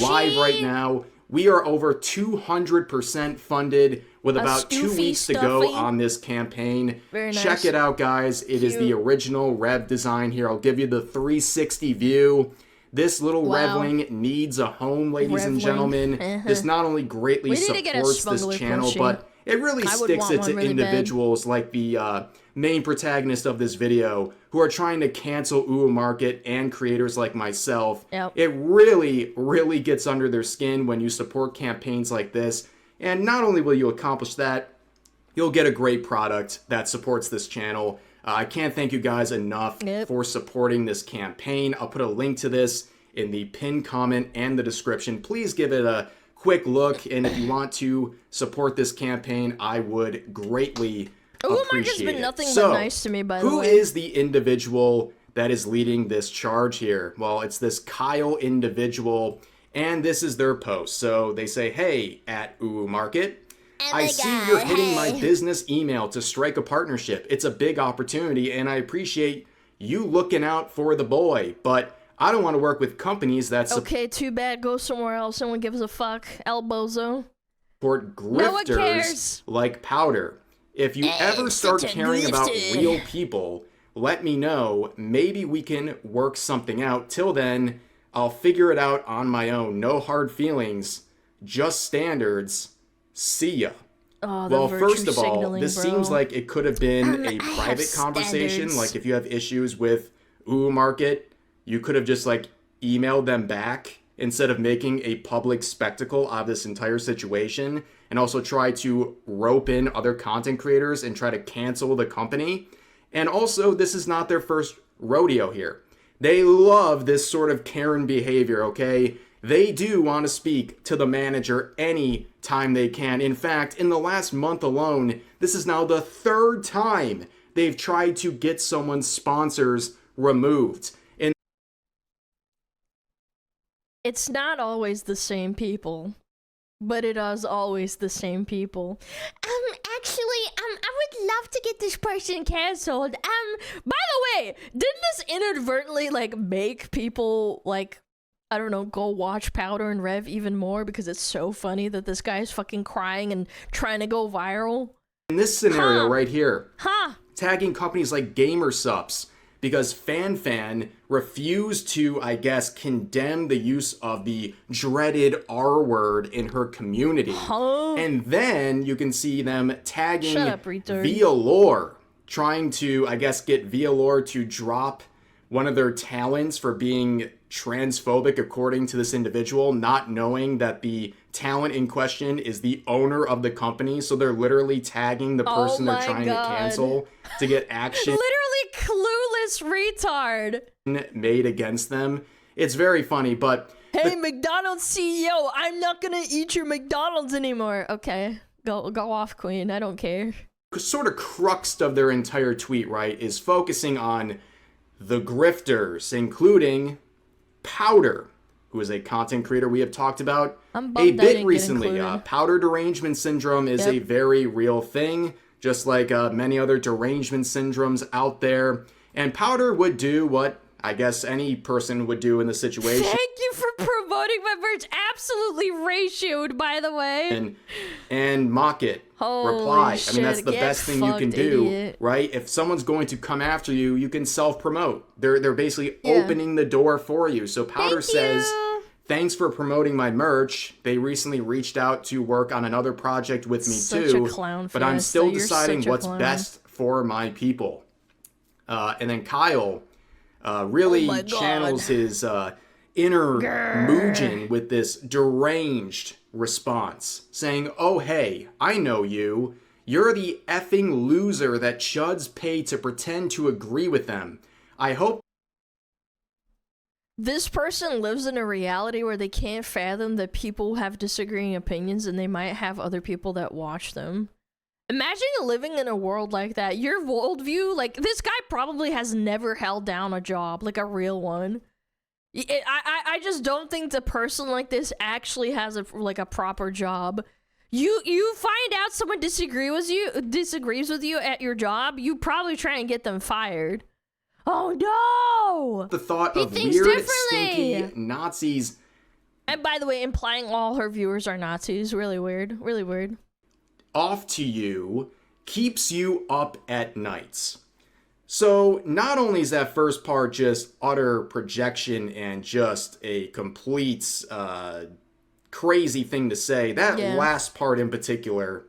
live right now. We are over 200% funded with about 2 weeks to go on this campaign. Very nice. Check it out, guys. It is the original Rev design here. I'll give you the 360 view. This little Revling needs a home, ladies and gentlemen. This not only greatly supports this channel, but it really sticks it to individuals like the main protagonist of this video who are trying to cancel Ooh Market and creators like myself. It really, really gets under their skin when you support campaigns like this. And not only will you accomplish that, you'll get a great product that supports this channel. I can't thank you guys enough for supporting this campaign. I'll put a link to this in the pinned comment and the description. Please give it a quick look, and if you want to support this campaign, I would greatly appreciate it. Been nothing but nice to me, by the way. Who is the individual that is leading this charge here? Well, it's this Kyle individual, and this is their post. So they say, hey, at Ooh Market, I see you're hitting my business email to strike a partnership. It's a big opportunity, and I appreciate you looking out for the boy, but I don't want to work with companies that okay, too bad. Go somewhere else. Someone gives a fuck. El Bozo. Support grifters like Powder. If you ever start caring about real people, let me know. Maybe we can work something out. Till then, I'll figure it out on my own. No hard feelings, just standards. See ya. Oh, well, first of all, this seems like it could have been a private conversation. Like if you have issues with Ooh Market, you could have just like emailed them back instead of making a public spectacle of this entire situation, and also try to rope in other content creators and try to cancel the company. And also, this is not their first rodeo here. They love this sort of Karen behavior, okay? They do want to speak to the manager any time they can. In fact, in the last month alone, this is now the 3rd time they've tried to get someone's sponsors removed. And it's not always the same people, but it is always the same people. Actually, I would love to get this person canceled. By the way, didn't this inadvertently, like, make people, like, I don't know, go watch Powder and Rev even more because it's so funny that this guy's fucking crying and trying to go viral? In this scenario right here, tagging companies like GamerSups because FanFan refused to, I guess, condemn the use of the dreaded R word in her community. And then you can see them tagging Vialore, trying to, I guess, get Vialore to drop one of their talents for being transphobic, according to this individual, not knowing that the talent in question is the owner of the company. So they're literally tagging the person they're trying to cancel to get action Literally clueless retard made against them. It's very funny, but hey, McDonald's CEO, I'm not gonna eat your McDonald's anymore. Okay, go off, Queen. I don't care. Sort of crux of their entire tweet, right, is focusing on the grifters, including Powder, who is a content creator we have talked about a bit recently. Powder derangement syndrome is a very real thing, just like many other derangement syndromes out there. And Powder would do what I guess any person would do in the situation. Thank you for promoting my merch. Absolutely ratioed, by the way. And mock it. Reply. I mean, that's the best thing you can do, right? If someone's going to come after you, you can self-promote. They're basically opening the door for you. So Powder says, thanks for promoting my merch. They recently reached out to work on another project with me too. But I'm still deciding what's best for my people. And then Kyle really channels his inner Muujin with this deranged response, saying, oh hey, I know you. You're the effing loser that chuds pay to pretend to agree with them. I hope this person lives in a reality where they can't fathom that people have disagreeing opinions and they might have other people that watch them. Imagine living in a world like that. Your worldview, like, this guy probably has never held down a job, like a real one. I just don't think the person like this actually has a proper job. You find out someone disagrees with you at your job, you probably try and get them fired. Oh no! The thought of weird, stinky Nazis. And by the way, implying all her viewers are Nazis, really weird, really weird. Off to you keeps you up at nights. So not only is that first part just utter projection and just a complete crazy thing to say, that last part in particular,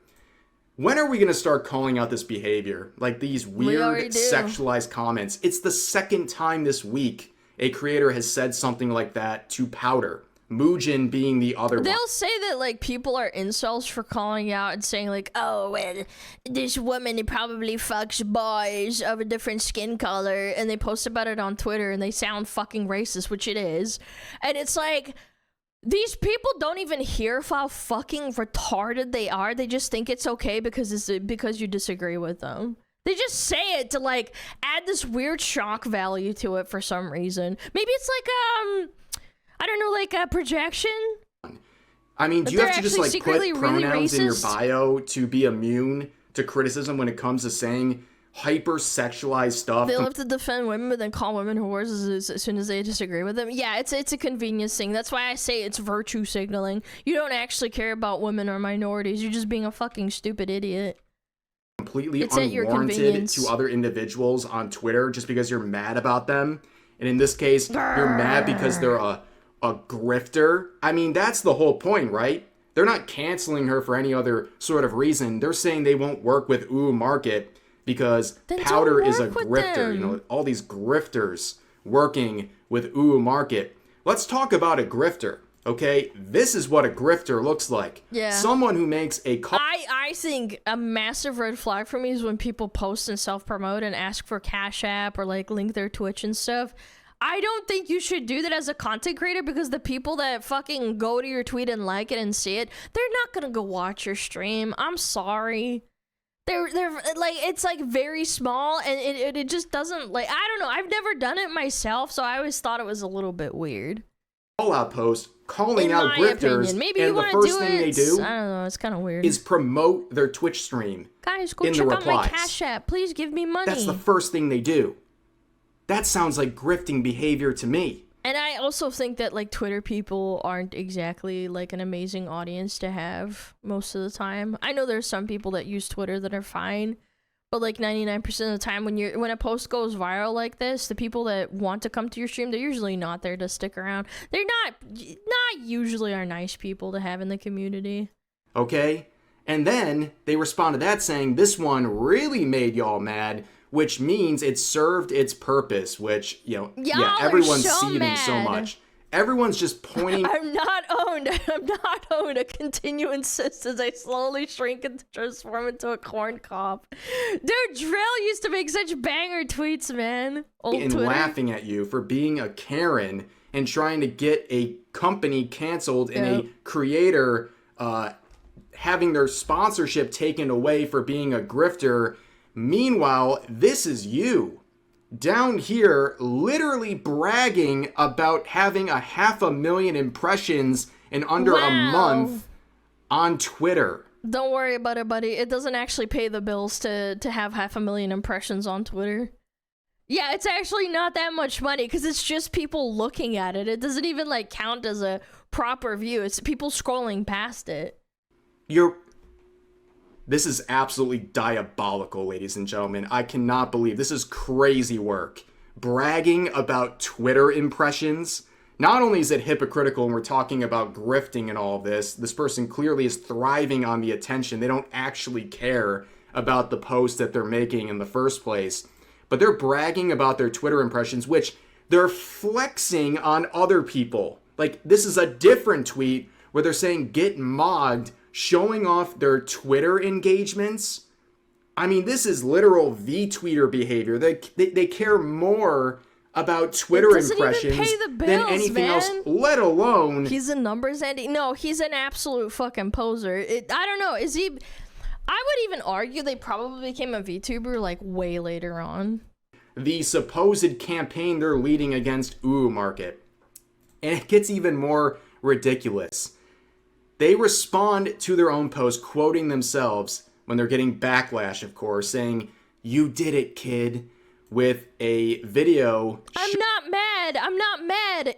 when are we going to start calling out this behavior? Like these weird sexualized comments. It's the second time this week a creator has said something like that to Powder. Muujin being the other one. They'll say that like people are incels for calling out and saying like, oh well, this woman probably fucks boys of a different skin color, and they post about it on Twitter and they sound fucking racist, which it is. And it's like, these people don't even hear how fucking retarded they are. They just think it's okay because you disagree with them. They just say it to like add this weird shock value to it for some reason. Maybe it's like I don't know, like a projection? I mean, do you have to just like put pronouns in your bio to be immune to criticism when it comes to saying hyper-sexualized stuff? They'll have to defend women but then call women whores as soon as they disagree with them. Yeah, it's a convenience thing. That's why I say it's virtue signaling. You don't actually care about women or minorities. You're just being a fucking stupid idiot. Completely unwarranted to other individuals on Twitter just because you're mad about them. And in this case, you're mad because they're a grifter. I mean, that's the whole point, right? They're not canceling her for any other sort of reason. They're saying they won't work with Ooh Market because Powder is a grifter. You know, all these grifters working with Ooh Market. Let's talk about a grifter, okay? This is what a grifter looks like. Yeah. Someone who makes a call. I think a massive red flag for me is when people post and self-promote and ask for Cash App or like link their Twitch and stuff. I don't think you should do that as a content creator because the people that fucking go to your tweet and like it and see it, they're not gonna go watch your stream. I'm sorry. They're like, it's like very small and it just doesn't, like, I don't know. I've never done it myself, so I always thought it was a little bit weird. Call-out post calling out grifters, maybe and you the first thing they do, I don't know, it's kind of weird, is promote their Twitch stream. Guys, go in check the out my replies. Cash App. Please give me money. That's the first thing they do. That sounds like grifting behavior to me. And I also think that like Twitter people aren't exactly like an amazing audience to have most of the time. I know there's some people that use Twitter that are fine, but like 99% of the time when a post goes viral like this, the people that want to come to your stream, they're usually not there to stick around. They're not usually are nice people to have in the community. Okay? And then they respond to that saying, this one really made y'all mad, which means it served its purpose, which, you know, yeah, everyone's seething so much. Everyone's just pointing. I'm not owned. A continue insist as I slowly shrink and transform into a corn cob. Dude, Drill used to make such banger tweets, man. Old and Twitter. Laughing at you for being a Karen and trying to get a company canceled and a creator having their sponsorship taken away for being a grifter. Meanwhile, this is you down here literally bragging about having 500,000 impressions in under a month on Twitter. Don't worry about it, buddy. It doesn't actually pay the bills to have 500,000 impressions on Twitter. Yeah, it's actually not that much money because it's just people looking at it. It doesn't even like count as a proper view. It's people scrolling past it. This is absolutely diabolical, ladies and gentlemen. I cannot believe this is crazy work. Bragging about Twitter impressions. Not only is it hypocritical when we're talking about grifting and all this person clearly is thriving on the attention. They don't actually care about the post that they're making in the first place. But they're bragging about their Twitter impressions, which they're flexing on other people. Like, this is a different tweet where they're saying, get mogged, showing off their Twitter engagements. I mean, this is literal V-tweeter behavior. They care more about Twitter impressions than anything else, let alone... He's a numbers Andy. No, he's an absolute fucking poser. I don't know, is he... I would even argue they probably became a VTuber like way later on. The supposed campaign they're leading against Ooh Market. And it gets even more ridiculous. They respond to their own post, quoting themselves when they're getting backlash, of course, saying, "You did it, kid," with a video. I'm not mad.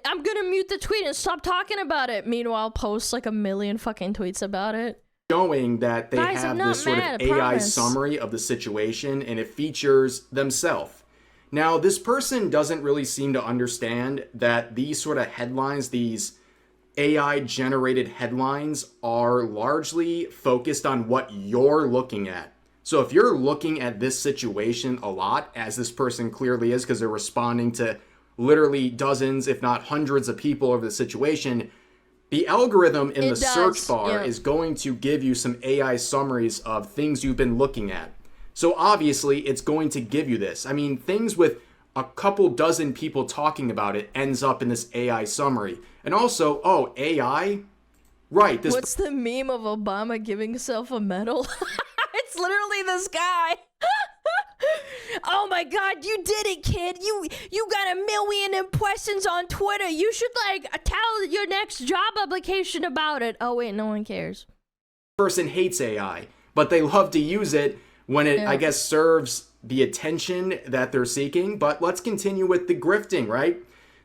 I'm gonna mute the tweet and stop talking about it. Meanwhile, posts like 1 million fucking tweets about it. Showing that they Guys, have this sort of AI summary of the situation, and it features themselves. Now, this person doesn't really seem to understand that these sort of headlines, these AI-generated headlines, are largely focused on what you're looking at. So if you're looking at this situation a lot, as this person clearly is, because they're responding to literally dozens, if not hundreds of people over the situation, The algorithm in It the does, search bar yeah. is going to give you some AI summaries of things you've been looking at. So obviously, it's going to give you this. I mean, things with a couple dozen people talking about it ends up in this AI summary. And also, oh, AI? Right, this What's the meme of Obama giving himself a medal? It's literally this guy. Oh my god, you did it, kid. You got 1 million impressions on Twitter. You should like tell your next job application about it. Oh wait, no one cares. person hates AI, but they love to use it when it, I guess, serves the attention that they're seeking. But let's continue with the grifting, right?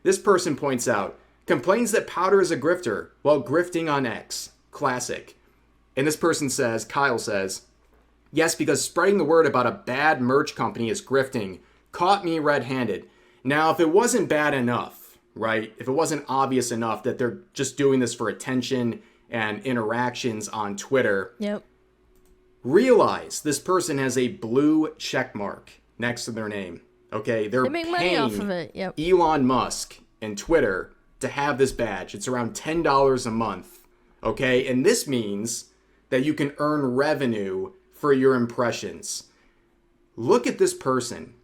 This person points out, complains that Powder is a grifter while grifting on X. Classic. And this person says, Kyle says, yes, because spreading the word about a bad merch company is grifting. Caught me red-handed. Now, if it wasn't bad enough, right? If it wasn't obvious enough that they're just doing this for attention and interactions on Twitter, realize this person has a blue check mark next to their name. Okay, they're They make money paying off of it. Yep. Elon Musk and Twitter to have this badge. It's around $10 a month. Okay, and this means that you can earn revenue for your impressions. Look at this person.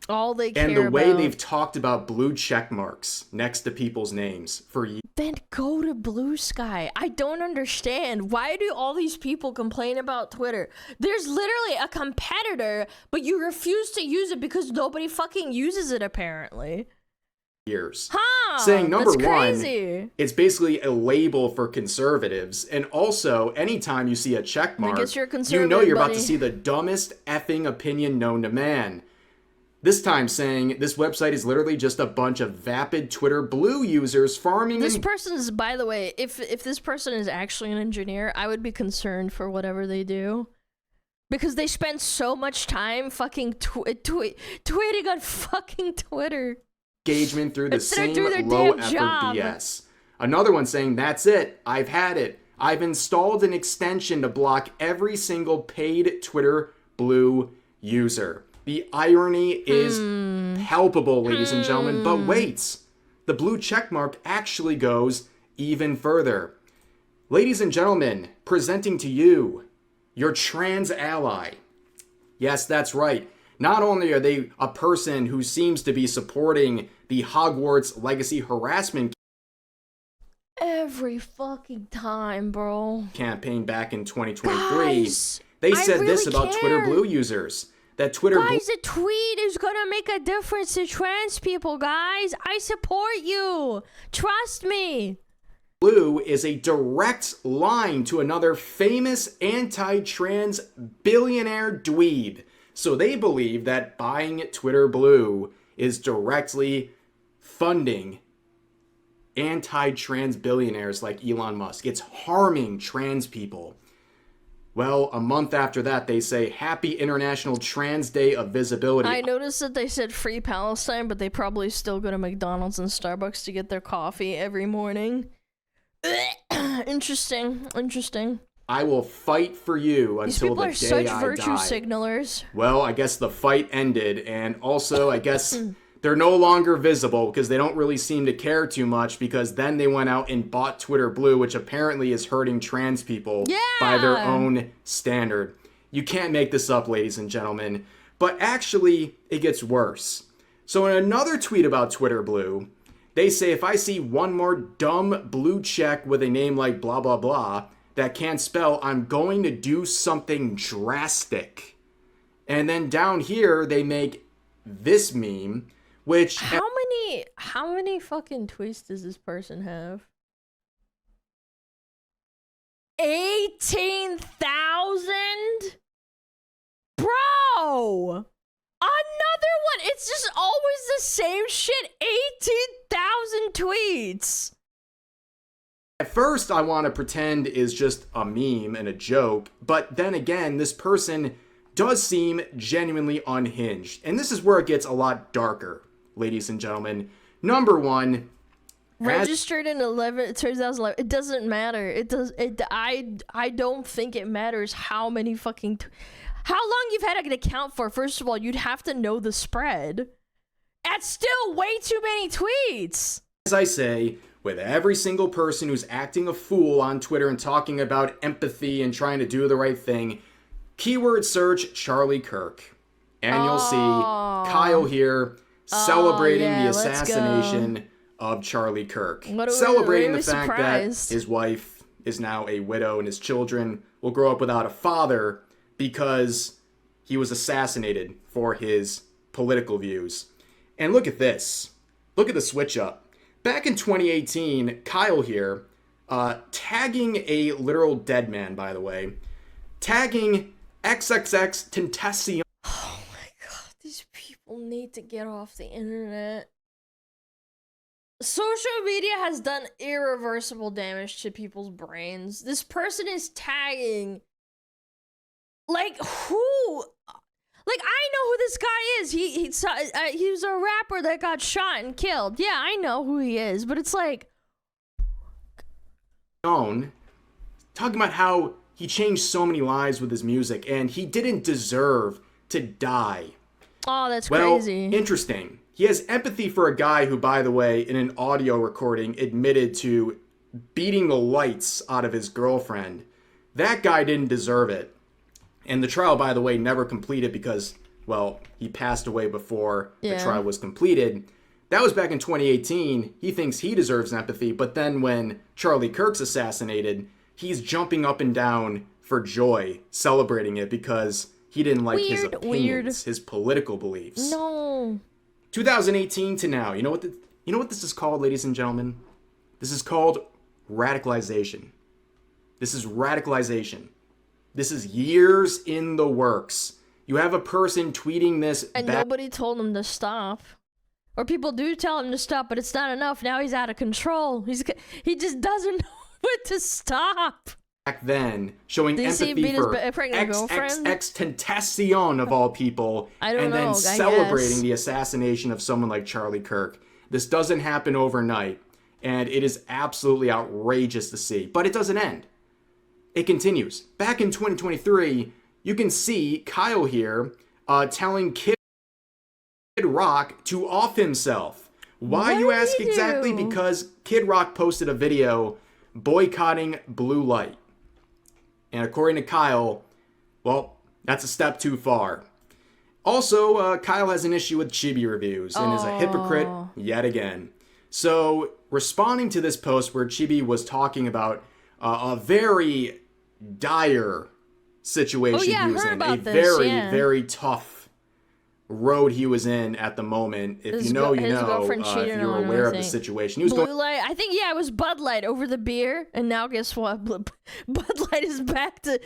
All they care And the way about. they've talked about blue check marks next to people's names for years. Then go to Blue Sky. I don't understand. Why do all these people complain about Twitter? There's literally a competitor, but you refuse to use it because nobody fucking uses it apparently. Saying number that's one, crazy. it's basically a label for conservatives. And also, anytime you see a check mark, guess you're a you know conservative, you're about buddy. to see the dumbest effing opinion known to man. This time saying this website is literally just a bunch of vapid Twitter blue users farming This and person's, by the way, if this person is actually an engineer, I would be concerned for whatever they do. Because they spend so much time fucking tweeting on fucking Twitter. engagement through the Instead of same doing their low damn effort job. BS. Another one saying, that's it, I've had it. I've installed an extension to block every single paid Twitter blue user. The irony is palpable, ladies and gentlemen, but wait, the blue checkmark actually goes even further. Ladies and gentlemen, presenting to you, your trans ally. Yes, that's right. Not only are they a person who seems to be supporting the Hogwarts legacy harassment Every fucking time, bro. campaign back in 2023, Guys, they I said this really about Twitter care. blue users. That Twitter blue Guys, a tweet is gonna make a difference to trans people, guys. I support you. Trust me. Blue is a direct line to another famous anti-trans billionaire dweeb. So they believe that buying Twitter Blue is directly funding anti-trans billionaires like Elon Musk. It's harming trans people. Well, a month after that, they say, Happy International Trans Day of Visibility. I noticed that they said free Palestine, but they probably still go to McDonald's and Starbucks to get their coffee every morning. Interesting. I will fight for you These until people the are day such I virtue die. signalers. Well, I guess the fight ended, and also I guess they're no longer visible because they don't really seem to care too much, because then they went out and bought Twitter Blue, which apparently is hurting trans people by their own standard. You can't make this up, ladies and gentlemen. But actually, it gets worse. So in another tweet about Twitter Blue, they say, if I see one more dumb blue check with a name like blah blah blah that can't spell, I'm going to do something drastic. And then down here, they make this meme, which... How many fucking tweets does this person have? 18,000? Bro! Another one! It's just always the same shit. 18,000 tweets. At first, I want to pretend is just a meme and a joke, but then again, this person does seem genuinely unhinged. And this is where it gets a lot darker, ladies and gentlemen. Number one, Registered in 2011. It doesn't matter. I don't think it matters how many fucking... how long you've had an account for. First of all, you'd have to know the spread. That's still way too many tweets. As I say, with every single person who's acting a fool on Twitter and talking about empathy and trying to do the right thing, keyword search Charlie Kirk. And you'll see Kyle here celebrating the assassination of Charlie Kirk. Celebrating the fact that his wife is now a widow and his children will grow up without a father because he was assassinated for his political views. And look at this. Look at the switch up. Back in 2018, Kyle here, tagging a literal dead man, by the way, tagging XXX Tentacion. Oh my god, these people need to get off the internet. Social media has done irreversible damage to people's brains. This person is tagging... Like, who? Like, I know who this guy is. He was a rapper that got shot and killed. Yeah, I know who he is, but it's like... Talking about how he changed so many lives with his music, and he didn't deserve to die. Oh, that's crazy. Well, interesting. He has empathy for a guy who, by the way, in an audio recording, admitted to beating the lights out of his girlfriend. That guy didn't deserve it. And the trial, by the way, never completed because, well, he passed away before the trial was completed. That was back in 2018. He thinks he deserves empathy, but then when Charlie Kirk's assassinated, he's jumping up and down for joy, celebrating it because he didn't like his opinions, his political beliefs. No. 2018 to now. You know what this is called, ladies and gentlemen? This is called radicalization. This is radicalization. This is years in the works. You have a person tweeting this and nobody told him to stop. Or people do tell him to stop, but it's not enough. Now he's out of control. He just doesn't know when to stop. Back then, showing empathy for XXX Tentacion of all people, and then celebrating the assassination of someone like Charlie Kirk. This doesn't happen overnight, and it is absolutely outrageous to see. But it doesn't end. It continues. Back in 2023, you can see Kyle here telling Kid Rock to off himself. Why, you ask exactly? Because Kid Rock posted a video boycotting blue light. And according to Kyle, well, that's a step too far. Also, Kyle has an issue with chibi reviews and is a hypocrite yet again. So, responding to this post where Chibi was talking about a very dire situation he was in, a very tough road he was in at the moment. If you know, you know, if you're aware of the situation. He was Blue Light, I think, yeah, it was Bud Light over the beer, and now guess what? Bud Light is back to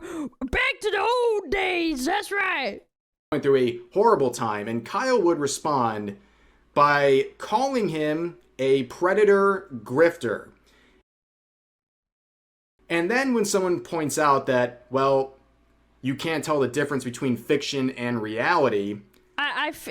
the old days. That's right. Going through a horrible time, and Kyle would respond by calling him a predator grifter. And then when someone points out that, well, you can't tell the difference between fiction and reality.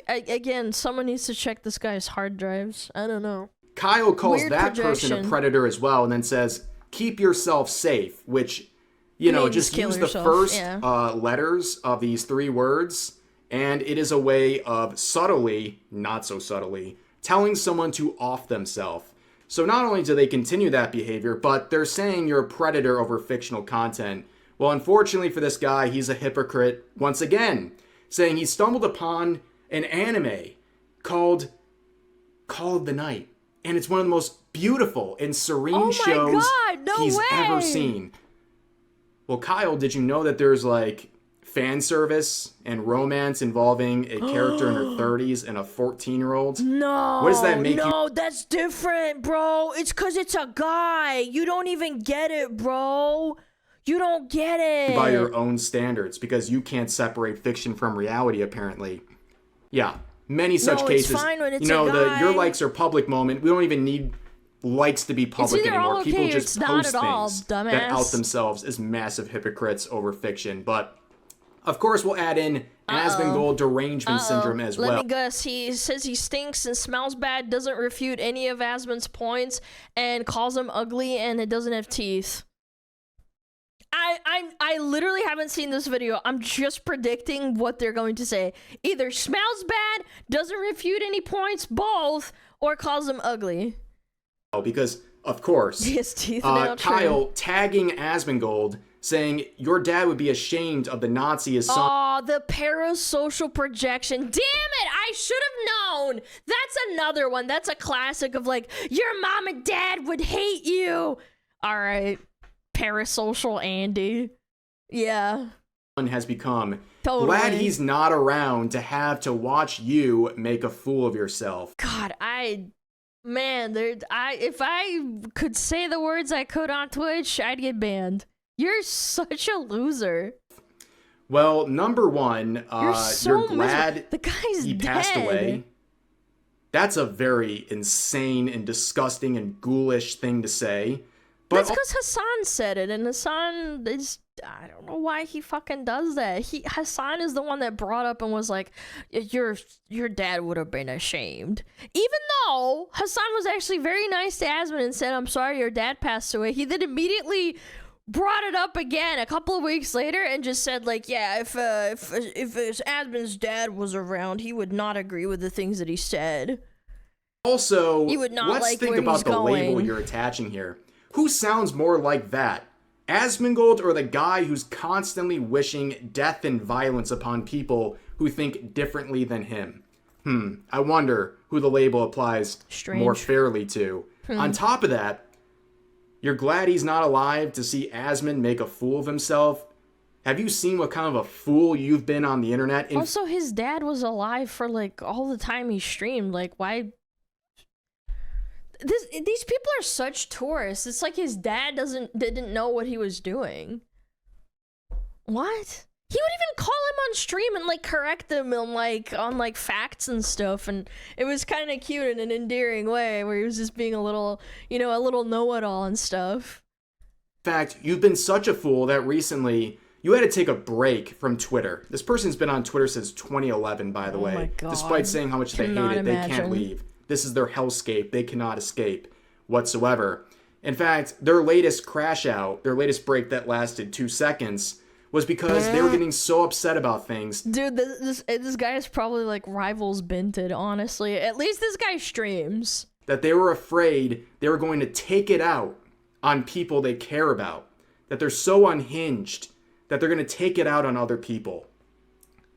Again, someone needs to check this guy's hard drives. I don't know. Kyle calls that person a predator as well, and then says, keep yourself safe, which, you know, just use the first letters of these three words, and it is a way of subtly, not so subtly, telling someone to off themselves. So not only do they continue that behavior, but they're saying you're a predator over fictional content. Well, unfortunately for this guy, he's a hypocrite once again, saying he stumbled upon an anime called Call of the Night. And it's one of the most beautiful and serene shows he's ever seen. Well, Kyle, did you know that there's like fan service and romance involving a character in her 30s and a 14-year-old? No. What does that make you? No, that's different, bro. It's because it's a guy. You don't even get it, bro. You don't get it. By your own standards, because you can't separate fiction from reality, apparently. Yeah, many such cases. It's fine when it's you know, a guy. your likes are public moment. We don't even need likes to be public anymore. People just post things that out themselves as massive hypocrites over fiction. But of course, we'll add in Asmongold derangement syndrome as well. Let me guess. He says he stinks and smells bad, doesn't refute any of Asmon's points, and calls him ugly, and it doesn't have teeth. I literally haven't seen this video. I'm just predicting what they're going to say. Either smells bad, doesn't refute any points, both, or calls him ugly. Because, of course, his teeth Kyle tagging Asmongold, saying, your dad would be ashamed of the Nazi his son. Oh, the parasocial projection. Damn it, I should have known. That's another one. That's a classic of like, your mom and dad would hate you. All right, parasocial Andy. Yeah. Has become. Totally. Glad he's not around to have to watch you make a fool of yourself. God, man, if I could say the words I could on Twitch, I'd get banned. You're such a loser. Well, number one, you're glad the guy's he passed away. That's a very insane and disgusting and ghoulish thing to say. But that's because Hassan said it, and Hassan is, I don't know why he fucking does that. Hassan is the one that brought up and was like, your dad would have been ashamed. Even though Hassan was actually very nice to Asmon and said, I'm sorry your dad passed away, he then immediately brought it up again a couple of weeks later and just said like, yeah, if Asmon's dad was around, he would not agree with the things that he said. Also, he would not let's like think where about he's the going. label you're attaching here. Who sounds more like that? Asmongold or the guy who's constantly wishing death and violence upon people who think differently than him? I wonder who the label applies more fairly to. On top of that, you're glad he's not alive to see Asmon make a fool of himself? Have you seen what kind of a fool you've been on the internet? Also, his dad was alive for like all the time he streamed. Like, why? These people are such tourists. It's like his dad didn't know what he was doing. What? He would even call him on stream and like correct him on facts and stuff, and it was kind of cute in an endearing way where he was just being a little know-it-all and stuff. In fact, you've been such a fool that recently you had to take a break from Twitter. This person's been on Twitter since 2011, by the way. My God. Despite saying how much they hate it, they can't leave. This is their hellscape. They cannot escape whatsoever. In fact, their latest crash out, their latest break that lasted 2 seconds, was because they were getting so upset about things. Dude, this guy is probably like rivals Binted, honestly. At least this guy streams. That they were afraid they were going to take it out on people they care about. That they're so unhinged that they're going to take it out on other people.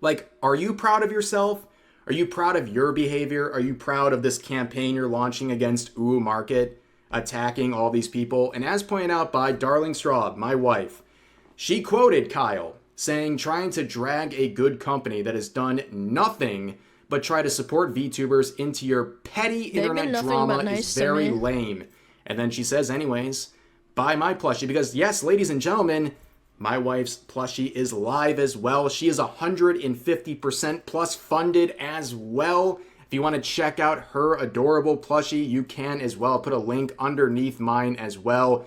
Like, are you proud of yourself? Are you proud of your behavior? Are you proud of this campaign you're launching against Ooh Market, attacking all these people? And as pointed out by Darling Straub, my wife, she quoted Kyle saying, trying to drag a good company that has done nothing but try to support VTubers into your petty internet drama is very lame. And then she says, anyways, buy my plushie. Because yes, ladies and gentlemen, my wife's plushie is live as well. She is 150% plus funded as well. If you want to check out her adorable plushie, you can as well. I'll put a link underneath mine as well.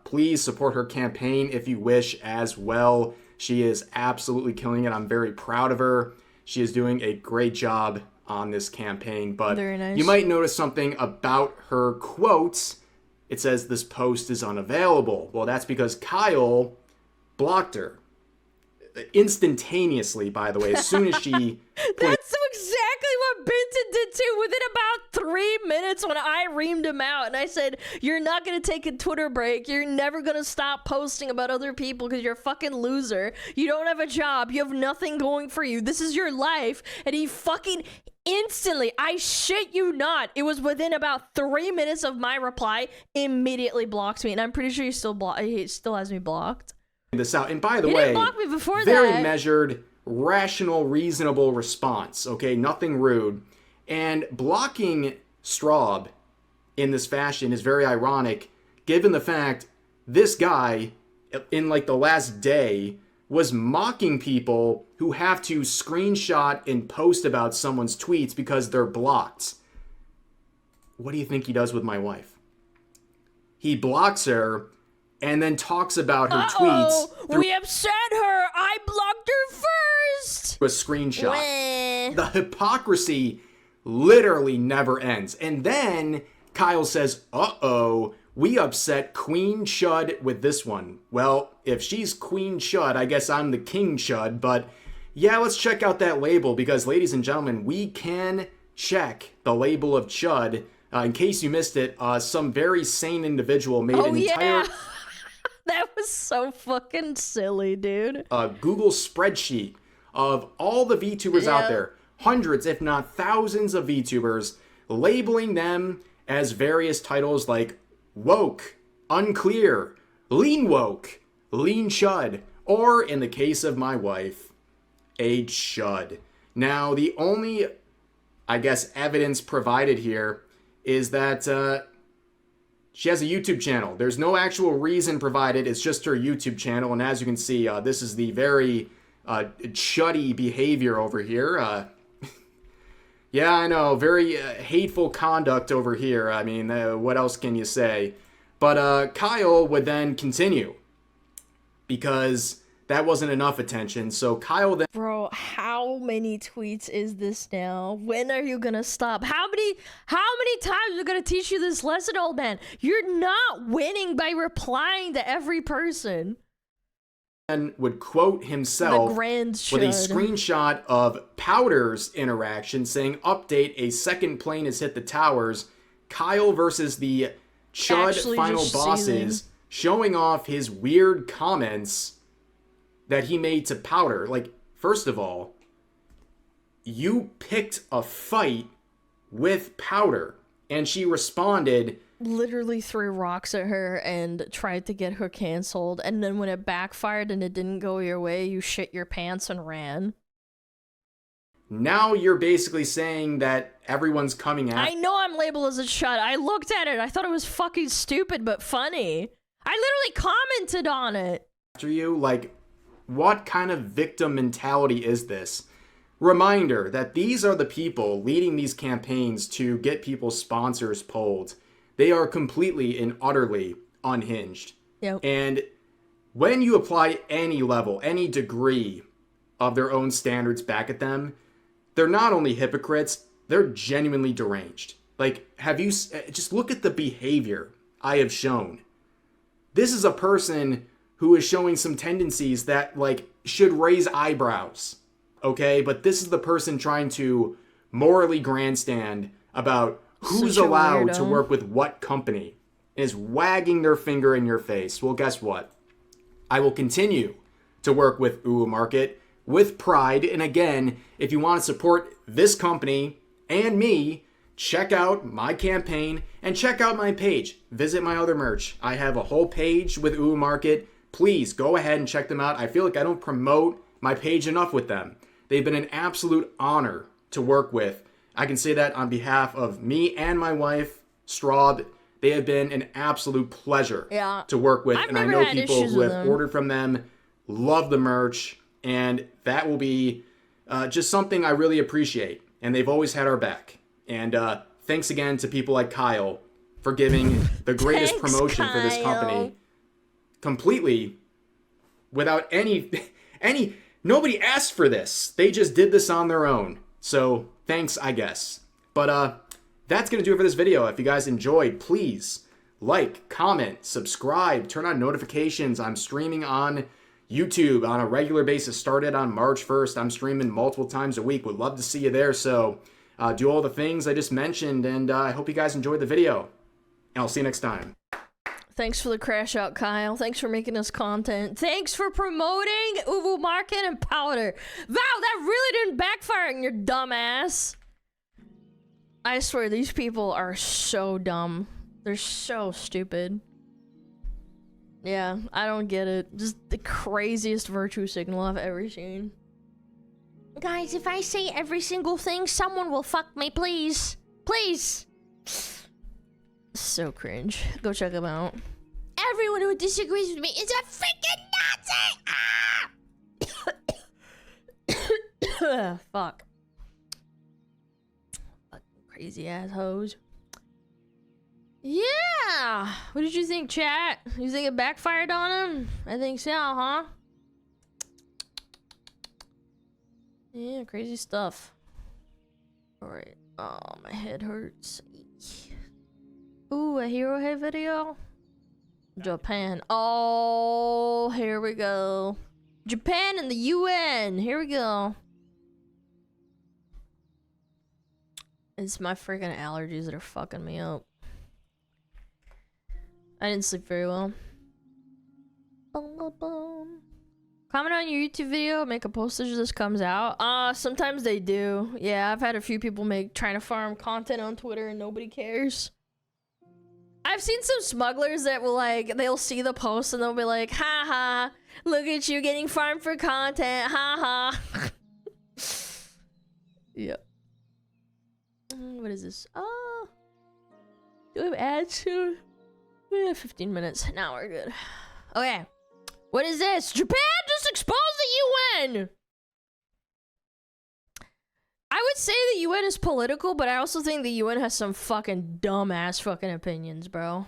Please support her campaign if you wish as well. She is absolutely killing it. I'm very proud of her. She is doing a great job on this campaign. But very nice. You might notice something about her quotes. It says this post is unavailable. Well, that's because Kyle blocked her instantaneously, by the way, as soon as she That's exactly what Benton did too. Within about 3 minutes when I reamed him out and I said, you're not going to take a Twitter break. You're never going to stop posting about other people because you're a fucking loser. You don't have a job. You have nothing going for you. This is your life. And he fucking instantly, I shit you not, it was within about 3 minutes of my reply, immediately blocked me. And I'm pretty sure he still has me blocked. This out. And by the He way, didn't block me before very that. measured, rational, reasonable response. Okay, nothing rude. And blocking Straub in this fashion is very ironic, given the fact this guy, in like the last day, was mocking people who have to screenshot and post about someone's tweets because they're blocked. What do you think he does with my wife? He blocks her and then talks about her tweets through We upset her. I blocked her first. a screenshot. Wah. The hypocrisy literally never ends. And then Kyle says, uh-oh, We upset Queen Chud with this one. Well, if she's Queen Chud, I guess I'm the King Chud, but yeah, let's check out that label because, ladies and gentlemen, we can check the label of Chud. In case you missed it, some very sane individual made an entire... That was so fucking silly, dude. Google spreadsheet of all the VTubers out there. Hundreds, if not thousands of VTubers, labeling them as various titles like woke, unclear, lean woke, lean chud, or in the case of my wife, a chud. Now, the only, I guess, evidence provided here is that she has a YouTube channel. There's no actual reason provided. It's just her YouTube channel. And as you can see, this is the very chuddy behavior over here. Yeah, I know. Very hateful conduct over here. I mean, what else can you say? But Kyle would then continue because that wasn't enough attention. So Kyle then... Bro, how many tweets is this now? When are you gonna stop? How many times are you gonna teach you this lesson, old man? You're not winning by replying to every person. And would quote himself with a screenshot of Powder's interaction saying, update, a second plane has hit the towers. Kyle versus the Chud final bosses, showing off his weird comments that he made to Powder. Like, first of all, you picked a fight with Powder, and she responded... Literally threw rocks at her and tried to get her canceled, and then when it backfired and it didn't go your way, you shit your pants and ran. Now you're basically saying that everyone's coming after... I know I'm labeled as a chud. I looked at it. I thought it was fucking stupid but funny. I literally commented on it. After you, like, what kind of victim mentality is this? Reminder that these are the people leading these campaigns to get people's sponsors pulled. They are completely and utterly unhinged. Yep. And when you apply any level, any degree of their own standards back at them, they're not only hypocrites, they're genuinely deranged. Like, have you... Just look at the behavior I have shown. This is a person who is showing some tendencies that, like, should raise eyebrows. Okay? But this is the person trying to morally grandstand about... who's allowed to work with what company, is wagging their finger in your face. Well, guess what? I will continue to work with Ooh Market with pride. And again, if you want to support this company and me, check out my campaign and check out my page. Visit my other merch. I have a whole page with Ooh Market. Please go ahead and check them out. I feel like I don't promote my page enough with them. They've been an absolute honor to work with. I can say that on behalf of me and my wife, Straub. They have been an absolute pleasure to work with. And I know people who have ordered from them, love the merch, and that will be just something I really appreciate. And they've always had our back. And thanks again to people like Kyle for giving the greatest promotion for this company completely without any... Nobody asked for this. They just did this on their own. So... thanks, I guess. But that's going to do it for this video. If you guys enjoyed, please like, comment, subscribe, turn on notifications. I'm streaming on YouTube on a regular basis. Started on March 1st. I'm streaming multiple times a week. Would love to see you there. So do all the things I just mentioned. And I hope you guys enjoyed the video. And I'll see you next time. Thanks for the crash out, Kyle. Thanks for making us content. Thanks for promoting Ooh Market and Powder. Wow, that really didn't backfire on your dumb ass. I swear, these people are so dumb. They're so stupid. Yeah, I don't get it. Just the craziest virtue signal I've ever seen. Guys, if I say every single thing, someone will fuck me, please. Please. So cringe. Go check them out. Everyone who disagrees with me is a freaking Nazi! Ah! Fuck. Fucking crazy assholes. Yeah! What did you think, chat? You think it backfired on him? I think so, huh? Yeah, crazy stuff. Alright. Oh, my head hurts. Ooh, a hero hit video? Japan. Oh, here we go. Japan and the UN. Here we go. It's my freaking allergies that are fucking me up. I didn't sleep very well. Comment on your YouTube video, make a post as this comes out. Sometimes they do. Yeah, I've had a few people trying to farm content on Twitter and nobody cares. I've seen some smugglers that will they'll see the post and they'll be like, haha, look at you getting farmed for content, haha. Yep. What is this? Do we have ads soon? We have 15 minutes. Now we're good. Okay. What is this? Japan just exposed the UN! I would say the UN is political, but I also think the UN has some fucking dumbass fucking opinions, bro.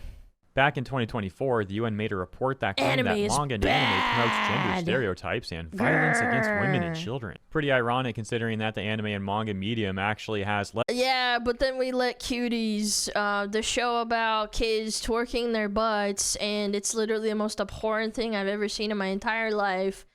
Back in 2024, the UN made a report that claimed that manga and anime promotes gender stereotypes and violence against women and children. Pretty ironic considering that the anime and manga medium actually has yeah, but then we let Cuties, the show about kids twerking their butts, and it's literally the most abhorrent thing I've ever seen in my entire life.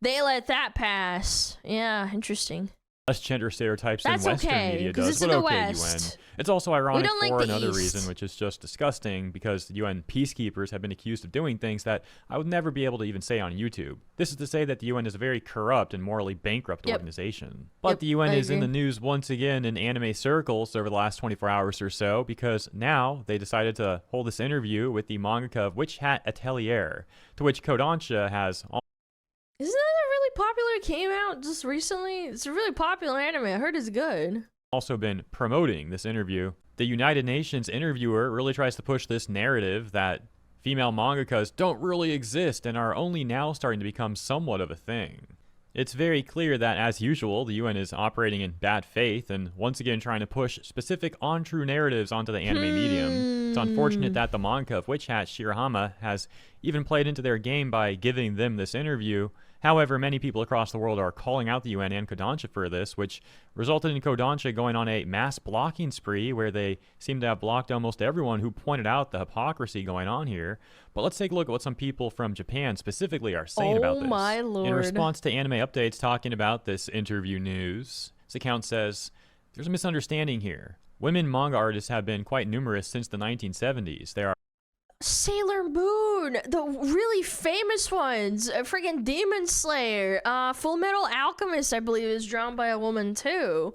They let that pass. Yeah, interesting. less gender stereotypes That's than Western okay, media 'cause does, it's but in the okay, West. UN. It's also ironic don't like for the another East. reason, which is just disgusting, because the UN peacekeepers have been accused of doing things that I would never be able to even say on YouTube. This is to say that the UN is a very corrupt and morally bankrupt organization. But the UN is in the news once again in anime circles over the last 24 hours or so, because now they decided to hold this interview with the mangaka of Witch Hat Atelier, to which Kodansha has... Isn't that a really popular, came out just recently? It's a really popular anime. I heard it's good. Also been promoting this interview. The United Nations interviewer really tries to push this narrative that female mangakas don't really exist and are only now starting to become somewhat of a thing. It's very clear that, as usual, the UN is operating in bad faith and once again trying to push specific untrue narratives onto the anime medium. It's unfortunate that the manga of Witch Hat Shirahama has even played into their game by giving them this interview. However, many people across the world are calling out the UN and Kodansha for this, which resulted in Kodansha going on a mass blocking spree where they seem to have blocked almost everyone who pointed out the hypocrisy going on here. But let's take a look at what some people from Japan specifically are saying about this. Oh my lord. In response to Anime Updates talking about this interview news, this account says, "There's a misunderstanding here. Women manga artists have been quite numerous since the 1970s. There are Sailor Moon, the really famous ones, freaking Demon Slayer, Full Metal Alchemist, I believe, is drawn by a woman too.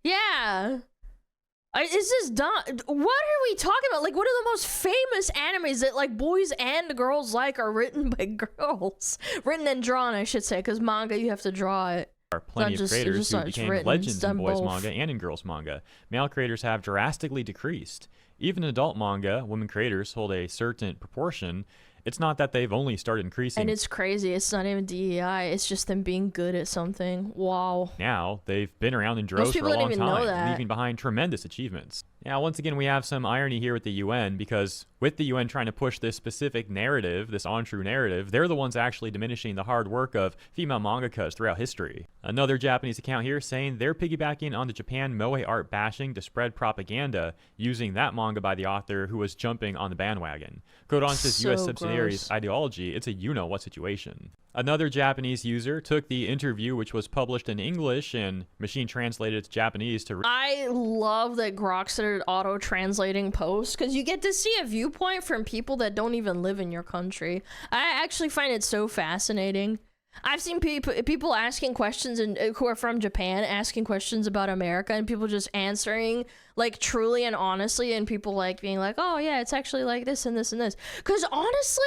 Yeah. Is this done? What are we talking about? Like, one of the most famous animes that, like, boys and girls like are written by girls. Written and drawn, I should say, because manga, you have to draw it. There are plenty of creators who became legends in boys manga and in girls manga. Male creators have drastically decreased. Even in adult manga, women creators hold a certain proportion. It's not that they've only started increasing. And it's crazy. It's not even DEI. It's just them being good at something. Wow. Now, they've been around in droves for a long time, leaving behind tremendous achievements. Now, once again, we have some irony here with the UN, because with the UN trying to push this specific narrative, this untrue narrative, they're the ones actually diminishing the hard work of female mangakas throughout history. Another Japanese account here saying they're piggybacking on the Japan moe art bashing to spread propaganda, using that manga by the author who was jumping on the bandwagon. Kodansha's US subsidiary's ideology, it's a you-know-what situation. Another Japanese user took the interview, which was published in English and machine translated to Japanese to... I love that Grok started auto-translating posts, because you get to see a viewpoint from people that don't even live in your country. I actually find it so fascinating. I've seen people asking questions and who are from Japan asking questions about America, and people just answering like truly and honestly, and people like being like, oh yeah, it's actually like this and this and this. Because honestly,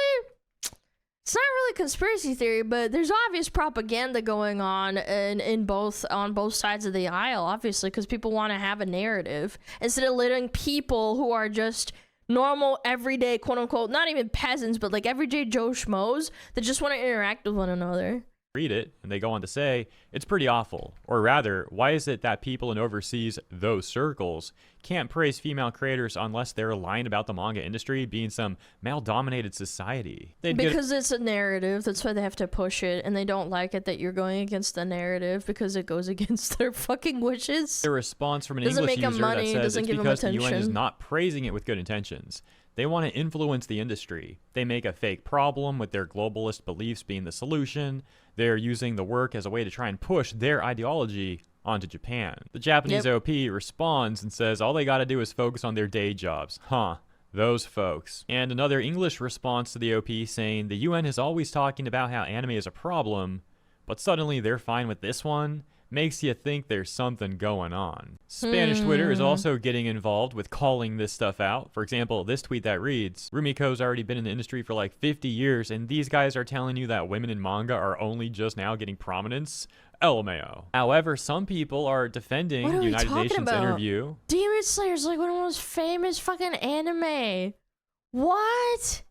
it's not really conspiracy theory, but there's obvious propaganda going on on both sides of the aisle, obviously, because people want to have a narrative instead of letting people who are just normal, everyday, quote unquote, not even peasants, but like everyday Joe Schmoes that just want to interact with one another. read it, and they go on to say, it's pretty awful. Or rather, why is it that people in overseas those circles can't praise female creators unless they're lying about the manga industry being some male-dominated society? Because it's a narrative, that's why they have to push it, and they don't like it that you're going against the narrative because it goes against their fucking wishes. A response from an Doesn't English make 'em user money, that says doesn't it's give 'em because the UN is attention. not praising it with good intentions. They want to influence the industry. They make a fake problem with their globalist beliefs being the solution. They're using the work as a way to try and push their ideology onto Japan. The Japanese OP responds and says all they gotta do is focus on their day jobs. Huh. Those folks. And another English response to the OP saying the UN is always talking about how anime is a problem, but suddenly they're fine with this one? Makes you think there's something going on. Spanish Twitter is also getting involved with calling this stuff out. For example, this tweet that reads, Rumiko's already been in the industry for like 50 years, and these guys are telling you that women in manga are only just now getting prominence? LMAO. However, some people are defending What are the we United talking Nations about? interview. Demon Slayer's like one of the most famous fucking anime. What?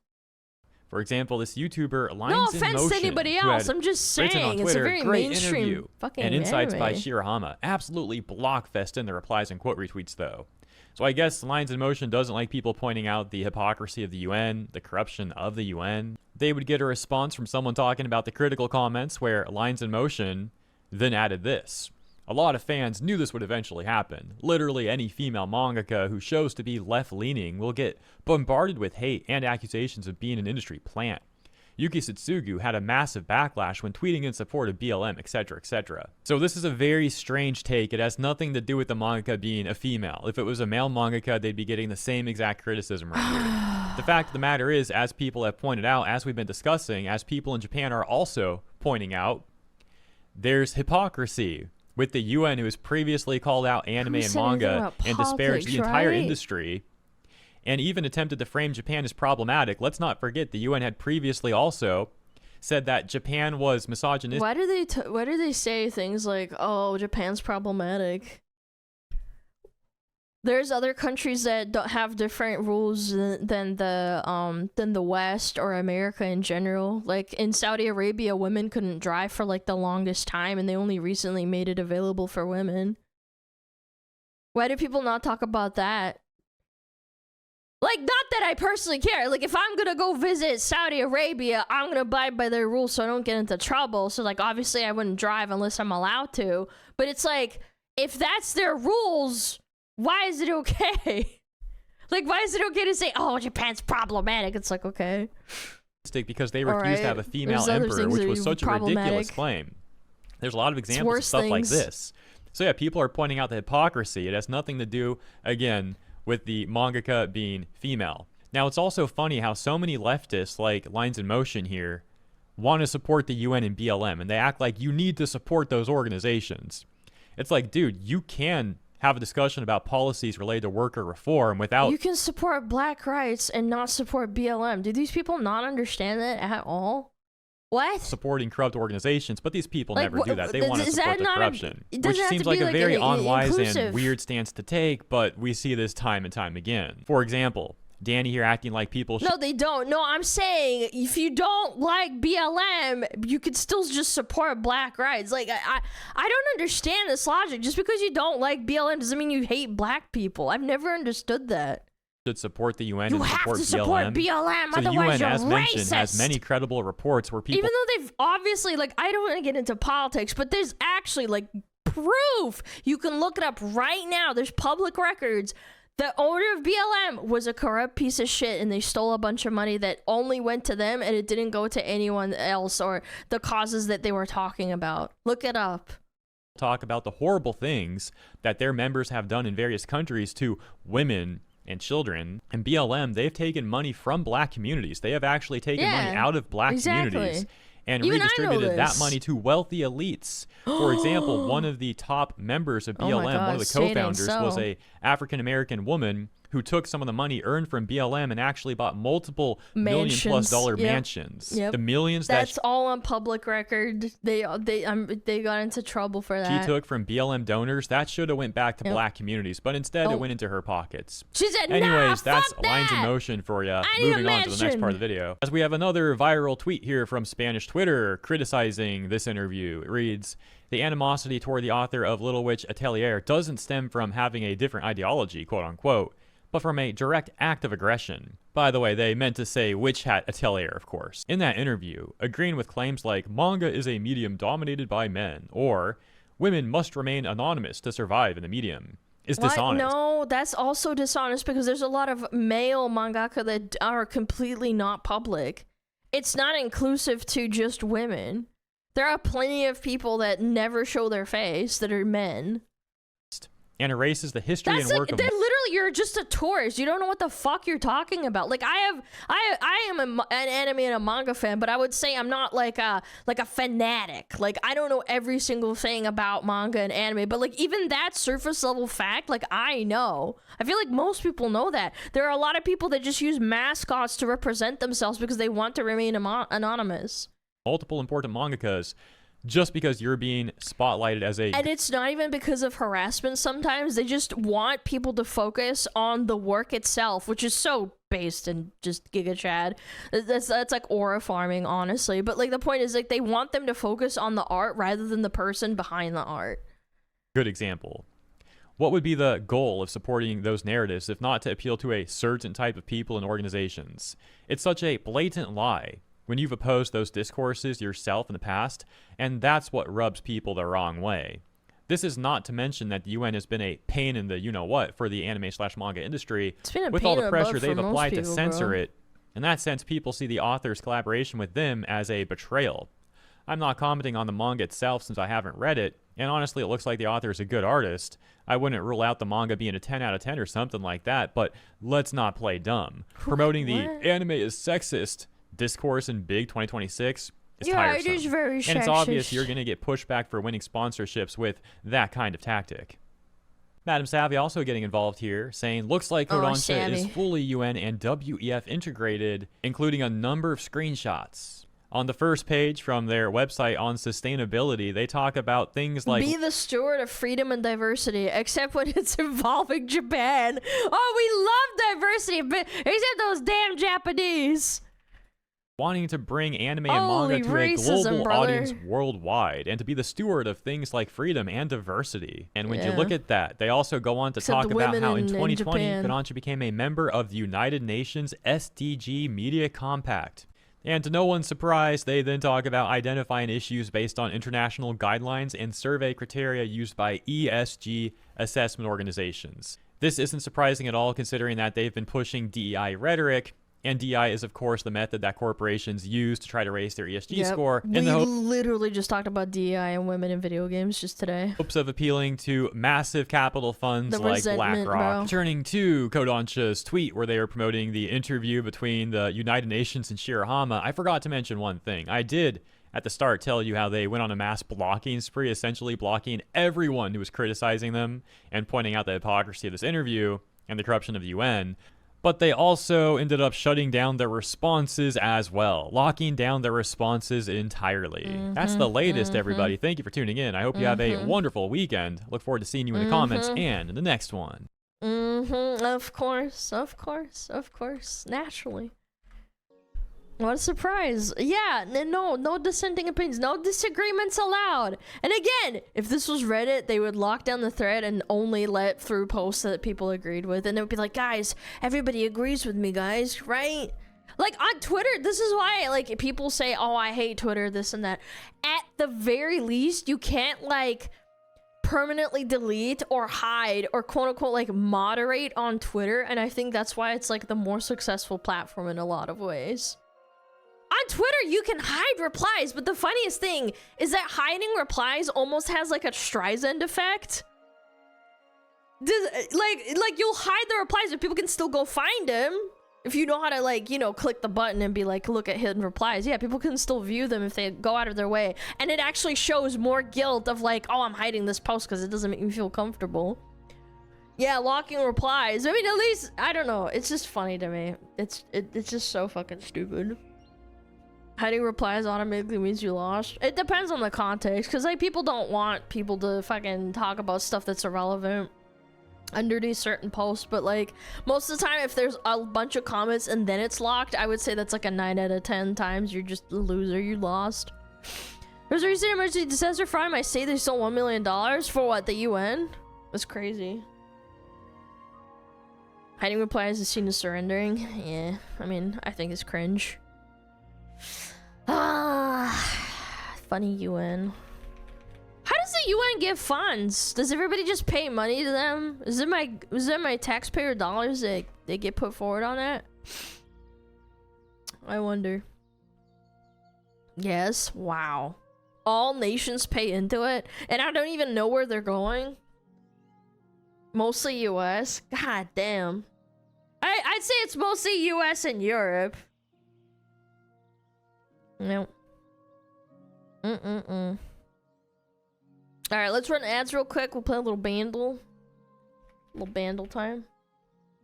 For example, this YouTuber Lines No in offense Motion, to anybody who else, had I'm just written on saying, it's a Twitter, very great mainstream interview, fucking and insights by anime. Shirahama. Absolutely blockfest in the replies and quote retweets, though. So I guess Lines in Motion doesn't like people pointing out the hypocrisy of the UN, the corruption of the UN. They would get a response from someone talking about the critical comments where Lines in Motion then added this. A lot of fans knew this would eventually happen. Literally any female mangaka who shows to be left-leaning will get bombarded with hate and accusations of being an industry plant. Yuki Satsugu had a massive backlash when tweeting in support of BLM, etc., etc. So this is a very strange take. It has nothing to do with the mangaka being a female. If it was a male mangaka, they'd be getting the same exact criticism right here. The fact of the matter is, as people have pointed out, as we've been discussing, as people in Japan are also pointing out, there's hypocrisy with the UN, who has previously called out anime and manga and disparaged the entire industry, and even attempted to frame Japan as problematic. Let's not forget the UN had previously also said that Japan was misogynistic. Why do they say things like, "Oh, Japan's problematic"? There's other countries that don't have different rules than the West or America in general. Like in Saudi Arabia, women couldn't drive for like the longest time, and they only recently made it available for women. Why do people not talk about that? Like, not that I personally care. Like, if I'm gonna go visit Saudi Arabia, I'm gonna abide by their rules so I don't get into trouble. So, like, obviously I wouldn't drive unless I'm allowed to. But it's like, if that's their rules, why is it okay? Like, why is it okay to say, oh, Japan's problematic? It's like, okay. Because they refused to have a female emperor, which was such a ridiculous claim. There's a lot of examples of stuff like this. So yeah, people are pointing out the hypocrisy. It has nothing to do, again, with the mangaka being female. Now, it's also funny how so many leftists, like Lines in Motion here, want to support the UN and BLM, and they act like you need to support those organizations. It's like, dude, you can have a discussion about policies related to worker reform without... You can support black rights and not support BLM. Do these people not understand that at all? What? Supporting corrupt organizations, but these people never do that. They want to is support that the not corruption, it which doesn't have seems to like be a very unwise inclusive. and weird stance to take, but we see this time and time again. For example, Danny here acting like people should... No, they don't. No, I'm saying if you don't like BLM, you could still just support black rights. Like, I don't understand this logic. Just because you don't like BLM doesn't mean you hate black people. I've never understood that. Should support the UN You and have support to support BLM, So the otherwise UN, you're as mentioned, has racist. many credible reports where people... Even though they've obviously, like, I don't want to get into politics, but there's actually, like, proof. You can look it up right now. There's public records. The owner of BLM was a corrupt piece of shit, and they stole a bunch of money that only went to them, and it didn't go to anyone else or the causes that they were talking about. Look it up. talk about the horrible things that their members have done in various countries to women and children. And BLM, they've taken money from black communities. They have actually taken money out of black communities and Even redistributed that money to wealthy elites. For example, one of the top members of BLM, one of the co-founders, was a African-American woman who took some of the money earned from BLM and actually bought multiple Mansions. $1 million+ Yep. mansions. Yep. The millions That's that all on public record. They got into trouble for that. she took from BLM donors, that should have went back to Yep. black communities, but instead Oh. it went into her pockets. She said, "Nah, anyways, that's fuck lines in that. motion for you. need a Moving on to the next mansion." part of the video. As we have another viral tweet here from Spanish Twitter criticizing this interview. It reads, "The animosity toward the author of Little Witch Atelier doesn't stem from having a different ideology, quote unquote, but from a direct act of aggression." By the way, they meant to say Witch Hat Atelier, of course. In that interview, agreeing with claims like manga is a medium dominated by men, or women must remain anonymous to survive in the medium, is What? dishonest. No, that's also dishonest because there's a lot of male mangaka that are completely not public. It's not inclusive to just women. There are plenty of people that never show their face that are men. And erases the history That's and like, work of they're literally, you're just a tourist. You don't know what the fuck you're talking about. Like I am an anime and a manga fan, but I would say I'm not like a fanatic. Like I don't know every single thing about manga and anime, but like even that surface level fact, like I know. I feel like most people know that. There are a lot of people that just use mascots to represent themselves because they want to remain anonymous. multiple important mangakas just because you're being spotlighted as a... And it's not even because of harassment sometimes. They just want people to focus on the work itself, which is so based in just Giga Chad. That's like aura farming, honestly. But like the point is like they want them to focus on the art rather than the person behind the art. Good example. What would be the goal of supporting those narratives if not to appeal to a certain type of people and organizations? It's such a blatant lie when you've opposed those discourses yourself in the past, and that's what rubs people the wrong way. This is not to mention that the UN has been a pain in the you-know-what for the anime/manga industry, It's been a with pain all in the the pressure butt for they've most applied to people, censor bro. it. In that sense, people see the author's collaboration with them as a betrayal. I'm not commenting on the manga itself since I haven't read it, and honestly it looks like the author is a good artist. I wouldn't rule out the manga being a 10 out of 10 or something like that, but let's not play dumb. Promoting the anime is sexist discourse in Big 2026 is tiresome. It is very and it's obvious sexist. you're going to get pushback for winning sponsorships with that kind of tactic. Madam Savvy also getting involved here, saying, looks like Oh, Kodansha is Savvy. fully UN and WEF integrated, including a number of screenshots. On the first page from their website on sustainability, they talk about things like... Be the steward of freedom and diversity, except when it's involving Japan. Oh, we love diversity, but except those damn Japanese. wanting to bring anime and Holy manga to a racism, global brother. audience worldwide and to be the steward of things like freedom and diversity. And when you Yeah. look at that, they also go on to Except talk the about women how in in 2020, Japan. Kodansha became a member of the United Nations SDG Media Compact. And to no one's surprise, they then talk about identifying issues based on international guidelines and survey criteria used by ESG assessment organizations. This isn't surprising at all considering that they've been pushing DEI rhetoric, and DEI is of course the method that corporations use to try to raise their ESG Yep. score We in the literally just talked about DEI and women in video games just today. hopes of appealing to massive capital funds The like resentment, BlackRock. bro. Turning to Kodansha's tweet where they were promoting the interview between the United Nations and Shirahama, I forgot to mention one thing. I did at the start tell you how they went on a mass blocking spree, essentially blocking everyone who was criticizing them and pointing out the hypocrisy of this interview and the corruption of the UN. But they also ended up shutting down their responses as well, locking down their responses entirely. That's the latest, everybody. Thank you for tuning in. I hope you have a wonderful weekend. Look forward to seeing you in the comments and in the next one. Of course, of course, of course. Naturally. What a surprise. Yeah, no dissenting opinions, no disagreements allowed. And again, if this was Reddit, they would lock down the thread and only let through posts that people agreed with. And it would be like, guys, everybody agrees with me, guys, right? Like on Twitter, this is why like people say, oh, I hate Twitter, this and that. At the very least, you can't like permanently delete or hide or quote unquote like moderate on Twitter. And I think that's why it's like the more successful platform in a lot of ways. On Twitter, you can hide replies, but the funniest thing is that hiding replies almost has like a Streisand effect. Like you'll hide the replies, but people can still go find them. If you know how to like, you know, click the button and be like, look at hidden replies. Yeah, people can still view them if they go out of their way. And it actually shows more guilt of like, oh, I'm hiding this post because it doesn't make me feel comfortable. Yeah, locking replies. I mean, at least, I don't know. It's just funny to me. It's just so fucking stupid. Hiding replies automatically means you lost. It depends on the context, because like people don't want people to fucking talk about stuff that's irrelevant underneath certain posts, but like most of the time if there's a bunch of comments and then it's locked, I would say that's like a 9 out of 10 times you're just a loser, you lost. There's a recent emergency disaster fund. I say they stole $1 million for what, the UN? That's crazy. Hiding replies is seen as surrendering. Yeah, I mean, I think it's cringe. Funny UN. How does the UN give funds? Does everybody just pay money to them? Is it my taxpayer dollars that they get put forward on that? I wonder. Yes, wow. All nations pay into it, and I don't even know where they're going. Mostly US. God damn. I'd say it's mostly US and Europe. No. Alright, let's run ads real quick. We'll play a little Bandle. A little Bandle time.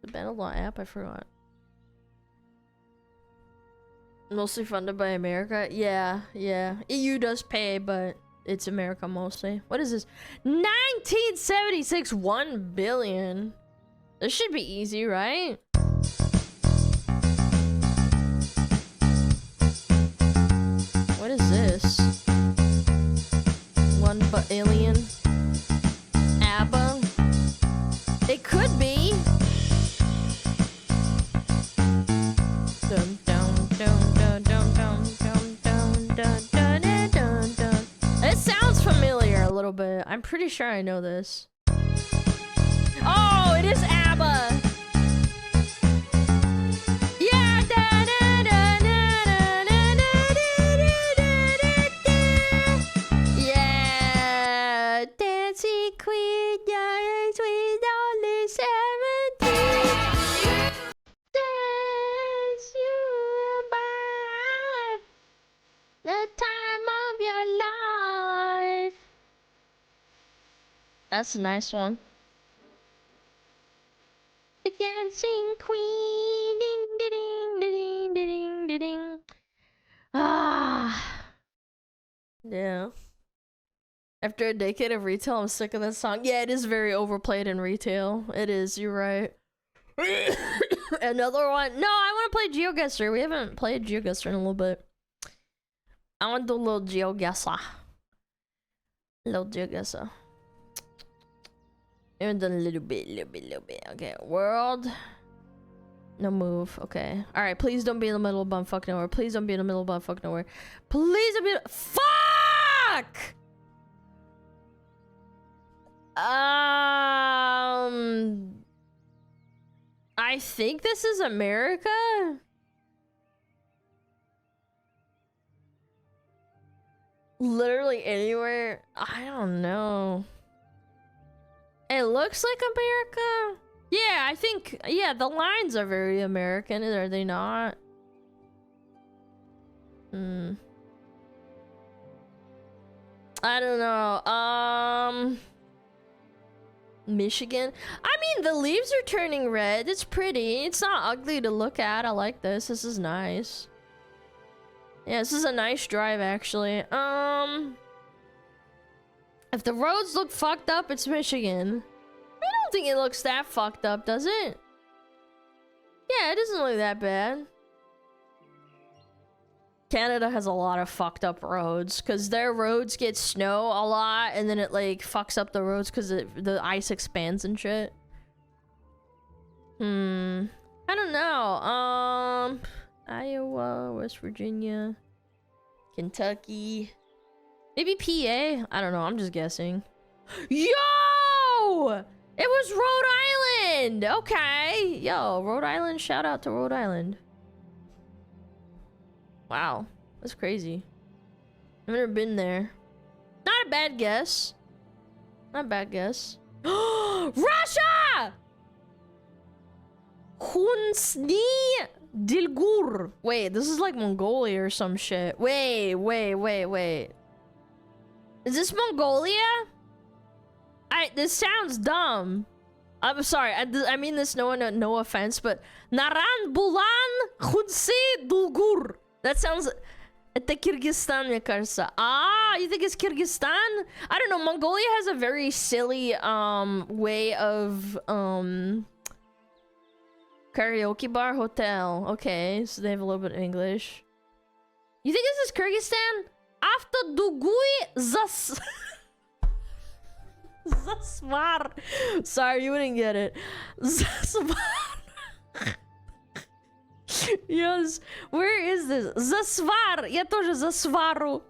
The Bandle app, I forgot. Mostly funded by America. Yeah. EU does pay, but it's America mostly. What is this? 1976, 1 billion. This should be easy, right? What is this? 1 billion. ABBA. It could be. Dun, dun, dun, dun, dun, dun, dun, dun, dun, dun, dun, dun. It sounds familiar a little bit. I'm pretty sure I know this. Oh, it is ABBA. Yeah. Da, da, da, da, da, da, da, yeah. Dancing Queen, young sweet, only 17. Dance you by the time of your life. That's a nice one. The dancing queen, ding, ding, ding, ding, ding, ding. Ah, yeah. After a decade of retail, I'm sick of this song. Yeah, it is very overplayed in retail. It is. You're right. Another one. No, I want to play GeoGuessr. We haven't played GeoGuessr in a little bit. I want to do a little GeoGuessr. Little GeoGuessr. I haven't done a little bit. Okay, world. No move. Okay. Alright, please don't be in the middle of bumfuck nowhere. Please don't be in the middle of bumfuck nowhere. Please don't be. Fuck! I think this is America? Literally anywhere. I don't know. It looks like America. Yeah, I think, yeah, the lines are very American, are they not? I don't know. Michigan. I mean, the leaves are turning red. It's pretty. It's not ugly to look at. I like this. This is nice. Yeah, this is a nice drive, actually. If the roads look fucked up, it's Michigan. I don't think it looks that fucked up, does it? Yeah, it doesn't look that bad. Canada has a lot of fucked up roads because their roads get snow a lot and then it like fucks up the roads because the ice expands and shit. I don't know. Iowa, West Virginia, Kentucky, maybe PA. I don't know. I'm just guessing. Yo! It was Rhode Island! Okay. Yo, Rhode Island. Shout out to Rhode Island. Wow. That's crazy. I've never been there. Not a bad guess. Not a bad guess. Russia! Khunsni Dilgur. Wait, this is like Mongolia or some shit. Wait. Is this Mongolia? This sounds dumb. I'm sorry, I mean this no offense, but Naran Bulan Khunse Dulgur. That sounds... Это Kyrgyzstan, мне кажется. Ah, you think it's Kyrgyzstan? I don't know, Mongolia has a very silly, way of, karaoke bar, hotel. Okay, so they have a little bit of English. You think this is Kyrgyzstan? After Dugui Zas... Zasvar. Sorry, you wouldn't get it. Zasvar. Yes. Where is this? Zasvar. Я тоже засвару.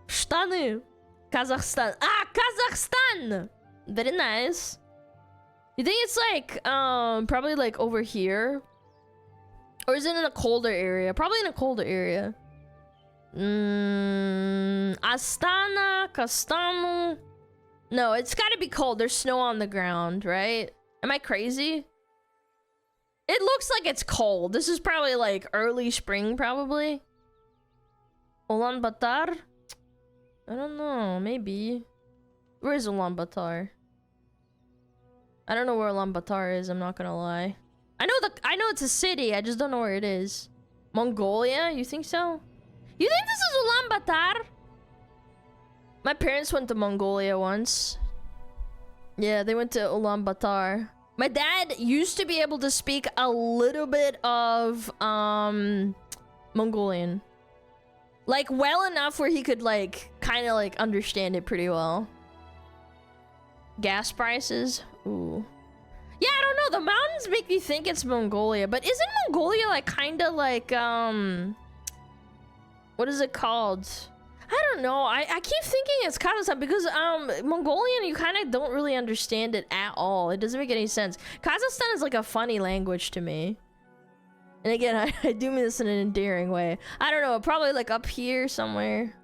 Штаны. Kazakhstan. Ah, Kazakhstan. Very nice. You think it's like, probably like over here? Or is it in a colder area? Probably in a colder area. Astana, Kastanu. No, it's gotta be cold. There's snow on the ground, right? Am I crazy? It looks like it's cold. This is probably like early spring, probably. Ulaanbaatar? I don't know, maybe. Where is Ulaanbaatar? I don't know where Ulaanbaatar is, I'm not gonna lie. I know it's a city, I just don't know where it is. Mongolia? You think so? You think this is Ulaanbaatar? My parents went to Mongolia once. Yeah, they went to Ulaanbaatar. My dad used to be able to speak a little bit of Mongolian. Like well enough where he could like kind of like understand it pretty well. Gas prices? Ooh. Yeah, I don't know. The mountains make me think it's Mongolia, but isn't Mongolia like kind of like what is it called? I don't know. I keep thinking it's Kazakhstan because Mongolian, you kind of don't really understand it at all. It doesn't make any sense. Kazakhstan is like a funny language to me. And again, I do mean this in an endearing way. I don't know, probably like up here somewhere.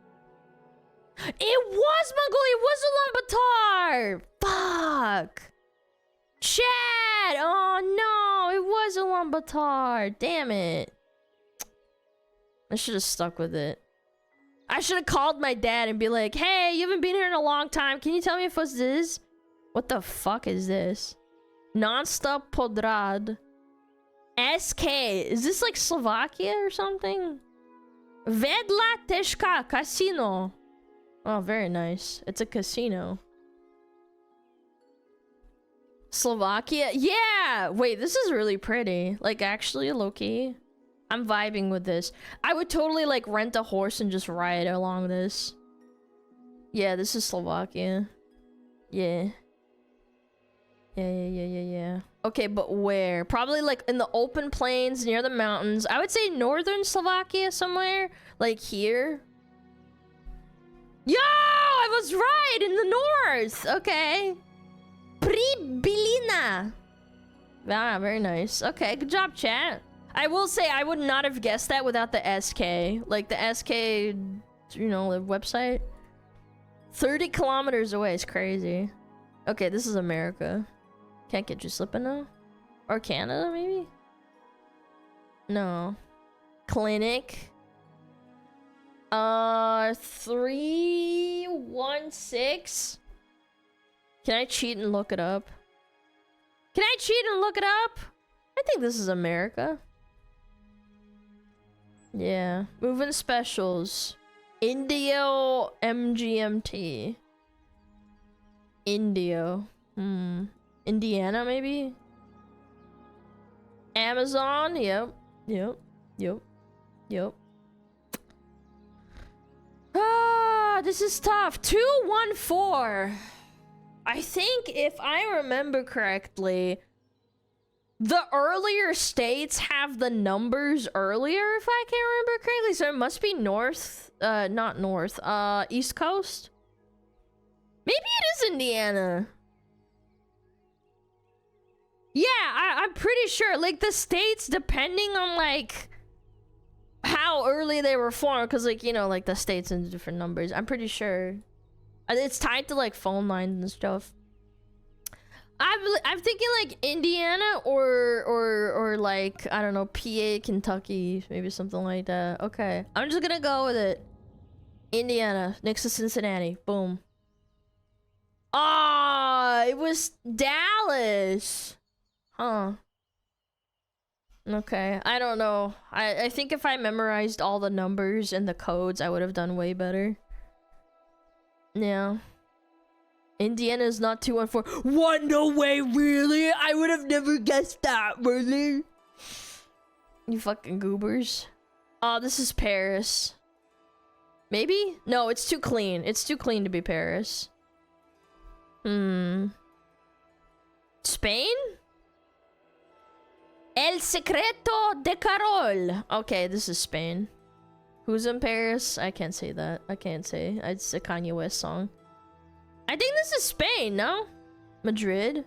It was Mongolia. It was Ulaanbaatar. Fuck. Chad. Oh no, it was Ulaanbaatar. Damn it. I should have stuck with it. I should have called my dad and be like, hey, you haven't been here in a long time. Can you tell me if what's this? What the fuck is this? Non-stop Podrad. SK. Is this like Slovakia or something? Vedla Teshka Casino. Oh, very nice. It's a casino. Slovakia? Yeah! Wait, this is really pretty. Like, actually, low-key. I'm vibing with this. I would totally like rent a horse and just ride along this. Yeah, this is Slovakia. Yeah. Yeah. Okay, but where? Probably like in the open plains near the mountains. I would say northern Slovakia somewhere. Like here. Yo! I was right! In the north! Okay. Pribilina. Ah, very nice. Okay, good job, chat. I will say I would not have guessed that without the SK. Like the SK, you know, the website. 30 kilometers away is crazy. Okay, this is America. Can't get you slipping now? Or Canada, maybe? No. Clinic. 316. Can I cheat and look it up? Can I cheat and look it up? I think this is America. Yeah. Moving specials. Indio MGMT. Indio. Indiana, maybe? Amazon? Yep. Ah, this is tough. 214. I think if I remember correctly, the earlier states have the numbers earlier, if I can remember correctly. So it must be north, not north, East Coast? Maybe it is Indiana. Yeah, I'm pretty sure. Like, the states, depending on, like, how early they were formed, because, like, you know, like, the states in different numbers. I'm pretty sure. It's tied to, like, phone lines and stuff. I'm thinking like Indiana or like, I don't know, PA, Kentucky, maybe something like that. Okay, I'm just gonna go with it. Indiana next to Cincinnati. Boom. Ah, It was Dallas. Huh. Okay, I don't know. I think if I memorized all the numbers and the codes, I would have done way better. Yeah. Indiana's not 214. What? No way, really? I would have never guessed that, really? You fucking goobers. Oh, this is Paris. Maybe? No, it's too clean. It's too clean to be Paris. Spain? El Secreto de Carol. Okay, this is Spain. Who's in Paris? I can't say that. I can't say. It's a Kanye West song. I think this is Spain, no? Madrid?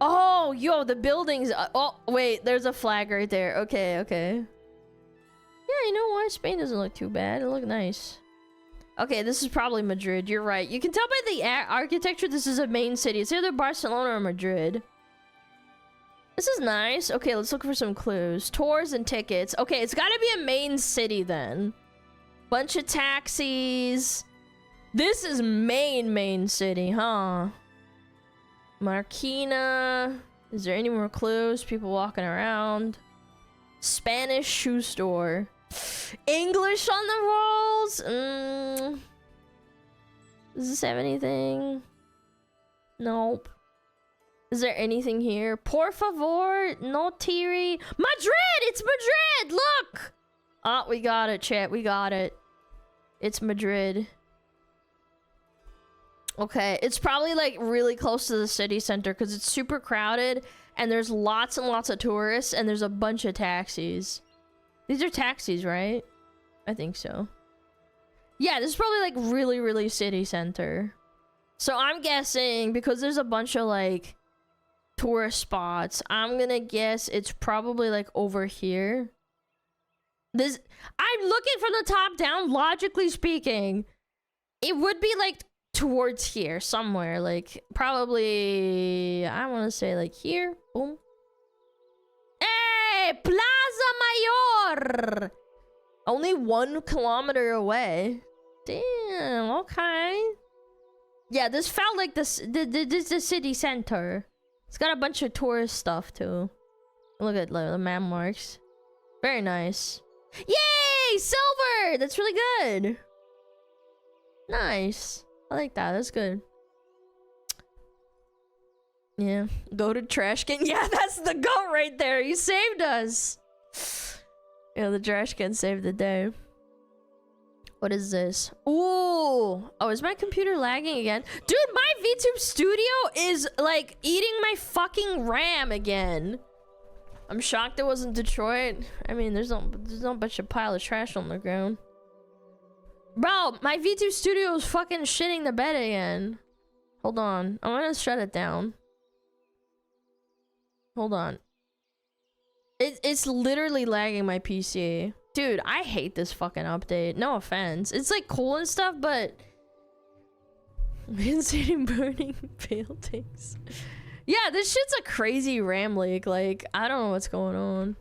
Oh, yo, the buildings. Oh, wait, there's a flag right there. Okay, okay. Yeah, you know what? Spain doesn't look too bad. It looked nice. Okay, this is probably Madrid. You're right. You can tell by the architecture this is a main city. It's either Barcelona or Madrid. This is nice. Okay, let's look for some clues. Tours and tickets. Okay, it's gotta be a main city then. Bunch of taxis. This is main city, huh? Marquina. Is there any more clues? People walking around. Spanish shoe store. English on the rolls? Does this have anything? Nope. Is there anything here? Por favor, no tiri. Madrid! It's Madrid! Look! Oh, we got it, chat. We got it. It's Madrid. Okay, it's probably like really close to the city center because it's super crowded and there's lots and lots of tourists and there's a bunch of taxis. These are taxis, right? I think so. Yeah, this is probably like really city center. So I'm guessing because there's a bunch of like tourist spots, I'm gonna guess it's probably like over here. This, I'm looking from the top down, logically speaking. It would be like towards here somewhere, like probably I want to say like here. Boom. Hey, Plaza Mayor. Only 1 kilometer away. Damn. Okay. Yeah, this felt like this is the city center. It's got a bunch of tourist stuff too. Look at the map marks. Very nice. Yay! Silver! That's really good. Nice. I like that. That's good. Yeah. Go to trash can. Yeah, that's the goat right there. He saved us. Yeah, the trash can saved the day. What is this? Ooh. Oh, is my computer lagging again? Dude, my VTube Studio is like eating my fucking RAM again. I'm shocked it wasn't Detroit. I mean, there's no bunch of pile of trash on the ground. Bro, my VTube Studio is fucking shitting the bed again. Hold on. I'm gonna shut it down. Hold on. It's literally lagging my PC. Dude, I hate this fucking update. No offense. It's like cool and stuff, but... Insane burning buildings. Yeah, this shit's a crazy RAM leak. Like, I don't know what's going on.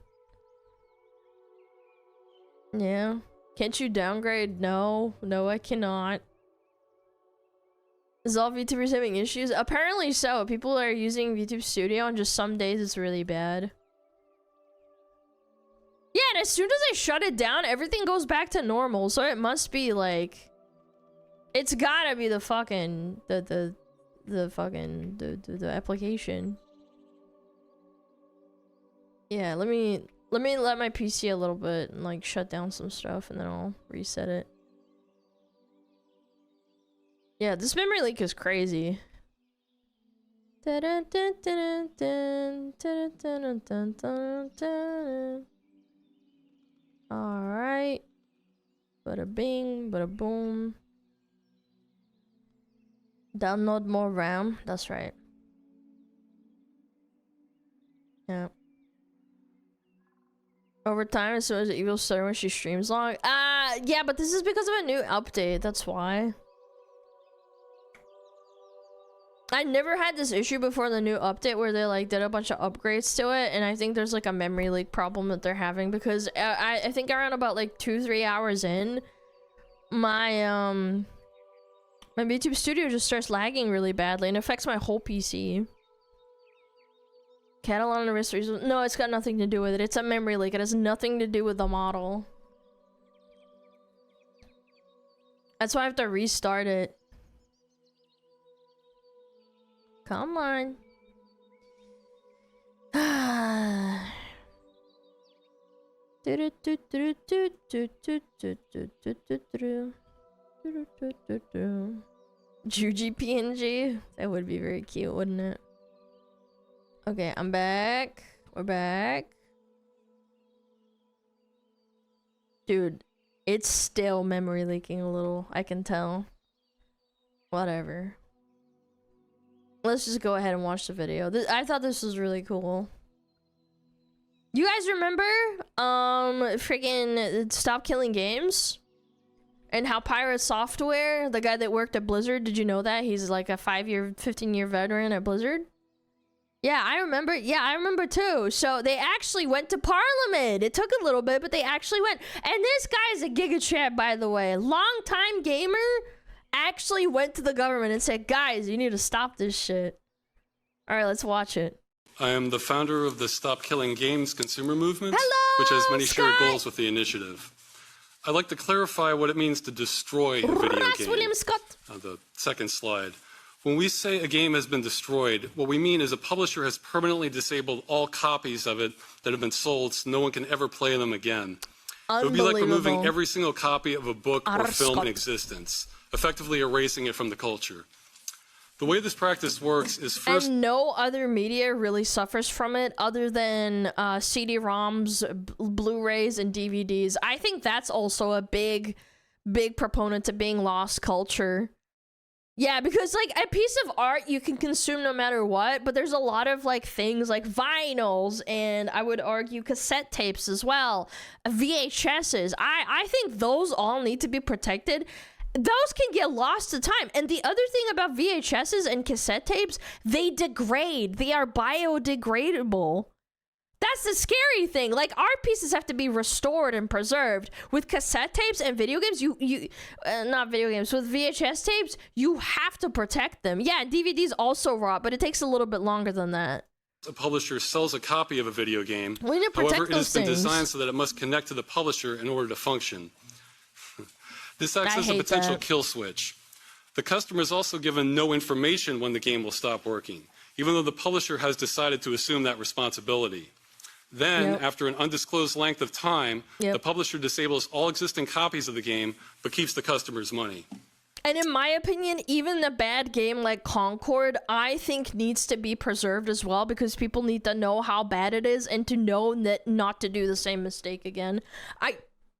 Yeah. Can't you downgrade? No. No, I cannot. Is all VTubers having issues? Apparently so. People are using VTube Studio and just some days it's really bad. Yeah, and as soon as I shut it down, everything goes back to normal. So it must be like... It's gotta be the fucking... The application. Yeah, let me let my PC a little bit and like shut down some stuff and then I'll reset it. Yeah, this memory leak is crazy. Alright. Bada bing, bada boom. Download more RAM. That's right. Yeah. Over time, as soon as the evil start when she streams long. Yeah, but this is because of a new update. That's why. I never had this issue before the new update where they like did a bunch of upgrades to it, and I think there's like a memory leak problem that they're having because I think around about like 2-3 hours in, my My YouTube Studio just starts lagging really badly and affects my whole PC. Catalan erasers. No, it's got nothing to do with it. It's a memory leak. It has nothing to do with the model. That's why I have to restart it. Come on. Juji PNG? That would be very cute, wouldn't it? Okay, I'm back. We're back. Dude, it's still memory leaking a little. I can tell. Whatever. Let's just go ahead and watch the video. I thought this was really cool. You guys remember, freaking Stop Killing Games? And how Pirate Software, the guy that worked at Blizzard, did you know that? He's like a 15-year veteran at Blizzard. Yeah, I remember. Yeah, I remember too. So they actually went to Parliament. It took a little bit, but they actually went. And this guy is a Giga Chat, by the way. Long-time gamer actually went to the government and said, guys, you need to stop this shit. All right, let's watch it. I am the founder of the Stop Killing Games consumer movement, Hello, which has many Sky. shared goals with the initiative. I'd like to clarify what it means to destroy a video game. William Scott. The second slide. When we say a game has been destroyed, what we mean is a publisher has permanently disabled all copies of it that have been sold so no one can ever play them again. It would be like removing every single copy of a book or film in existence, effectively erasing it from the culture. The way this practice works is first... And no other media really suffers from it other than CD-ROMs, Blu-rays, and DVDs. I think that's also a big proponent to being lost culture. Yeah, because like a piece of art you can consume no matter what, but there's a lot of like things like vinyls and I would argue cassette tapes as well, VHSs. I think those all need to be protected. Those can get lost to time. And the other thing about VHSs and cassette tapes, they degrade. They are biodegradable. That's the scary thing. Like, art pieces have to be restored and preserved. With cassette tapes and video games, not video games, with VHS tapes, you have to protect them. Yeah, DVDs also rot, but it takes a little bit longer than that. A publisher sells a copy of a video game. We need to protect However, it has been those things. designed so that it must connect to the publisher in order to function. This acts as a potential kill switch. The customer is also given no information when the game will stop working, even though the publisher has decided to assume that responsibility. Then, after an undisclosed length of time, the publisher disables all existing copies of the game, but keeps the customer's money. And in my opinion, even a bad game like Concord, I think needs to be preserved as well, because people need to know how bad it is and to know that not to do the same mistake again.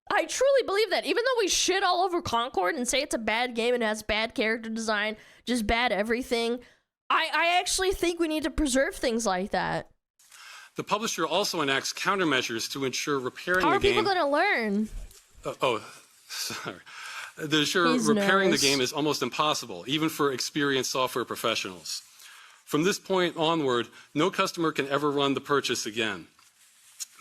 I truly believe that, even though we shit all over Concord and say it's a bad game and has bad character design, just bad everything, I actually think we need to preserve things like that. The publisher also enacts countermeasures to ensure repairing the game... How are people going to learn? Sorry. To ensure repairing the game is almost impossible, even for experienced software professionals. From this point onward, no customer can ever run the purchase again.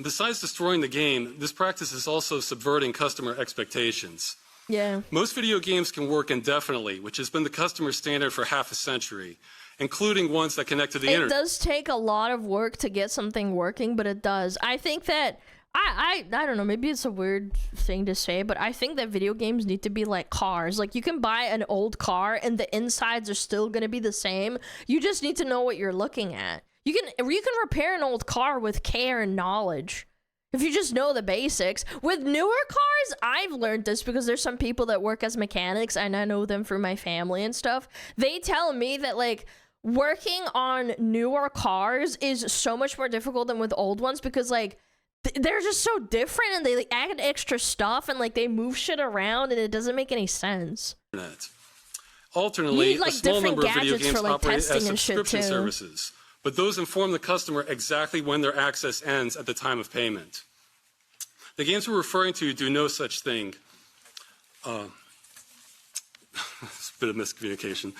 Besides destroying the game, this practice is also subverting customer expectations. Yeah. Most video games can work indefinitely, which has been the customer standard for half a century, including ones that connect to the internet. It does take a lot of work to get something working, but it does. I think that, I don't know, maybe it's a weird thing to say, but I think that video games need to be like cars. Like, you can buy an old car and the insides are still going to be the same. You just need to know what you're looking at. You can repair an old car with care and knowledge. If you just know the basics. With newer cars, I've learned this because there's some people that work as mechanics and I know them through my family and stuff. They tell me that, like, working on newer cars is so much more difficult than with old ones because, like, they're just so different and they like, add extra stuff and, like, they move shit around and it doesn't make any sense. Alternately, need, like, a small different number of video gadgets games for, like, operate as testing and shit, subscription too. services, but those inform the customer exactly when their access ends at the time of payment. The games we're referring to do no such thing. It's a bit of miscommunication.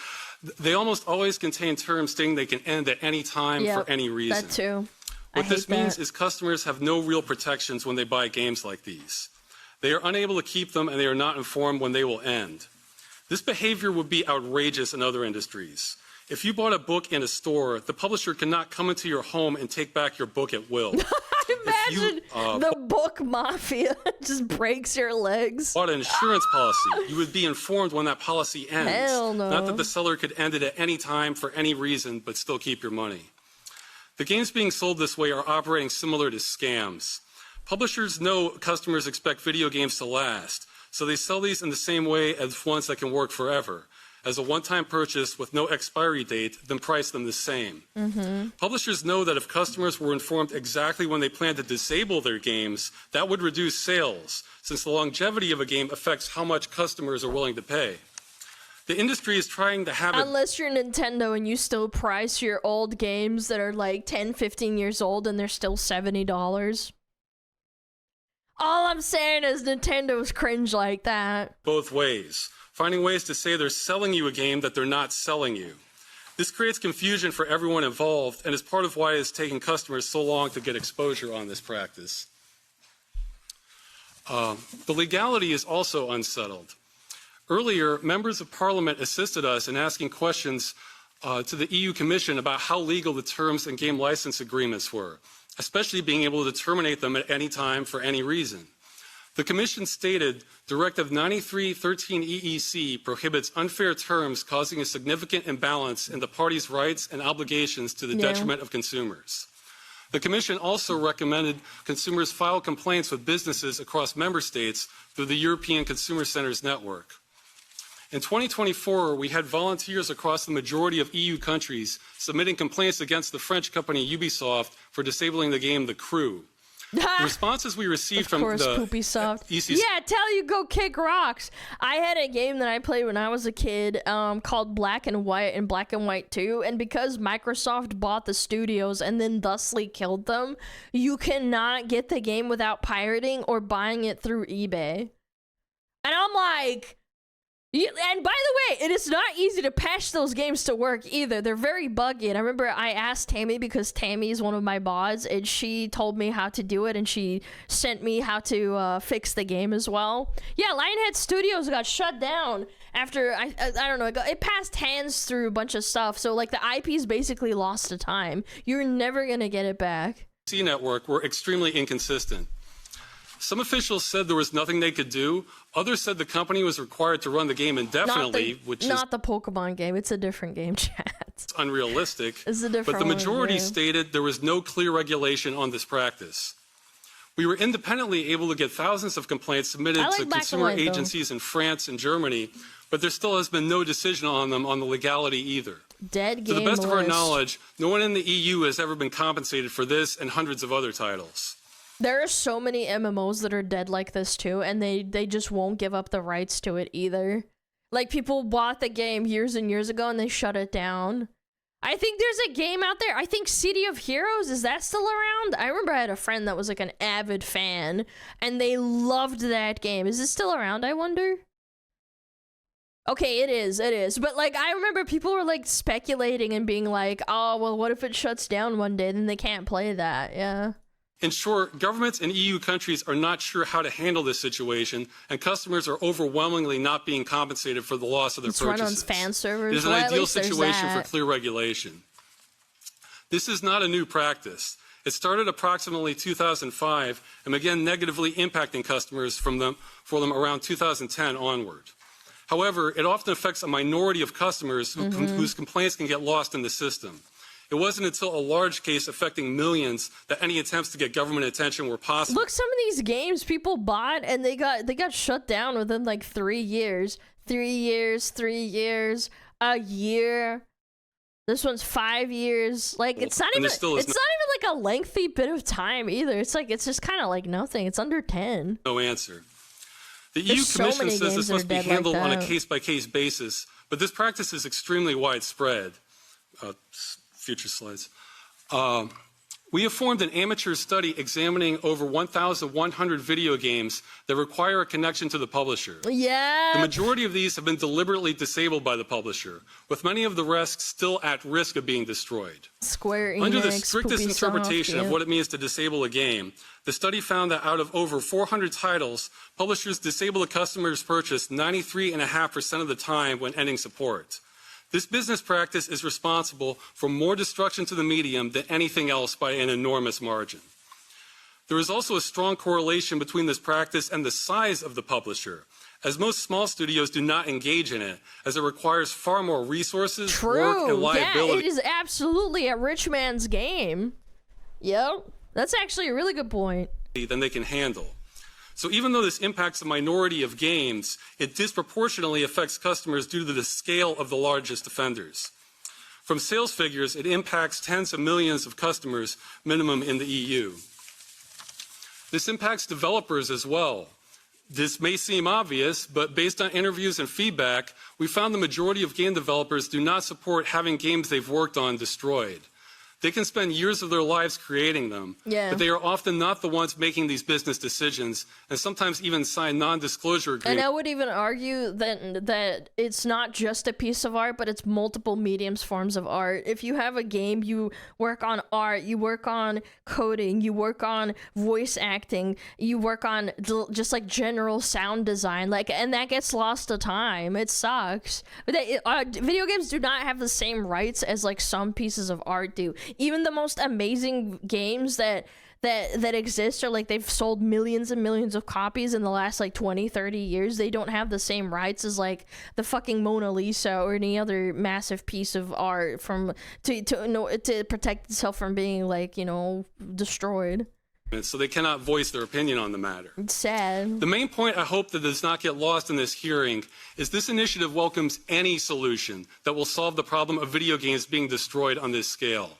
They almost always contain terms stating they can end at any time for any reason. That too. What this means is customers have no real protections when they buy games like these. They are unable to keep them and they are not informed when they will end. This behavior would be outrageous in other industries. If you bought a book in a store, the publisher cannot come into your home and take back your book at will. Imagine the book mafia just breaks your legs. Bought an insurance policy, you would be informed when that policy ends. Hell no. Not that the seller could end it at any time for any reason, but still keep your money. The games being sold this way are operating similar to scams. Publishers know customers expect video games to last, so they sell these in the same way as ones that can work forever. As a one-time purchase with no expiry date, then price them the same. Publishers know that if customers were informed exactly when they plan to disable their games, that would reduce sales, since the longevity of a game affects how much customers are willing to pay. The industry is trying to have Unless you're Nintendo and you still price your old games that are like 10, 15 years old and they're still $70. All I'm saying is Nintendo's cringe like that. both ways, finding ways to say they're selling you a game that they're not selling you. This creates confusion for everyone involved and is part of why it is taking customers so long to get exposure on this practice. The legality is also unsettled. Earlier, members of Parliament assisted us in asking questions to the EU Commission about how legal the terms and game license agreements were, especially being able to terminate them at any time for any reason. The Commission stated Directive 9313 EEC prohibits unfair terms causing a significant imbalance in the parties' rights and obligations to the detriment of consumers. The Commission also recommended consumers file complaints with businesses across member states through the European Consumer Centers network. In 2024, we had volunteers across the majority of EU countries submitting complaints against the French company Ubisoft for disabling the game The Crew. The responses we received from the Poopysoft. ECC Yeah, tell you go kick rocks. I had a game that I played when I was a kid called Black and White and Black and White 2, and because Microsoft bought the studios and then thusly killed them, you cannot get the game without pirating or buying it through eBay. And I'm like... And by the way, it is not easy to patch those games to work either. They're very buggy. And I remember I asked Tammy because Tammy is one of my bods, and she told me how to do it, and she sent me how to fix the game as well. Yeah, Lionhead Studios got shut down after, I don't know, it passed hands through a bunch of stuff. So, like, the IP's basically lost to time. You're never going to get it back. network were extremely inconsistent. Some officials said there was nothing they could do. Others said the company was required to run the game indefinitely, which is the Pokemon game. It's a different game, chat. Unrealistic. It's a different but the majority one, yeah. stated there was no clear regulation on this practice. We were independently able to get thousands of complaints submitted to consumer agencies in France and Germany, but there still has been no decision on them on the legality either. Dead game To the best of our list. knowledge, no one in the EU has ever been compensated for this and hundreds of other titles. There are so many MMOs that are dead like this too, and they just won't give up the rights to it either. Like, people bought the game years and years ago and they shut it down. I think there's a game out there, I think City of Heroes, is that still around? I remember I had a friend that was like an avid fan, and they loved that game. Is it still around, I wonder? Okay, it is. But, like, I remember people were, like, speculating and being like, oh, well, what if it shuts down one day? Then they can't play that, yeah. In short, governments in EU countries are not sure how to handle this situation, and customers are overwhelmingly not being compensated for the loss of their purchases. Run on fan servers. It is an Well, at ideal least there's situation for that. clear regulation. This is not a new practice. It started approximately 2005 and began negatively impacting customers for them around 2010 onward. However, it often affects a minority of customers whose complaints can get lost in the system. It wasn't until a large case affecting millions that any attempts to get government attention were possible. Look, some of these games people bought and they got shut down within like 3 years. 3 years, 3 years, a year. This one's 5 years. Like, it's not even like a lengthy bit of time either. It's like, it's just kind of like nothing. It's under 10. No answer. The EU There's so Commission many says games this that must are be dead handled like on a that. case-by-case basis, but this practice is extremely widespread. Future slides. We have formed an amateur study examining over 1,100 video games that require a connection to the publisher. Yeah. The majority of these have been deliberately disabled by the publisher, with many of the rest still at risk of being destroyed. Square Enix, Under the strictest Poopy interpretation Soft, of what it means to disable a game, the study found that out of over 400 titles, publishers disable a customer's purchase 93.5% of the time when ending support. This business practice is responsible for more destruction to the medium than anything else by an enormous margin. There is also a strong correlation between this practice and the size of the publisher, as most small studios do not engage in it, as it requires far more resources, work, and liability. Yeah, it is absolutely a rich man's game. Yep, that's actually a really good point. Than they can handle. So even though this impacts a minority of games, it disproportionately affects customers due to the scale of the largest offenders. From sales figures, it impacts tens of millions of customers, minimum in the EU. This impacts developers as well. This may seem obvious, but based on interviews and feedback, we found the majority of game developers do not support having games they've worked on destroyed. They can spend years of their lives creating them, but they are often not the ones making these business decisions, and sometimes even sign non-disclosure agreements. And I would even argue that it's not just a piece of art, but it's multiple mediums, forms of art. If you have a game, you work on art, you work on coding, you work on voice acting, you work on just like general sound design, and that gets lost to time. It sucks. But video games do not have the same rights as like some pieces of art do. Even the most amazing games that exist, or like they've sold millions and millions of copies in the last like 20-30 years, they don't have the same rights as like the fucking Mona Lisa or any other massive piece of art to protect itself from being like, you know, destroyed. So they cannot voice their opinion on the matter. It's sad. The main point I hope that does not get lost in this hearing is this initiative welcomes any solution that will solve the problem of video games being destroyed on this scale.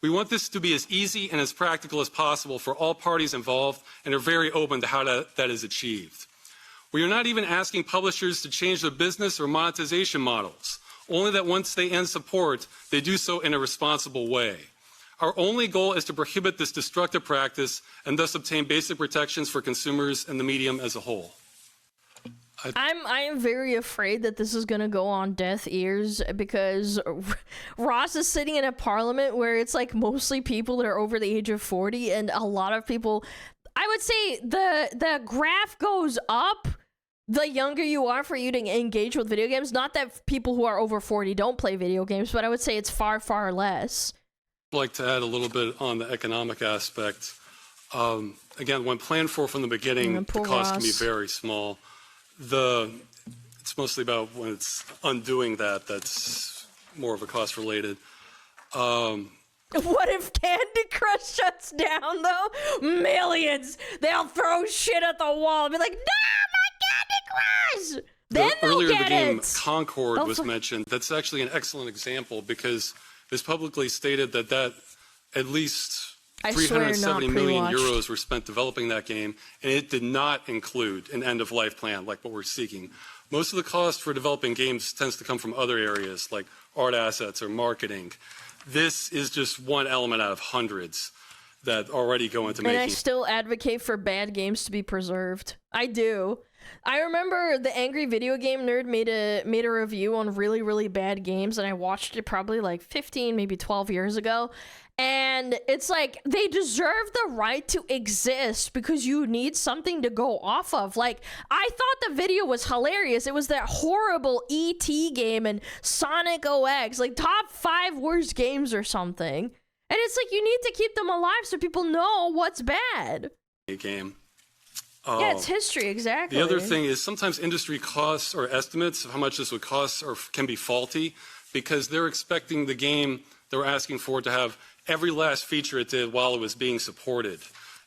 We want this to be as easy and as practical as possible for all parties involved, and are very open to how that is achieved. We are not even asking publishers to change their business or monetization models, only that once they end support, they do so in a responsible way. Our only goal is to prohibit this destructive practice and thus obtain basic protections for consumers and the medium as a whole. I am very afraid that this is gonna go on deaf ears, because Ross is sitting in a parliament where it's like mostly people that are over the age of 40, and a lot of people, I would say the graph goes up the younger you are for you to engage with video games. Not that people who are over 40 don't play video games, but I would say it's far, far less. I'd like to add a little bit on the economic aspect. Again, when planned for from the beginning, the cost can be very small. It's mostly about when it's undoing that's more of a cost related. What if Candy Crush shuts down though? Millions! They'll throw shit at the wall and be like, no, my Candy Crush! Then they'll earlier get the game it. Concord was mentioned. That's actually an excellent example, because it's publicly stated that at least 370 million euros were spent developing that game, and it did not include an end-of-life plan like what we're seeking. Most of the cost for developing games tends to come from other areas like art assets or marketing. This is just one element out of hundreds that already go into making. And I still advocate for bad games to be preserved. I do. I remember the Angry Video Game Nerd made a review on really, really bad games, and I watched it probably like 15, maybe 12 years ago. And it's like, they deserve the right to exist because you need something to go off of. Like, I thought the video was hilarious. It was that horrible E.T. game and Sonic OX, like top 5 worst games or something. And it's like, you need to keep them alive so people know what's bad. Game. Yeah, it's history, exactly. The other thing is sometimes industry costs or estimates of how much this would cost can be faulty, because they're expecting the game they're asking for to have every last feature it did while it was being supported.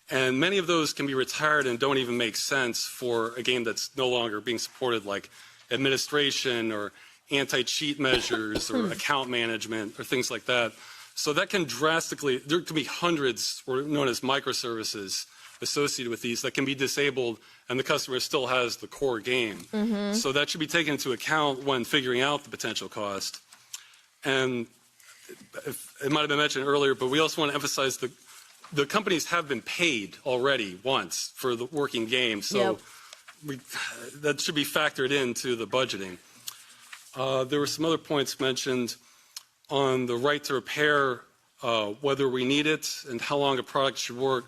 And many of those can be retired and don't even make sense for a game that's no longer being supported, like administration or anti-cheat measures or account management or things like that. So that can drastically, there can be hundreds, or known as microservices, associated with these that can be disabled, and the customer still has the core game. Mm-hmm. So that should be taken into account when figuring out the potential cost. And it might have been mentioned earlier, but we also want to emphasize the companies have been paid already once for the working game, so that should be factored into the budgeting. There were some other points mentioned on the right to repair, whether we need it and how long a product should work.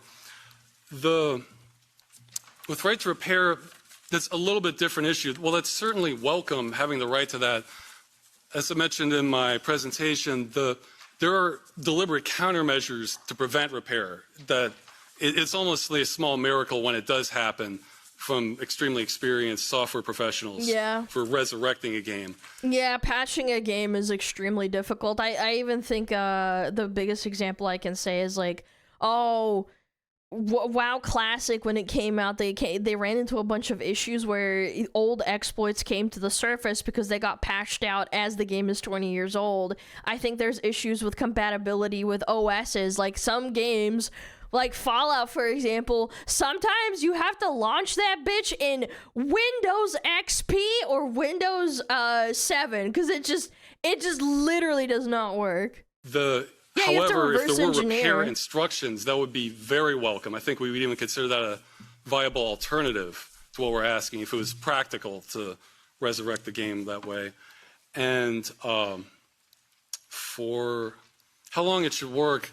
With right to repair, that's a little bit different issue. Well, that's certainly welcome, having the right to that. As I mentioned in my presentation, there are deliberate countermeasures to prevent repair. That it's almost a small miracle when it does happen from extremely experienced software professionals for resurrecting a game. Yeah, patching a game is extremely difficult. I even think the biggest example I can say is like, WoW Classic, when it came out, they ran into a bunch of issues where old exploits came to the surface because they got patched out as the game is 20 years old. I think there's issues with compatibility with OSs. Like some games, like Fallout, for example, sometimes you have to launch that bitch in Windows XP or Windows 7 because it just literally does not work. However, if there were repair instructions, that would be very welcome. I think we would even consider that a viable alternative to what we're asking if it was practical to resurrect the game that way. And for how long it should work,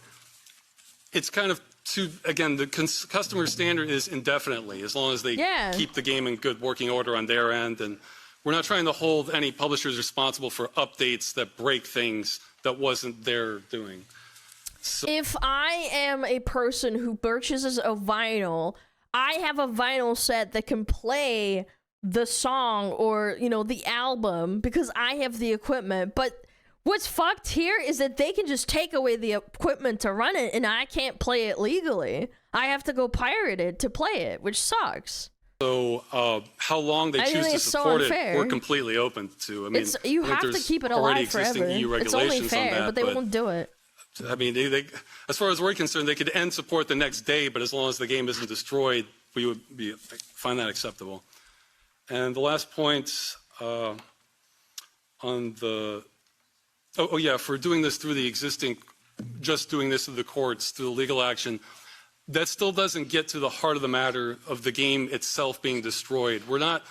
it's kind of again, the customer standard is indefinitely, as long as they keep the game in good working order on their end. And we're not trying to hold any publishers responsible for updates that break things that wasn't their doing. So if I am a person who purchases a vinyl, I have a vinyl set that can play the song or, the album because I have the equipment. But what's fucked here is that they can just take away the equipment to run it and I can't play it legally. I have to go pirate it to play it, which sucks. So how long they choose to support it, we're completely open to. I mean, you have to keep it alive forever. It's only fair, but they won't do it. I mean, they, as far as we're concerned, they could end support the next day, but as long as the game isn't destroyed, we would find that acceptable. And the last point on the, for doing this through the existing, just doing this through the courts, through the legal action, that still doesn't get to the heart of the matter of the game itself being destroyed. We're not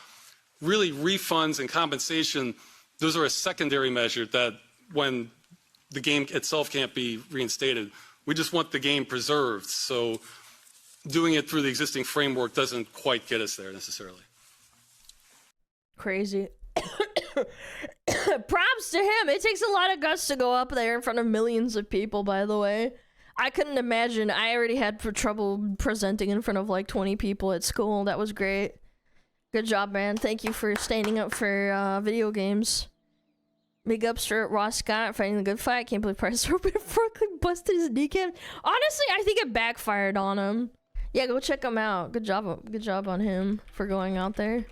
really refunds and compensation. Those are a secondary measure that when the game itself can't be reinstated, we just want the game preserved. So doing it through the existing framework doesn't quite get us there necessarily. Crazy. Props to him. It takes a lot of guts to go up there in front of millions of people, by the way. I couldn't imagine. I already had trouble presenting in front of like 20 people at school. That was great. Good job, man. Thank you for standing up for video games. Big ups for Ross Scott fighting the good fight. Can't believe Price Brooklyn busted his kneecap. Honestly, I think it backfired on him. Yeah, go check him out. Good job on him for going out there.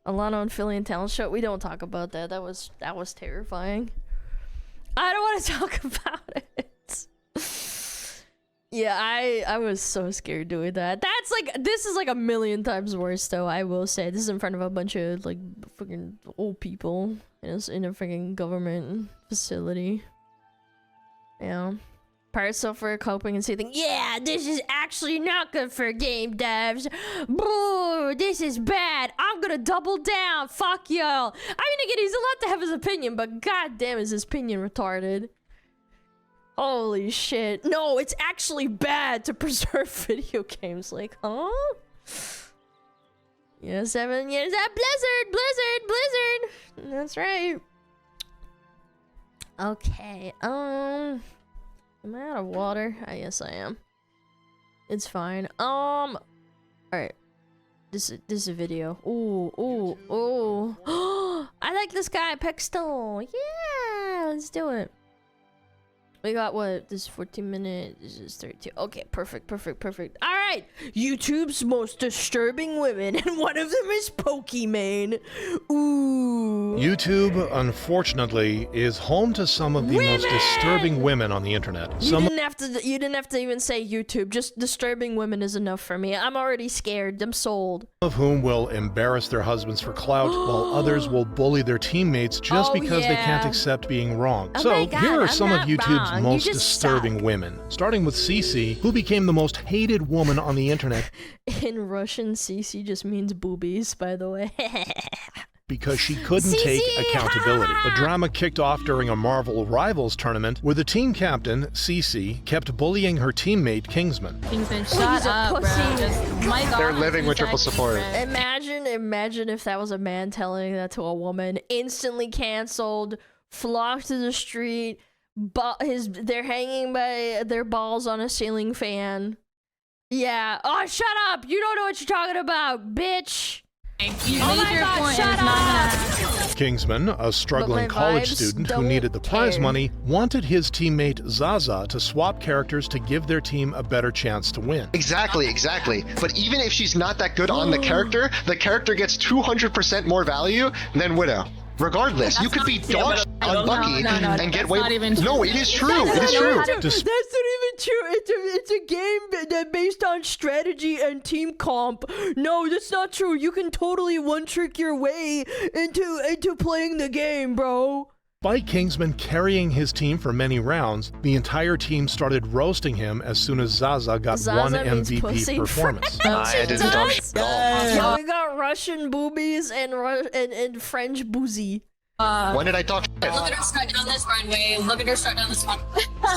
Alana and Philly and Talent Show. We don't talk about that. That was terrifying. I don't want to talk about it. Yeah, I was so scared doing that. This is like a million times worse though, I will say. This is in front of a bunch of like fucking old people in a freaking government facility. Yeah. Pirate software coping and saying, yeah, this is actually not good for game devs. Boo, this is bad. I'm gonna double down. Fuck y'all. I mean, again, he's allowed to have his opinion, but goddamn, is his opinion retarded. Holy shit. No, it's actually bad to preserve video games. Like, huh? Yeah, 7 years at Blizzard. That's right. Okay, am I out of water? Yes, I am. It's fine. Alright. This is a video. Ooh. I like this guy, Pextol. Yeah, let's do it. We got what? This is 14 minutes. This is 32. Okay, perfect. All right, YouTube's most disturbing women, and one of them is Pokimane. Ooh. YouTube, unfortunately, is home to some of the most disturbing women on the internet. You didn't didn't have to even say YouTube. Just disturbing women is enough for me. I'm already scared. I'm sold. Of whom will embarrass their husbands for clout, while others will bully their teammates just because they can't accept being wrong. Oh So my God, here are I'm some of not YouTube's wrong. You most just disturbing women, starting with Cece, who became the most hated woman on the internet In Russian, Cece just means boobies, by the way. because she couldn't take accountability. The drama kicked off during a Marvel Rivals tournament where the team captain, Cece, kept bullying her teammate, Kingsman. Kingsman, shut up, bro. They're living with triple support. Imagine if that was a man telling that to a woman. Instantly canceled, flocked to the street, they're hanging by their balls on a ceiling fan. Yeah. Oh, shut up! You don't know what you're talking about, bitch! Shut up! Kingsman, a struggling college student who needed the prize money, wanted his teammate Zaza to swap characters to give their team a better chance to win. Exactly. But even if she's not that good on the character gets 200% more value than Widow. Regardless, you could be dog unlucky and get way. No, it is true. It is true. That's not even true. It's a game that based on strategy and team comp. No, that's not true. You can totally one-trick your way into playing the game, bro. Despite Kingsman carrying his team for many rounds, the entire team started roasting him as soon as Zaza got one MVP performance. Yeah, we got Russian boobies and French boozy. When did I talk shit? Look at her strut down this runway. Look at her strut down this one.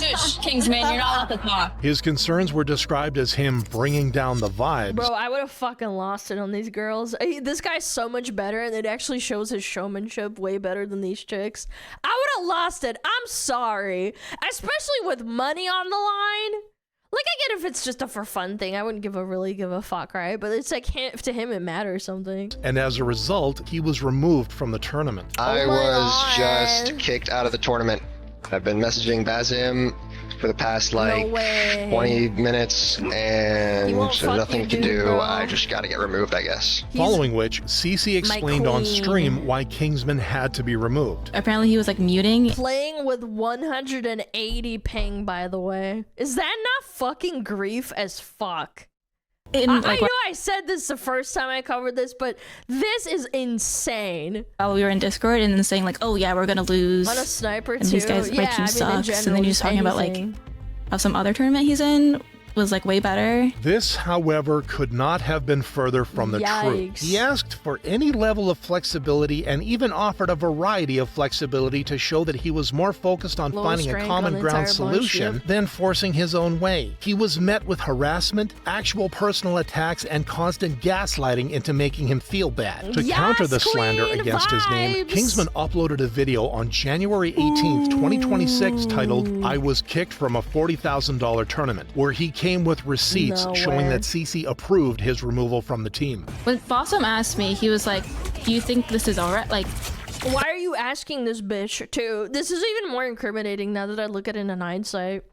Shush, Kingsman, you're not allowed to talk. His concerns were described as him bringing down the vibes. Bro, I would have fucking lost it on these girls. This guy's so much better, and it actually shows his showmanship way better than these chicks. I would have lost it. I'm sorry. Especially with money on the line. Like, I get if it's just a for fun thing. I wouldn't really give a fuck, right? But it's like, to him, it matters something. And as a result, he was removed from the tournament. I was just kicked out of the tournament. I've been messaging Bazim for the past like 20 minutes and there's nothing to do. Bro. I just gotta get removed, I guess. Following which, Cece explained on stream why Kingsman had to be removed. Apparently he was like muting. Playing with 180 ping, by the way. Is that not fucking grief as fuck? I know I said this the first time I covered this, but this is insane. While we were in Discord and then saying like, oh yeah, we're gonna lose. On a sniper and too. these guys, my team sucks. And then you're just talking about like how some other tournament he's in was like way better. This, however, could not have been further from the truth. He asked for any level of flexibility and even offered a variety of flexibility to show that he was more focused on finding a common ground solution than forcing his own way. He was met with harassment, actual personal attacks, and constant gaslighting into making him feel bad. To counter the slander against his name, Kingsman uploaded a video on January 18th, 2026 titled, "I was kicked from a $40,000 tournament," where he came with receipts showing that Cece approved his removal from the team. When Fossum asked me, he was like, do you think this is alright? Like, why are you asking this bitch too? This is even more incriminating now that I look at it in hindsight.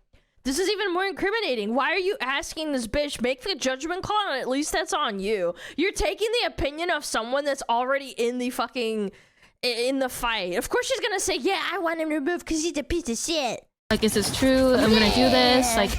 This is even more incriminating. Why are you asking this bitch? Make the judgment call, and at least that's on you. You're taking the opinion of someone that's already in the fucking in the fight. Of course she's gonna say, yeah, I want him removed because he's a piece of shit. Like, is this true? I'm gonna do this. Like,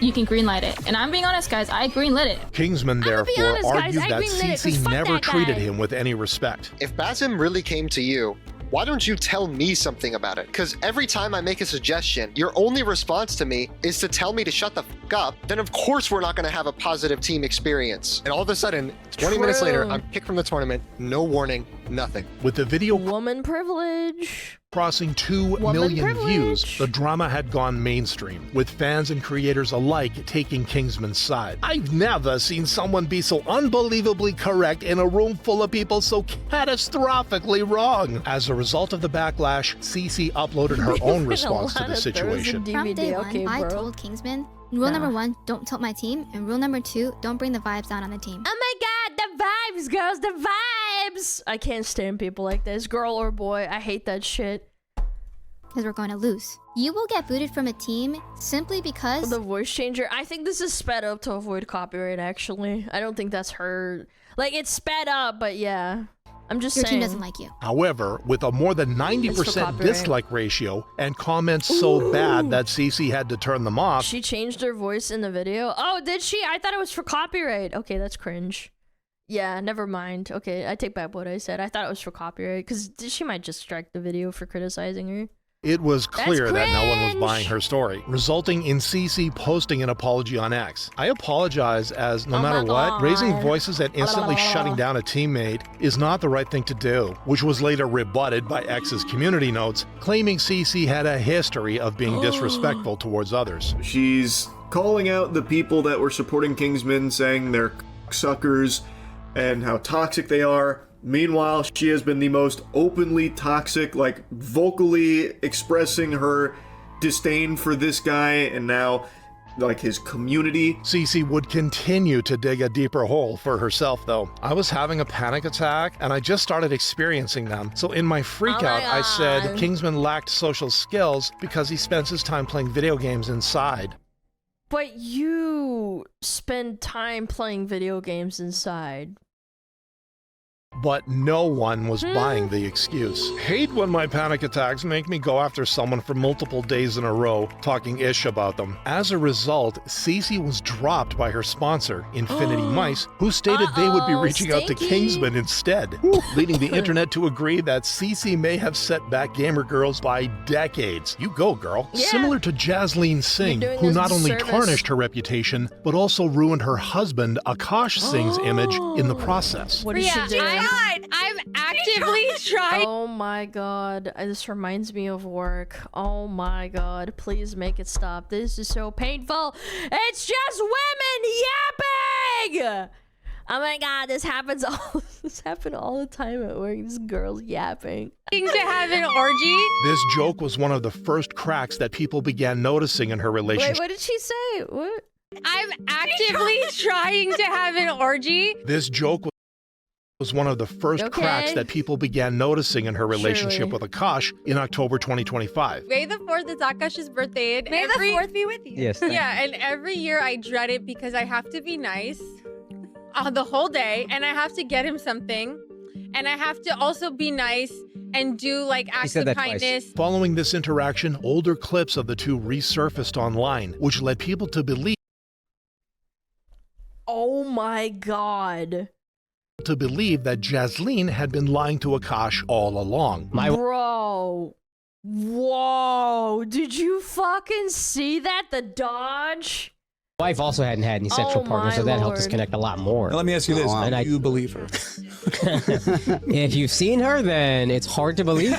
you can greenlight it. And I'm being honest, guys, I greenlit it. Kingsman, therefore, argued that Cece never treated him with any respect. If Bazim really came to you, why don't you tell me something about it? Because every time I make a suggestion, your only response to me is to tell me to shut the fuck up. Then of course we're not going to have a positive team experience. And all of a sudden, 20 minutes later, I'm kicked from the tournament. No warning, nothing. With the video woman privilege crossing 2 million views, the drama had gone mainstream, with fans and creators alike taking Kingsman's side. I've never seen someone be so unbelievably correct in a room full of people so catastrophically wrong. As a result of the backlash, Cece uploaded her own response to the situation. From day one, I told Kingsman, rule number 1, don't tilt my team, and rule number 2, don't bring the vibes down on the team. Oh my god, the vibes, girls, the vibes! I can't stand people like this, girl or boy. I hate that shit. Because we're going to lose. You will get booted from a team simply because... The voice changer, I think this is sped up to avoid copyright, actually. I don't think that's her... Like, it's sped up, but yeah. I'm just Your saying. team doesn't like you. However, with a more than 90% copyright. dislike ratio and comments so bad that Cece had to turn them off, She changed her voice in the video. Oh, did she? I thought it was for copyright. Okay, that's cringe. Yeah, never mind. Okay, I take back what I said. I thought it was for copyright because she might just strike the video for criticizing her. it was clear that no one was cringe. buying her story, resulting in Cece posting an apology on X. I apologize as no matter what, raising voices and instantly shutting down a teammate is not the right thing to do, which was later rebutted by X's community notes, claiming Cece had a history of being disrespectful towards others. She's calling out the people that were supporting Kingsman, saying they're suckers and how toxic they are. Meanwhile, she has been the most openly toxic, like vocally expressing her disdain for this guy and now like his community. Cece would continue to dig a deeper hole for herself though. I was having a panic attack and I just started experiencing them. So in my freak out, I said Kingsman lacked social skills because he spends his time playing video games inside. But you spend time playing video games inside. But no one was buying the excuse. Hate when my panic attacks make me go after someone for multiple days in a row, talking ish about them. As a result, Cece was dropped by her sponsor, Infinity Mice, who stated they would be reaching out to Kingsman instead, leading the internet to agree that Cece may have set back gamer girls by decades. You go, girl. Yeah. Similar to Jasleen Singh, You're doing who us not a only service. tarnished her reputation, but also ruined her husband Akash Singh's image in the process. What did she do? I'm actively trying. Oh my god, this reminds me of work. Oh my god, please make it stop. This is so painful. It's just women yapping! Oh my god, this happens all the time at work. This girl's yapping. To have an orgy? This joke was one of the first cracks that people began noticing in her relationship. Wait, what did she say? What? I'm actively trying to have an orgy. This joke was one of the first cracks that people began noticing in her relationship with Akash in October 2025. May the 4th is Akash's birthday. And May the 4th be with you. Yes. Yeah, and every year I dread it because I have to be nice the whole day, and I have to get him something, and I have to also be nice and do like acts of kindness. Following this interaction, older clips of the two resurfaced online, which led people to believe Oh my god. that Jasleen had been lying to Akash all along. Bro. Whoa. Did you fucking see that? The dodge? Wife also hadn't had any sexual partners, so that helped us connect a lot more. Now, let me ask you this: And do you believe her? If you've seen her, then it's hard to believe.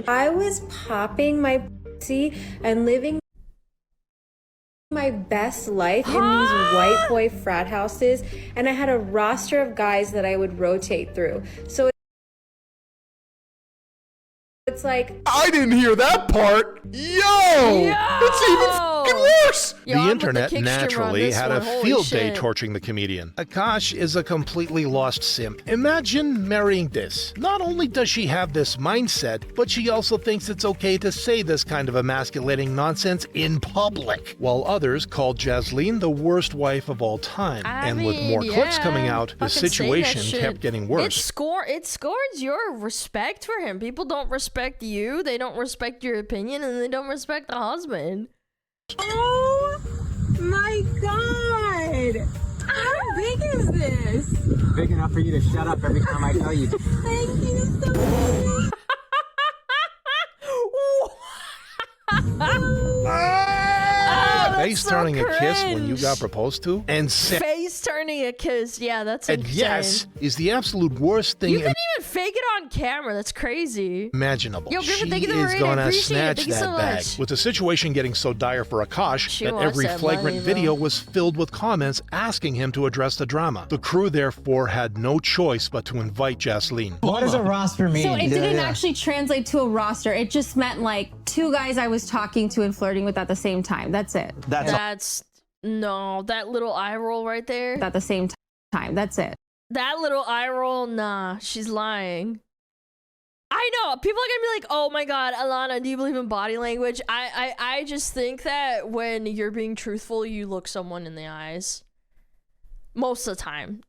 I was popping my pussy and living my best life in these white boy frat houses, and I had a roster of guys that I would rotate through. So it's like, I didn't hear that part. It's even fucking worse. The internet naturally had a field day torching the comedian. Akash is a completely lost simp. Imagine marrying this. Not only does she have this mindset, but she also thinks it's okay to say this kind of emasculating nonsense in public, while others called Jasleen the worst wife of all time. And with more clips coming out, the situation kept getting worse. It scores your respect for him. People don't respect you, they don't respect your opinion, and they don't respect the husband. oh my god! How big is this? Big enough for you to shut up every time I tell you. Thank you so Face turning a kiss when you got proposed to, and Face turning a kiss, yeah, that's and insane. yes is the absolute worst thing You couldn't even fake it on camera. That's crazy. imaginable. Yo, Griffin, She thank you for the is raid. I gonna appreciate it. snatch Thank you that so bag. much. With the situation getting so dire for Akash She that wants every that flagrant money, video though. was filled with comments asking him to address the drama. The crew therefore had no choice but to invite Jasleen. What does a roster mean? So it didn't actually translate to a roster. It just meant like two guys I was talking to and flirting with at the same time. That's it. That's no, that little eye roll right there. At the same time. That's it. That little eye roll, nah, she's lying. I know people are gonna be like, "Oh my God, Alana, do you believe in body language?" I just think that when you're being truthful, you look someone in the eyes. Most of the time.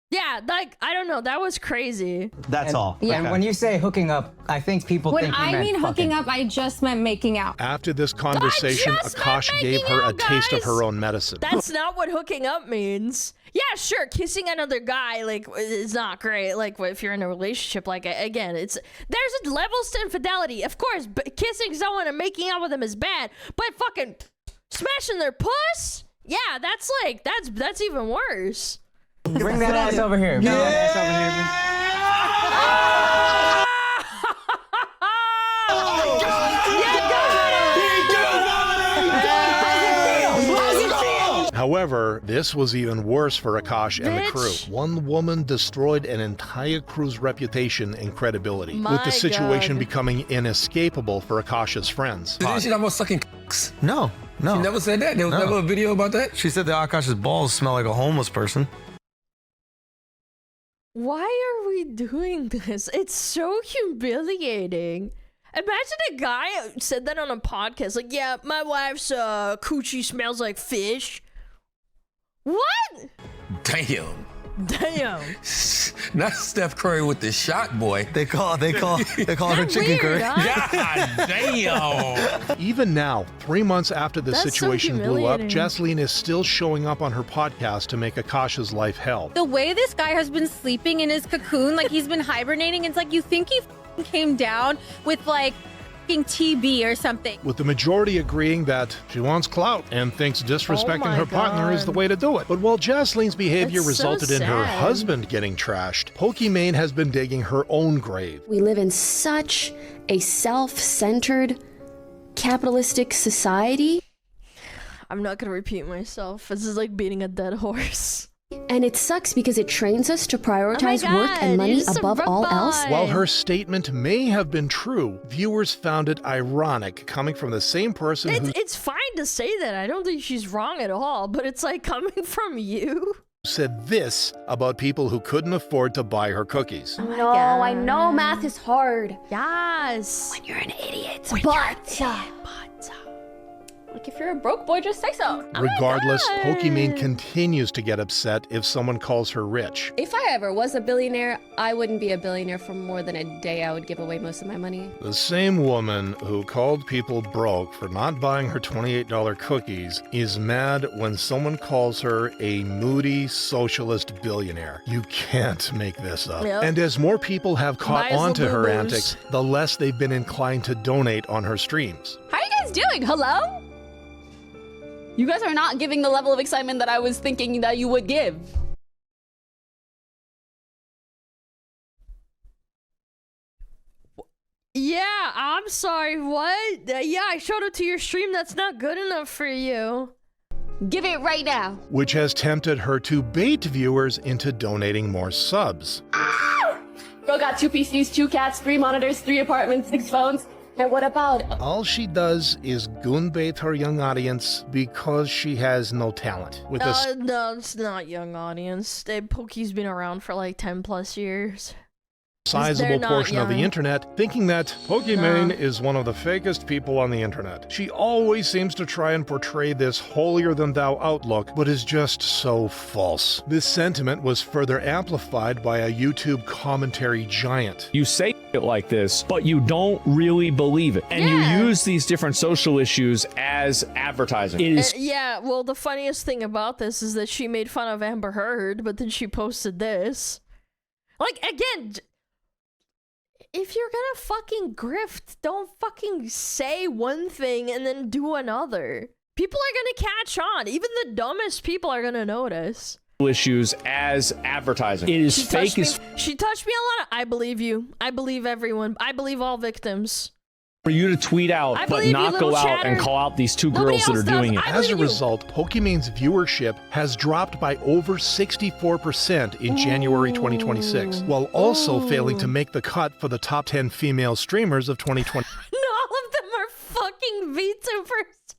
Yeah, like, I don't know. That was crazy. That's all. Yeah, and when you say hooking up, I think people When think you I meant mean hooking fucking. up, I just meant making out. After this conversation, Akash gave her a taste of her own medicine. That's not what hooking up means. Yeah, sure, kissing another guy, like, is not great. Like, if you're in a relationship, like, again, there's levels to infidelity. Of course, but kissing someone and making out with them is bad, but fucking smashing their puss? Yeah, that's like, that's even worse. Bring that ass over here. Bring that ass over here. However, this was even worse for Akash and the crew. One woman destroyed an entire crew's reputation and credibility, with the situation becoming inescapable for Akash's friends. Didn't she talk about sucking cocks? No. She never said that? There was never a video about that? She said that Akash's balls smell like a homeless person. Why are we doing this? It's so humiliating. Imagine a guy said that on a podcast. Like, yeah, my wife's coochie smells like fish. What? Damn. Not Steph Curry with the shot, boy. They call her chicken curry. God damn. Even now, 3 months after the That's so situation blew up, humiliating. Jesseline is still showing up on her podcast to make Akash's life hell. The way this guy has been sleeping in his cocoon, like he's been hibernating, it's like you think he came down with like TB or something. With the majority agreeing that she wants clout and thinks disrespecting her partner is the way to do it. But while Jesseline's behavior That's so resulted in her sad. husband getting trashed, Pokimane has been digging her own grave. We live in such a self-centered, capitalistic society. I'm not gonna repeat myself. This is like beating a dead horse. And it sucks because it trains us to prioritize work God, and money you're just a above all else. robot. While her statement may have been true, viewers found it ironic coming from the same person who It's fine to say that. I don't think she's wrong at all, but it's like coming from you. said this about people who couldn't afford to buy her cookies. No, I know math is hard. Yes. When you're an idiot. But like if you're a broke boy, just say so. Regardless, Pokimane continues to get upset if someone calls her rich. If I ever was a billionaire, I wouldn't be a billionaire for more than a day. I would give away most of my money. The same woman who called people broke for not buying her $28 cookies is mad when someone calls her a moody socialist billionaire. You can't make this up. Yep. And as more people have caught Might as on to well her boo-boos. antics, the less they've been inclined to donate on her streams. How are you guys doing? Hello? You guys are not giving the level of excitement that I was thinking that you would give. Yeah, I'm sorry, what? Yeah, I showed it to your stream. That's not good enough for you. Give it right now. Which has tempted her to bait viewers into donating more subs. Girl got 2 PCs, 2 cats, 3 monitors, 3 apartments, 6 phones. And what about... All she does is goonbait her young audience because she has no talent. With this No, it's not young audience. Poki's been around for like 10 plus years. sizable They're not portion of the young. internet thinking that Pokimane is one of the fakest people on the internet. She always seems to try and portray this holier-than-thou outlook, but is just so false. This sentiment was further amplified by a YouTube commentary giant. You say it like this, but you don't really believe it. And you use these different social issues as advertising. It is Yeah, well, the funniest thing about this is that she made fun of Amber Heard, but then she posted this. Like, again, if you're gonna fucking grift, don't fucking say one thing and then do another. People are gonna catch on. Even the dumbest people are gonna notice. issues as advertising. It is She fake touched as me. She touched me a lot. I believe you. I believe everyone. I believe all victims. for you to tweet out, I but believe you, not go little out chatter. and call out these two Nobody girls that are else does. doing it. As a result, Pokimane's viewership has dropped by over 64% in January 2026, while also failing to make the cut for the top 10 female streamers of 2020. No, all of them are fucking VTubers.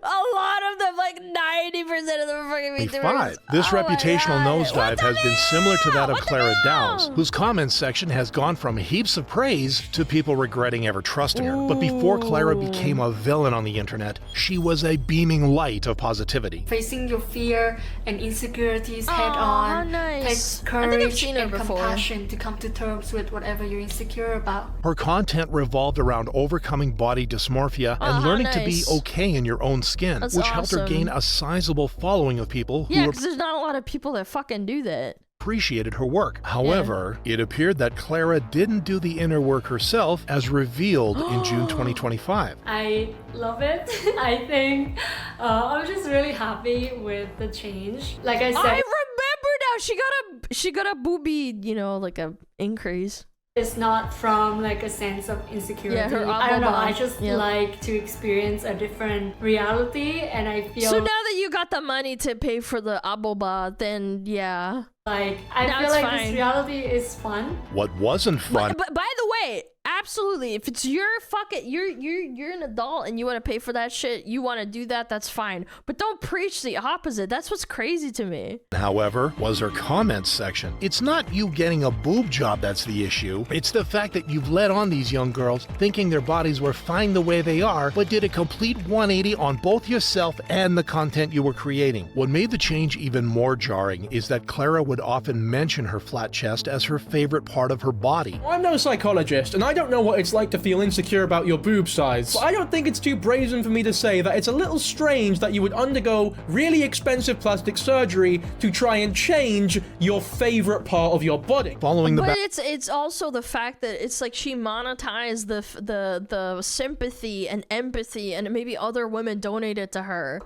A lot of them, like 90% of them are fucking VTubers. This reputational nosedive has been similar to that of Clara Dow's, whose comments section has gone from heaps of praise to people regretting ever trusting her. But before Clara became a villain on the internet, she was a beaming light of positivity. Facing your fear and insecurities head on takes courage and compassion to come to terms with whatever you're insecure about. Her content revolved around overcoming body dysmorphia and learning to be okay in your own skin, which helped her gain a sizable following of people who because there's not a lot of people that fucking do that. appreciated her work. However, it appeared that Clara didn't do the inner work herself, as revealed in June 2025. I love it. I think I'm just really happy with the change. Like I said, I remember now. She got a boobie, you know, like a increase. It's not from like a sense of insecurity. Yeah, her I don't know. I abobon. just Yeah. like to experience a different reality, and I feel So now that you got the money to pay for the aboba, then yeah. like I Now feel it's like fine. this reality is fun. What wasn't fun But by the way, absolutely, if it's your fucking you're an adult and you want to pay for that shit, you want to do that, that's fine. But don't preach the opposite. That's what's crazy to me. however, was her comments section. It's not you getting a boob job that's the issue. It's the fact that you've led on these young girls thinking their bodies were fine the way they are, but did a complete 180 on both yourself and the content you were creating. What made the change even more jarring is that Clara would often mention her flat chest as her favorite part of her body. I'm no psychologist, and I don't know what it's like to feel insecure about your boob size, but I don't think it's too brazen for me to say that it's a little strange that you would undergo really expensive plastic surgery to try and change your favorite part of your body. Following But it's also the fact that it's like she monetized the sympathy and empathy, and maybe other women donated to her.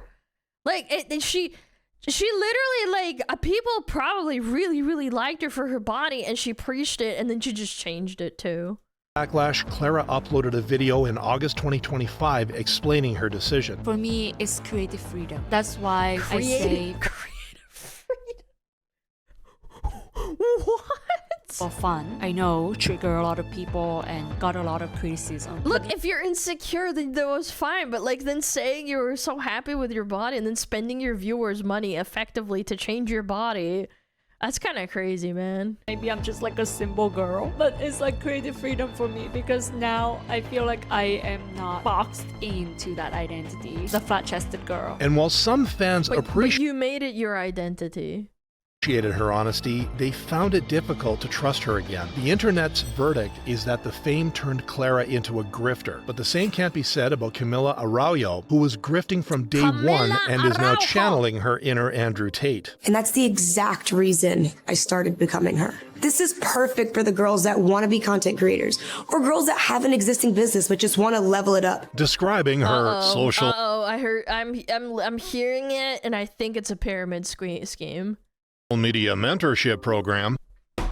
Like she literally, like, people probably really liked her for her body, and she preached it, and then she just changed it too. Backlash, Clara uploaded a video in August 2025 explaining her decision. For me, it's creative freedom. That's why I say What? for fun. I know trigger a lot of people and got a lot of criticism. Look, if you're insecure, then that was fine. But like, then saying you were so happy with your body and then spending your viewers' money effectively to change your body, that's kind of crazy, man. Maybe I'm just like a simple girl, but it's like creative freedom for me because now I feel like I am not boxed into that identity, the flat-chested girl. And while some fans But you made it your identity. appreciated her honesty, they found it difficult to trust her again. The internet's verdict is that the fame turned Clara into a grifter, but the same can't be said about Camila Araujo, who was grifting from day one and is now channeling her inner Andrew Tate. And that's the exact reason I started becoming her. This is perfect for the girls that want to be content creators, or girls that have an existing business but just want to level it up. Describing her social I heard. I'm hearing it, and I think it's a pyramid scheme. media mentorship program, God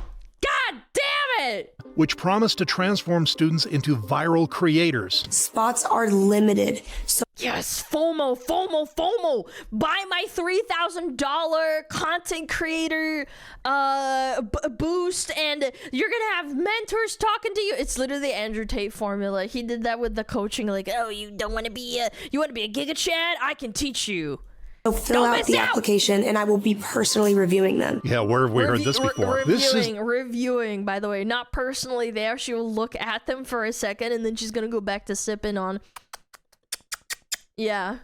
damn it! which promised to transform students into viral creators. Spots are limited, so Yes, FOMO. Buy my $3,000 content creator boost, and you're gonna have mentors talking to you. It's literally the Andrew Tate formula. He did that with the coaching. Like, oh, you want to be a Giga Chad? I can teach you. so fill out the application and I will be personally reviewing them. Yeah, where have we heard this before? Reviewing, by the way, not personally there. She will look at them for a second, and then she's gonna go back to sipping on. Yeah.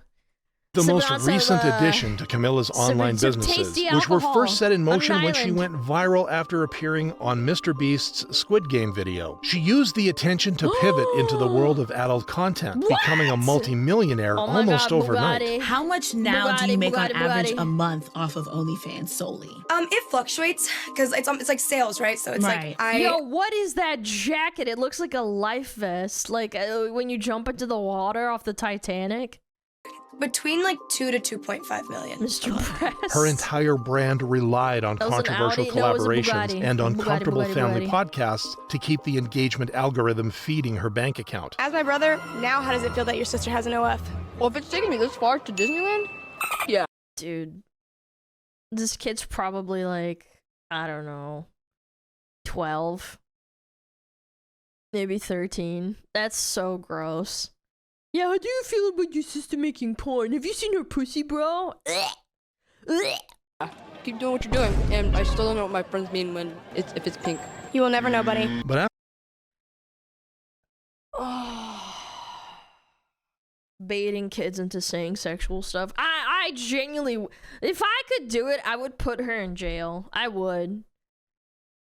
The Sipping most on some, recent addition to Camilla's online some businesses, tasty which were alcohol first set in on motion an when she island. went viral after appearing on Mr. Beast's Squid Game video. She used the attention to pivot into the world of adult content, becoming a multi-millionaire Oh my almost God, overnight. Bugatti. How much now do you make on Bugatti. average a month off of OnlyFans solely? It fluctuates because it's like sales, right? So it's Right. Yo, what is that jacket? It looks like a life vest, like when you jump into the water off the Titanic. between like 2 to 2.5 million. Mr. Press. Her entire brand relied on That was an controversial Audi? No, it was a collaborations Bugatti. and uncomfortable Bugatti. family podcasts to keep the engagement algorithm feeding her bank account. As my brother, now how does it feel that your sister has an OF? Well, if it's taking me this far to Disneyland, yeah. Dude, this kid's probably like, I don't know, 12, maybe 13. That's so gross. Yeah, how do you feel about your sister making porn? Have you seen her pussy, bro? Keep doing what you're doing, and I still don't know what my friends mean when if it's pink. You will never know, buddy. But Baiting kids into saying sexual stuff. I genuinely, if I could do it, I would put her in jail. I would.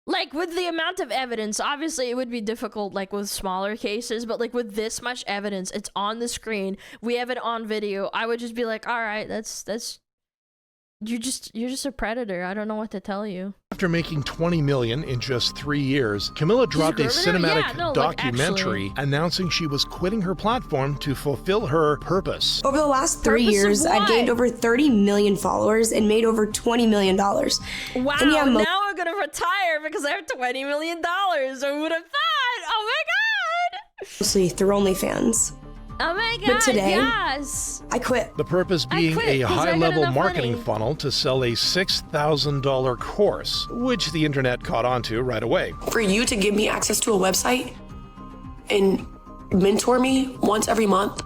Like, with the amount of evidence, obviously it would be difficult, like, with smaller cases, but, like, with this much evidence, it's on the screen, we have it on video, I would just be like, alright, that's... You're just a predator. I don't know what to tell you. after making $20 million in just 3 years, Camilla dropped a cinematic documentary announcing she was quitting her platform to fulfill her purpose. Over the last 3 years, I gained over 30 million followers and made over $20 million. Wow, now I'm gonna retire because I have $20 million. Who would have thought? Oh my god! Mostly through OnlyFans. Oh my god, but today, yes! I quit. The purpose being a high-level marketing funnel to sell a $6,000 course, which the internet caught on to right away. For you to give me access to a website and mentor me once every month,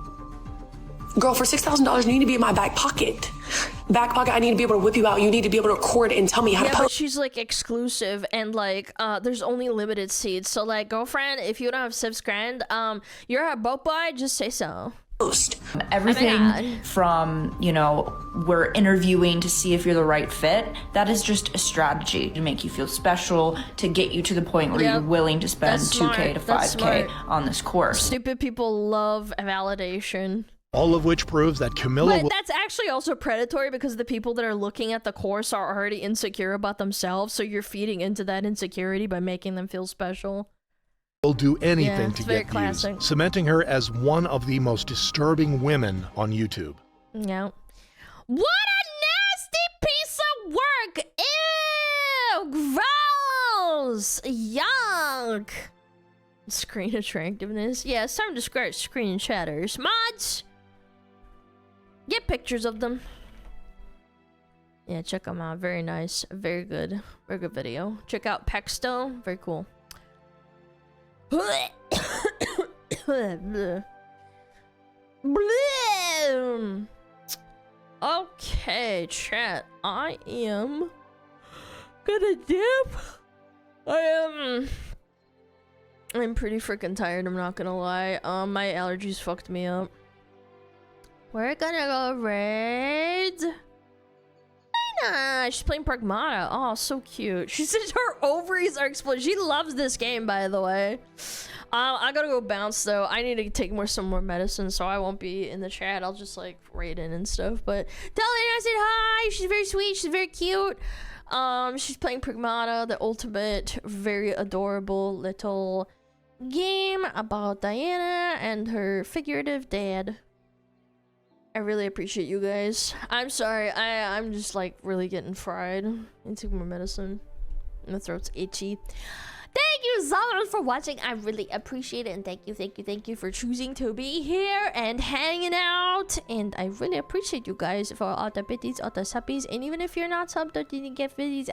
girl, for $6,000, you need to be in my back pocket. Back pocket, I need to be able to whip you out. You need to be able to record and tell me how to post. But she's like exclusive and like there's only limited seats. So like, girlfriend, if you don't have $6,000, you're a boat boy, just say so. Everything from, you know, we're interviewing to see if you're the right fit, that is just a strategy to make you feel special, to get you to the point where you're willing to spend $2K to $5K on this course. Stupid people love validation. All of which proves that Camilla... But that's actually also predatory because the people that are looking at the course are already insecure about themselves, so you're feeding into that insecurity by making them feel special. will do anything to get views, cementing her as one of the most disturbing women on YouTube. Yeah. What a nasty piece of work! Ew! Gross! Yuck! Screen attractiveness. Yeah, it's time to scratch screen shatters. Mods! Get pictures of them. Yeah, check them out. Very nice. Very good. Very good video. Check out Pexto. Very cool. Okay, chat. I am gonna dip. I'm pretty freaking tired, I'm not gonna lie. My allergies fucked me up. We're gonna go raid. She's playing Pragmata. Oh, so cute. She said her ovaries are exploding. She loves this game, by the way. I gotta go bounce though. I need to take some more medicine, so I won't be in the chat. I'll just like raid in and stuff. But tell her I said hi. She's very sweet. She's very cute. She's playing Pragmata, the ultimate, very adorable little game about Diana and her figurative dad. I really appreciate you guys. I'm sorry, I'm just like really getting fried. I need to take more medicine. My throat's itchy. Thank you so much for watching. I really appreciate it, and thank you for choosing to be here and hanging out. And I really appreciate you guys for all the biddies, all the subbies, and even if you're not subbed, you didn't get biddies.